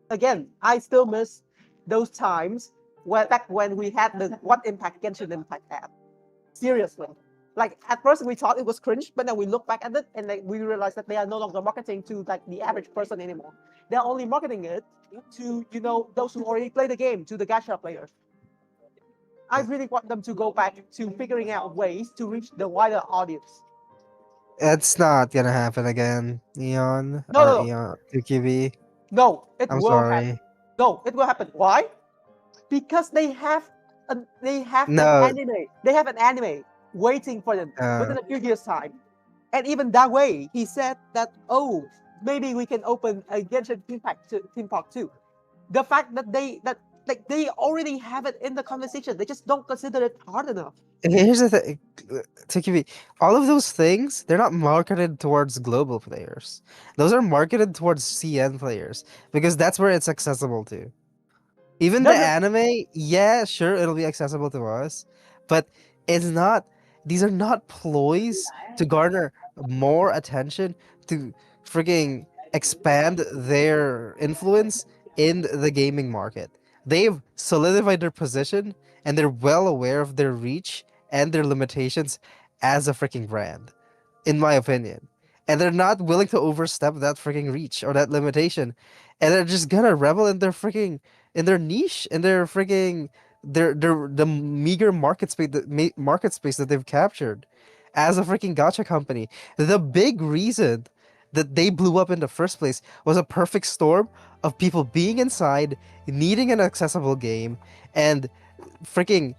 Again, I still miss those times where back when we had the what impact Genshin Impact had. Seriously. Like at first we thought it was cringe, but then we look back at it and like, we realized that they are no longer marketing to like the average person anymore. They're only marketing it to those who already play the game, to the gacha players. I really want them to go back to figuring out ways to reach the wider audience. It's not gonna happen again, Eon No, or no, no, Eon QQB. no. It I'm will happen. sorry. No, it will happen. Why? Because they have an No, anime. They have an anime waiting for them uh, within a few years' time. And even that way, he said that, oh, maybe we can open a Genshin Impact theme park too. The fact that they already have it in the conversation, they just don't consider it hard enough. here's the thing, TQB. All of those things, they're not marketed towards global players. Those are marketed towards CN players because that's where it's accessible to. Even the Doesn't anime, yeah, sure, it'll be accessible to us, but it's not. These are not ploys to garner more attention to freaking expand their influence in the gaming market. They've solidified their position and they're well aware of their reach and their limitations as a freaking brand, in my opinion. And they're not willing to overstep that freaking reach or that limitation. And they're just gonna revel in their freaking in their niche, in their freaking their the meager market space that they've captured as a freaking gacha company. The big reason that they blew up in the first place was a perfect storm of people being inside, needing an accessible game, and freaking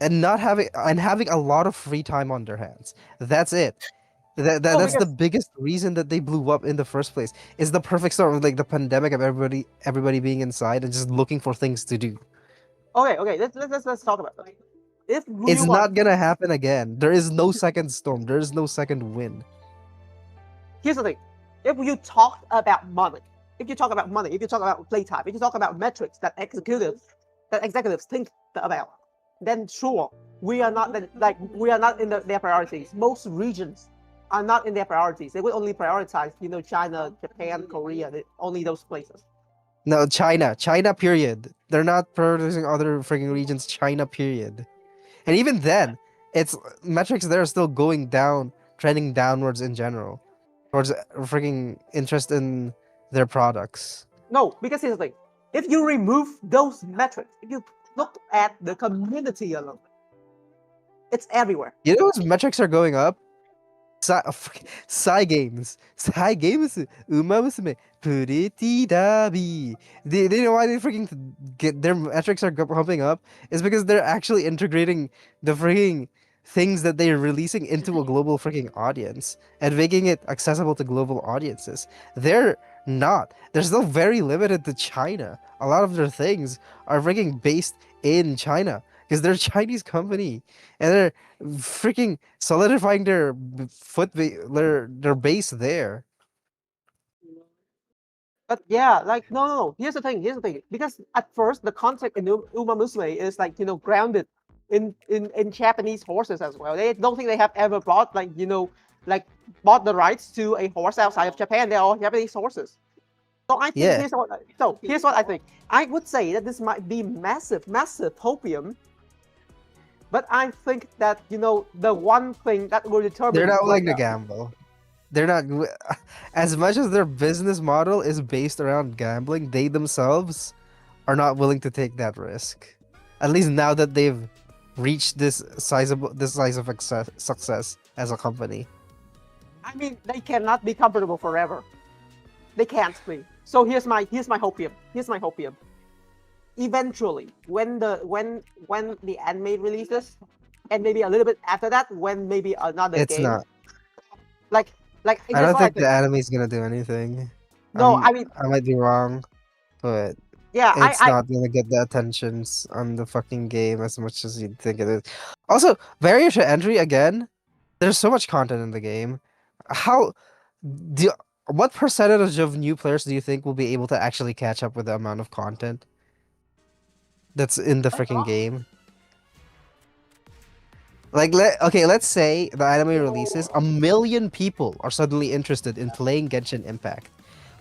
having a lot of free time on their hands. That's it. no That's the because biggest reason that they blew up in the first place. Is the perfect storm of like the pandemic of everybody being inside and just looking for things to do. okay, let's talk about that. If you It's want, not gonna happen again. There is no second storm. There is no second wind. here's the thing. If you talk about money, if you talk about money, if you talk about playtime, if you talk about metrics that executives think about, then sure, we are not in their priorities. Most regions are not in their priorities. They will only prioritize, China, Japan, Korea, only those places. No, China. Period. They're not prioritizing other freaking regions. China. Period. And even then, it's metrics there are still going down, trending downwards in general, towards freaking interest in their products. No, because here's the thing. If you remove those metrics, if you look at the community alone, it's everywhere. You know whose metrics are going up? Psy games. Psy games. Uma Musume. Pretty Dabi. They know why they freaking get their metrics are pumping up? Is because they're actually integrating the freaking things that they're releasing into a global freaking audience and making it accessible to global audiences. They're not. They're still very limited to China. A lot of their things are freaking based in China because they're a Chinese company and they're freaking solidifying their base there. But yeah, like no. Here's the thing. Because at first the concept in Uma Musume is like grounded in Japanese horses as well. They don't think they have ever bought like bought the rights to a horse outside of Japan. They're all Japanese horses. So I think Yeah. here's what I think. I would say that this might be massive hopium. But I think that the one thing that will determine They're not willing to whether- gamble. They're not as much as their business model is based around gambling, they themselves are not willing to take that risk. At least now that they've reached this size of success as a company. I mean, they cannot be comfortable forever. They can't be. So here's my hopium. Here's my hopium. Eventually, when the anime releases, and maybe a little bit after that, when maybe another It's game, not. like I here's don't what I think the think. anime's gonna do anything. No, I mean, I might be wrong, but yeah, it's not gonna get the attentions on the fucking game as much as you'd think it is. Also, barrier to entry again. There's so much content in the game. How do what percentage of new players do you think will be able to actually catch up with the amount of content that's in the freaking game? Like, let's say the anime releases, 1 million people are suddenly interested in playing Genshin Impact.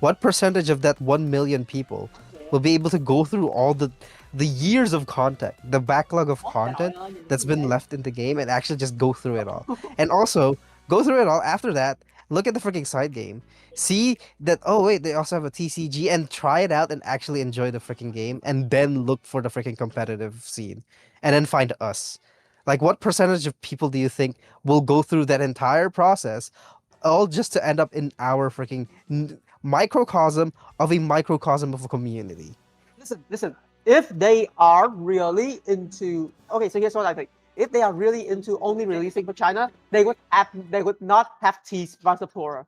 What percentage of that 1 million people will be able to go through all the years of content, the backlog of content that's been left in the game, and actually just go through it all? And also, go through it all after that, look at the freaking side game. See that, oh wait, they also have a TCG, and try it out and actually enjoy the freaking game, and then look for the freaking competitive scene. And then find us. Like, what percentage of people do you think will go through that entire process, all just to end up in our freaking microcosm of a microcosm of a community? listen. If they are really into, okay, so here's what I think. If they are really into only releasing for China, they would not have teased Vasapura,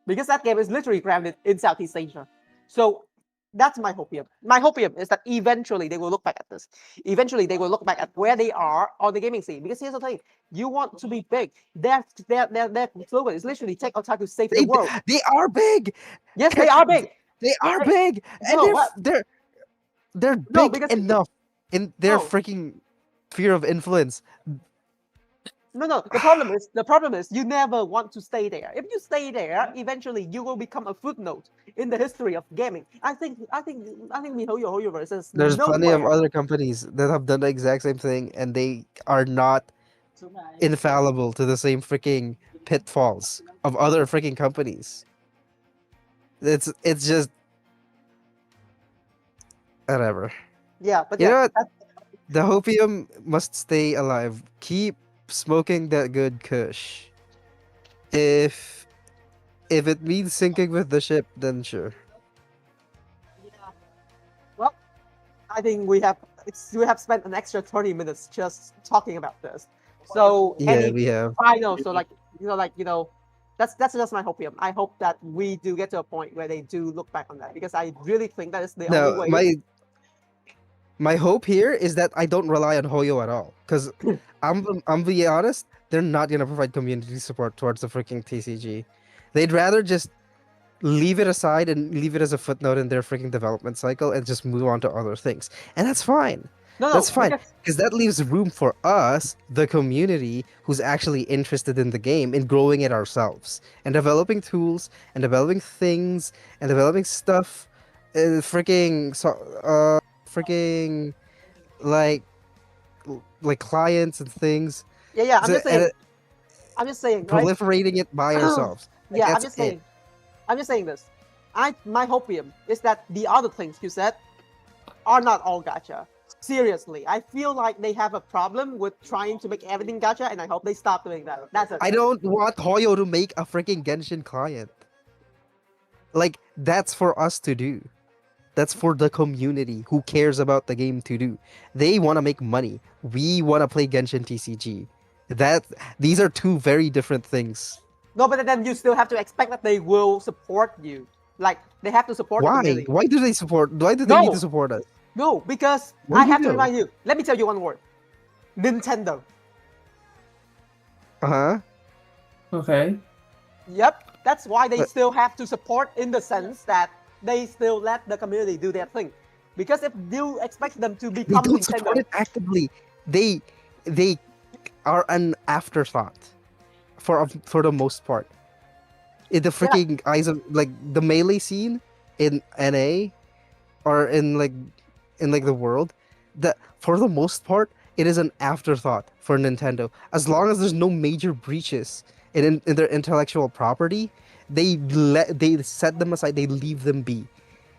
because that game is literally grounded in Southeast Asia. So that's my hopium. My hopium is that eventually they will look back at this. Eventually they will look back at where they are on the gaming scene. Because here's the thing: you want to be big. Their slogan is literally take our time to save the world. They are big. Yes, they are big. They are big, and No, they're No, big because enough in their No. freaking sphere of influence. No. The problem is you never want to stay there. If you stay there, eventually you will become a footnote in the history of gaming. I think MiHoYo versus There's plenty of nowhere. other companies that have done the exact same thing, and they are not infallible to the same freaking pitfalls of other freaking companies. It's just whatever. Yeah, but You know yeah, what? The hopium must stay alive. Keep smoking that good kush. If it means sinking with the ship, then sure. well, I think we have spent an extra 30 minutes just talking about this. So Yeah, any we have. final, so that's just my hopium. I hope that we do get to a point where they do look back on that, because I really think that is the only No, way. my hope here is that I don't rely on Hoyo at all. Because I'm being honest, they're not gonna provide community support towards the freaking TCG. They'd rather just leave it aside and leave it as a footnote in their freaking development cycle and just move on to other things. And that's fine. No, That's fine. because- Because that leaves room for us, the community, who's actually interested in the game, in growing it ourselves. And developing tools, and developing things, and developing stuff. Freaking like clients and things. yeah. I'm So- just and saying. it- I'm just saying, right? proliferating it by ourselves. Like, Yeah, I'm that's just it. saying. I'm just saying this. My hopium is that the other things you said are not all gacha. Seriously, I feel like they have a problem with trying to make everything gacha, and I hope they stop doing that. That's it. I don't want Hoyo to make a freaking Genshin client. Like, that's for us to do. That's for the community who cares about the game to do. They want to make money. We want to play Genshin TCG. These are two very different things. No, but then you still have to expect that they will support you. Like, they have to support the Why? community. Why do they support? Why do they need No. to support us? No, because What I do you have to do? remind you. Let me tell you one word. Nintendo. Uh huh. Okay. Yep, that's why they But- still have to support, in the sense that they still let the community do their thing. Because if you expect them to They become don't support Nintendo, it actively. They are an afterthought for the most part. In the freaking eyes of like the melee scene in NA or in the world, that for the most part it is an afterthought for Nintendo. As long as there's no major breaches in their intellectual property, they set them aside. They leave them be.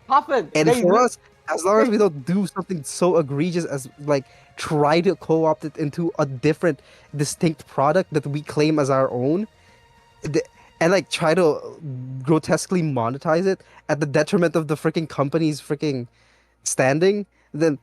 Coffin, And they for li- us, As long as we don't do something so egregious as like try to co-opt it into a different, distinct product that we claim as our own, th- and like try to grotesquely monetize it at the detriment of the freaking company's freaking standing, then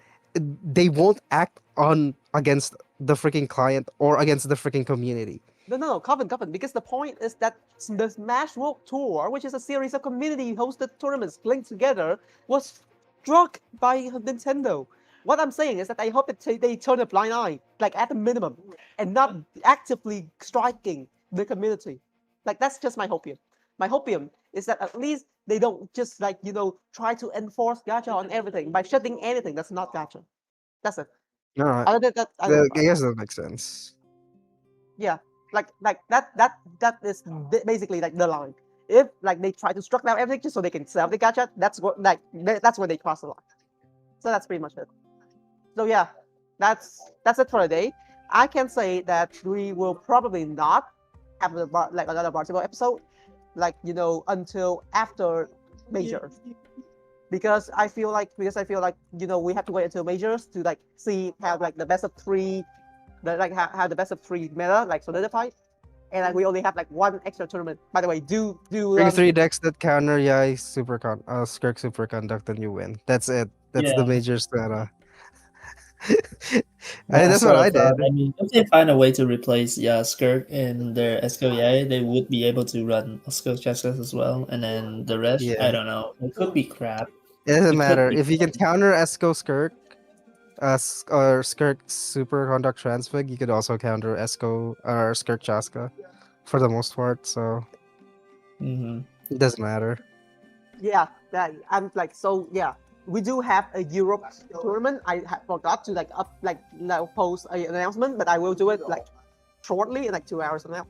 they won't act on against the freaking client or against the freaking community. No, Coffin, because the point is that the Smash World Tour, which is a series of community-hosted tournaments linked together, was struck by Nintendo. What I'm saying is that I hope that they turn a blind eye, like at the minimum, and not actively striking the community. Like that's just my hopium. My hopium is that at least they don't just like try to enforce gacha on everything by shutting anything that's not gacha. That's it. No, Other than that, I don't I guess that makes sense. yeah, like that is basically like the line. If like they try to struck down everything just so they can sell the gacha, that's what that's when they cross the line. So that's pretty much it. So yeah, that's it for today. I can say that we will probably not have like another Bartable episode, like until after majors, because I feel like we have to wait until majors to like see how like the best of three, how the best of three meta like solidified, and like we only have like one extra tournament. By the way, Bring three decks that counter Yae Skirk Superconduct and you win. That's it. That's the Yeah. major strata. That That's what sort I of did. I mean, if they find a way to replace Skirk in their SKOA, they would be able to run Skirk Justice as well, and then the rest, Yeah. I don't know. It could be crap. It doesn't It could matter. be If you can crap. counter Esco Skirk, or Skirk Superconduct Transfig, you could also counter Esco or Skirk Chaska for the most part, so Mhm. it doesn't matter. Yeah, that I'm like so yeah. We do have a Europe tournament. I forgot to post an announcement, but I will do it like shortly in like 2 hours from now.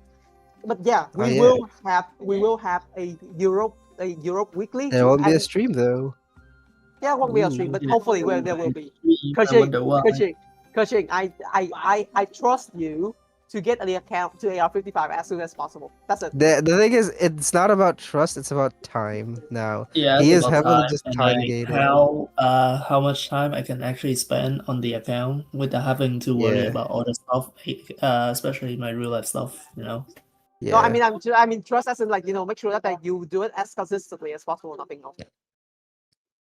But yeah, Oh, we yeah. will have a Europe weekly. There won't be a stream though. Yeah, won't be a stream, but Yeah. hopefully there will be. I wonder why. Kerching, I trust you to get the account to AR55 as soon as possible. That's it. The thing is, it's not about trust; it's about time. Now Yeah, he it's is about heavily time just and time like gated. how much time I can actually spend on the account without having to worry Yeah. about all the stuff, especially my real life stuff. No, Yeah. I mean trust as in like make sure that you do it as consistently as possible. Nothing else.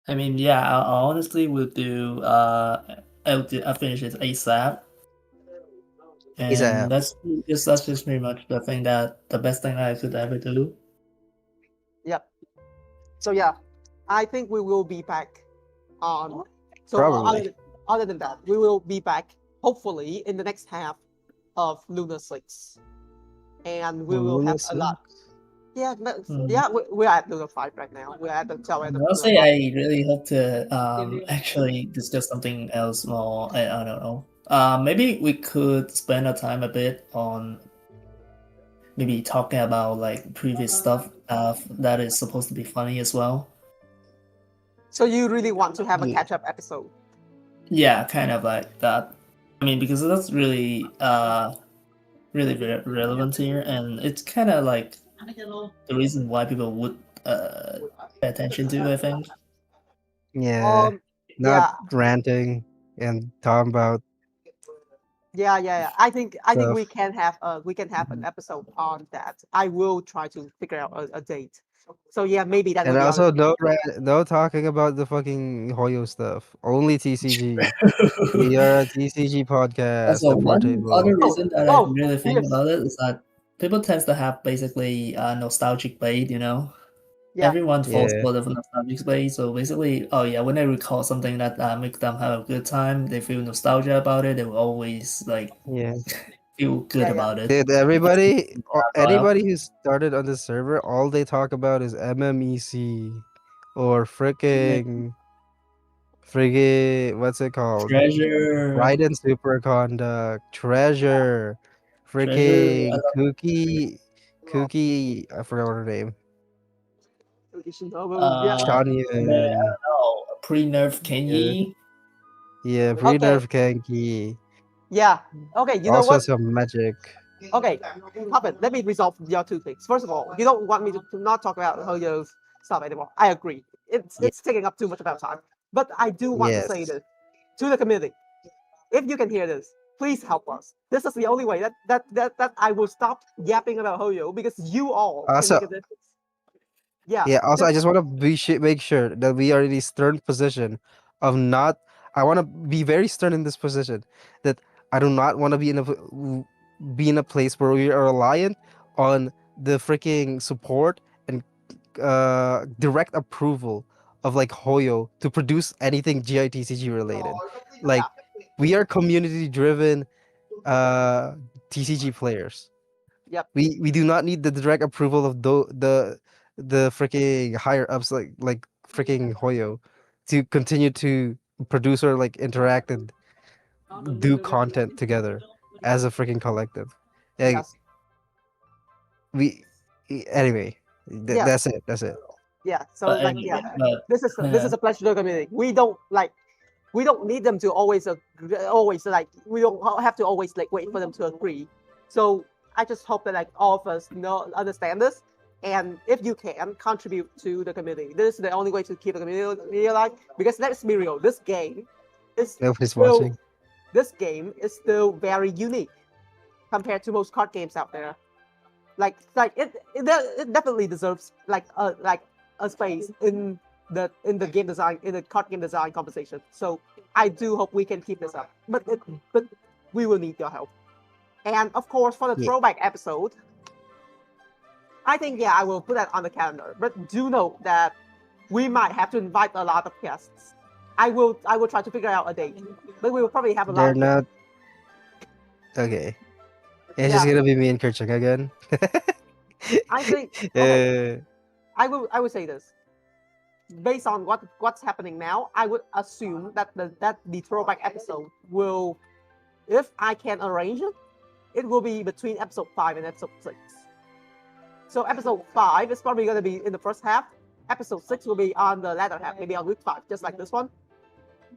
I mean, yeah, I honestly would do. I'll finish it ASAP, ASAP. and that's just pretty much the best thing that I could ever do. Yep. So yeah, I think we will be back on. So Probably. other than that, we will be back hopefully in the next half of Lunar 6, and we will have a lot. Yeah, yeah, we're at Lunar 5 right now. We're at the tail end of Lunar Honestly, 5. I really hope to actually discuss something else more. I don't know. Maybe we could spend our time a bit on maybe talking about like previous stuff that is supposed to be funny as well. So you really want to have a catch-up episode? Yeah, kind of like that. I mean, because that's really relevant here, and it's kind of like the reason why people would pay attention to, I think. Yeah. Not yeah, ranting and talking about yeah. I think stuff. we can have an episode on that. I will try to figure out a date. So yeah, maybe that will And be also honest. no talking about the fucking Hoyo stuff. Only TCG. We are a TCG podcast. Also, The one portable. other reason that I Oh, really think yes. about it is that people tends to have basically a nostalgic bait, you know? Yeah. Everyone falls Yeah. for the nostalgic bait, so basically, oh yeah, when they recall something that makes them have a good time, they feel nostalgia about it, they will always like Yeah. feel good Yeah. about it. Did Because anybody who started on the server, all they talk about is MMEC or freaking what's it called? Treasure, Raiden Superconduct, Treasure, Treasure, freaking Cookie, I forgot what her name. Yeah. Shania. and then, I don't know, pre-nerf Kenji. Yeah, Okay. pre-nerf Genki. Yeah. Okay. You know Also what? some magic. Okay, Puppet, let me resolve your two things. First of all, you don't want me to not talk about Hoyo's stuff anymore. I agree. It's taking up too much of our time. But I do want to say Yes. this to the community. If you can hear this, please help us. This is the only way that I will stop yapping about Hoyo, because you all can make Also, a difference. Yeah. yeah. Also, I Just just want to make sure that we are in a stern position of not. I want to be very stern in this position that I do not want to be in a place where we are reliant on the freaking support and direct approval of like Hoyo to produce anything GITCG related. yeah. Like, we are community driven uh TCG players. Yep. We do not need the direct approval of the freaking higher ups like freaking Hoyo to continue to produce or like interact and do content together as a freaking collective. Like, Yes. we anyway, Yes. that's it. That's it. Yeah. So But like anyway, yeah, but this is a pleasure to the community. We don't need them to always like we don't have to always like wait for them to agree. So I just hope that like all of us understand this, and if you can contribute to the community, this is the only way to keep the community alive. Because let's be real, this game is Nobody's still watching. very unique compared to most card games out there. Like it definitely deserves like a space in the game design, in the card game design conversation. So I do hope we can keep this up, but we will need your help. And of course, for the Yeah. throwback episode, I think I will put that on the calendar. But do note that we might have to invite a lot of guests. I will try to figure out a date, but we will probably have a lot They're of not okay. It's just Yeah. gonna be me and Kerching again. I think okay. Uh, I will say this. Based on what's happening now, I would assume that the throwback episode will, if I can arrange it, it will be between episode 5 and episode 6. So episode 5 is probably going to be in the first half. Episode 6 will be on the latter half, maybe on week 5, just like this one.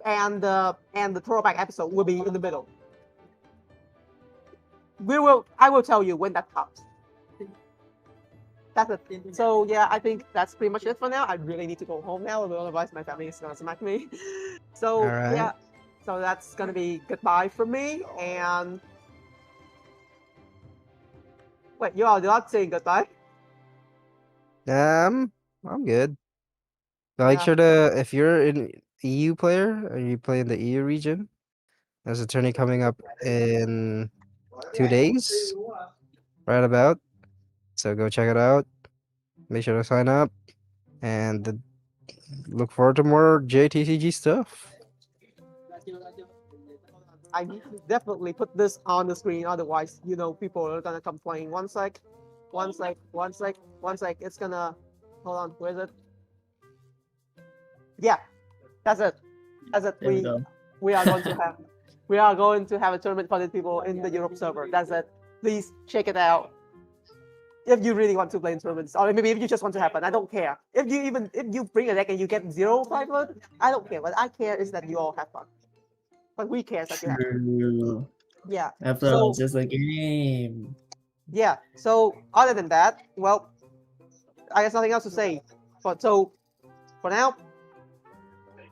And the throwback episode will be in the middle. I will tell you when that comes. That's it. So yeah, I think that's pretty much it for now. I really need to go home now, otherwise my family is gonna smack me. So Alright. yeah, so that's gonna be goodbye from me. And wait, you are not saying goodbye? I'm good. Make Yeah. sure to, if you're an EU player or you play in the EU region, there's a tourney coming up in 2 days, right about. So go check it out. Make sure to sign up and look forward to more JTCG stuff. I need to definitely put this on the screen, otherwise, people are gonna complain. One sec. It's gonna hold on. Where is it? Yeah, that's it. there we go. We are going to have a tournament for the people in the Europe server. That's it. Please check it out. If you really want to play in tournaments, or maybe if you just want to have fun, I don't care. If you bring a deck and you get 0 5-load, I don't care. What I care is that you all have fun. But we care that you have fun. True. Yeah. After all, it's just a game. Yeah. So other than that, well, I guess nothing else to say. For now,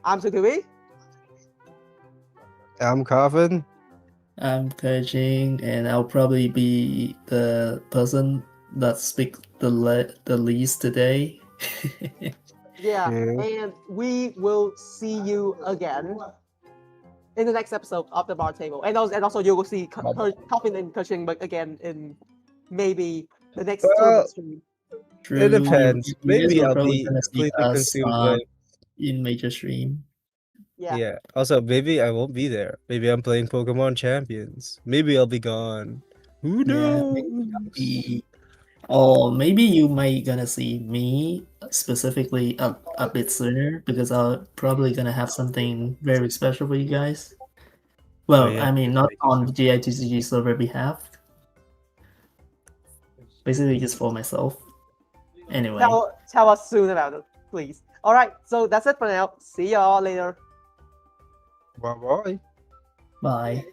I'm Sukubi. I'm Coffin. I'm Kerching, and I'll probably be the person that speak the least today. Yeah, Yeah. and we will see you again in the next episode of the Bar Table, and also you will see Coffin and Kerching again in maybe the next Well, stream. True, it depends. you guys Maybe are I'll probably be gonna see completely us consumed with. in major stream. Yeah. Yeah. Also, maybe I won't be there. Maybe I'm playing Pokemon Champions. Maybe I'll be gone. Who Yeah, knows? or maybe you might gonna see me specifically a bit sooner, because I'm probably gonna have something very special for you guys. Well, yeah, I mean, not on the GITCG server behalf. Basically, just for myself. Anyway, Tell us soon about it, please. All right, so that's it for now. See y'all later. Bye bye. bye.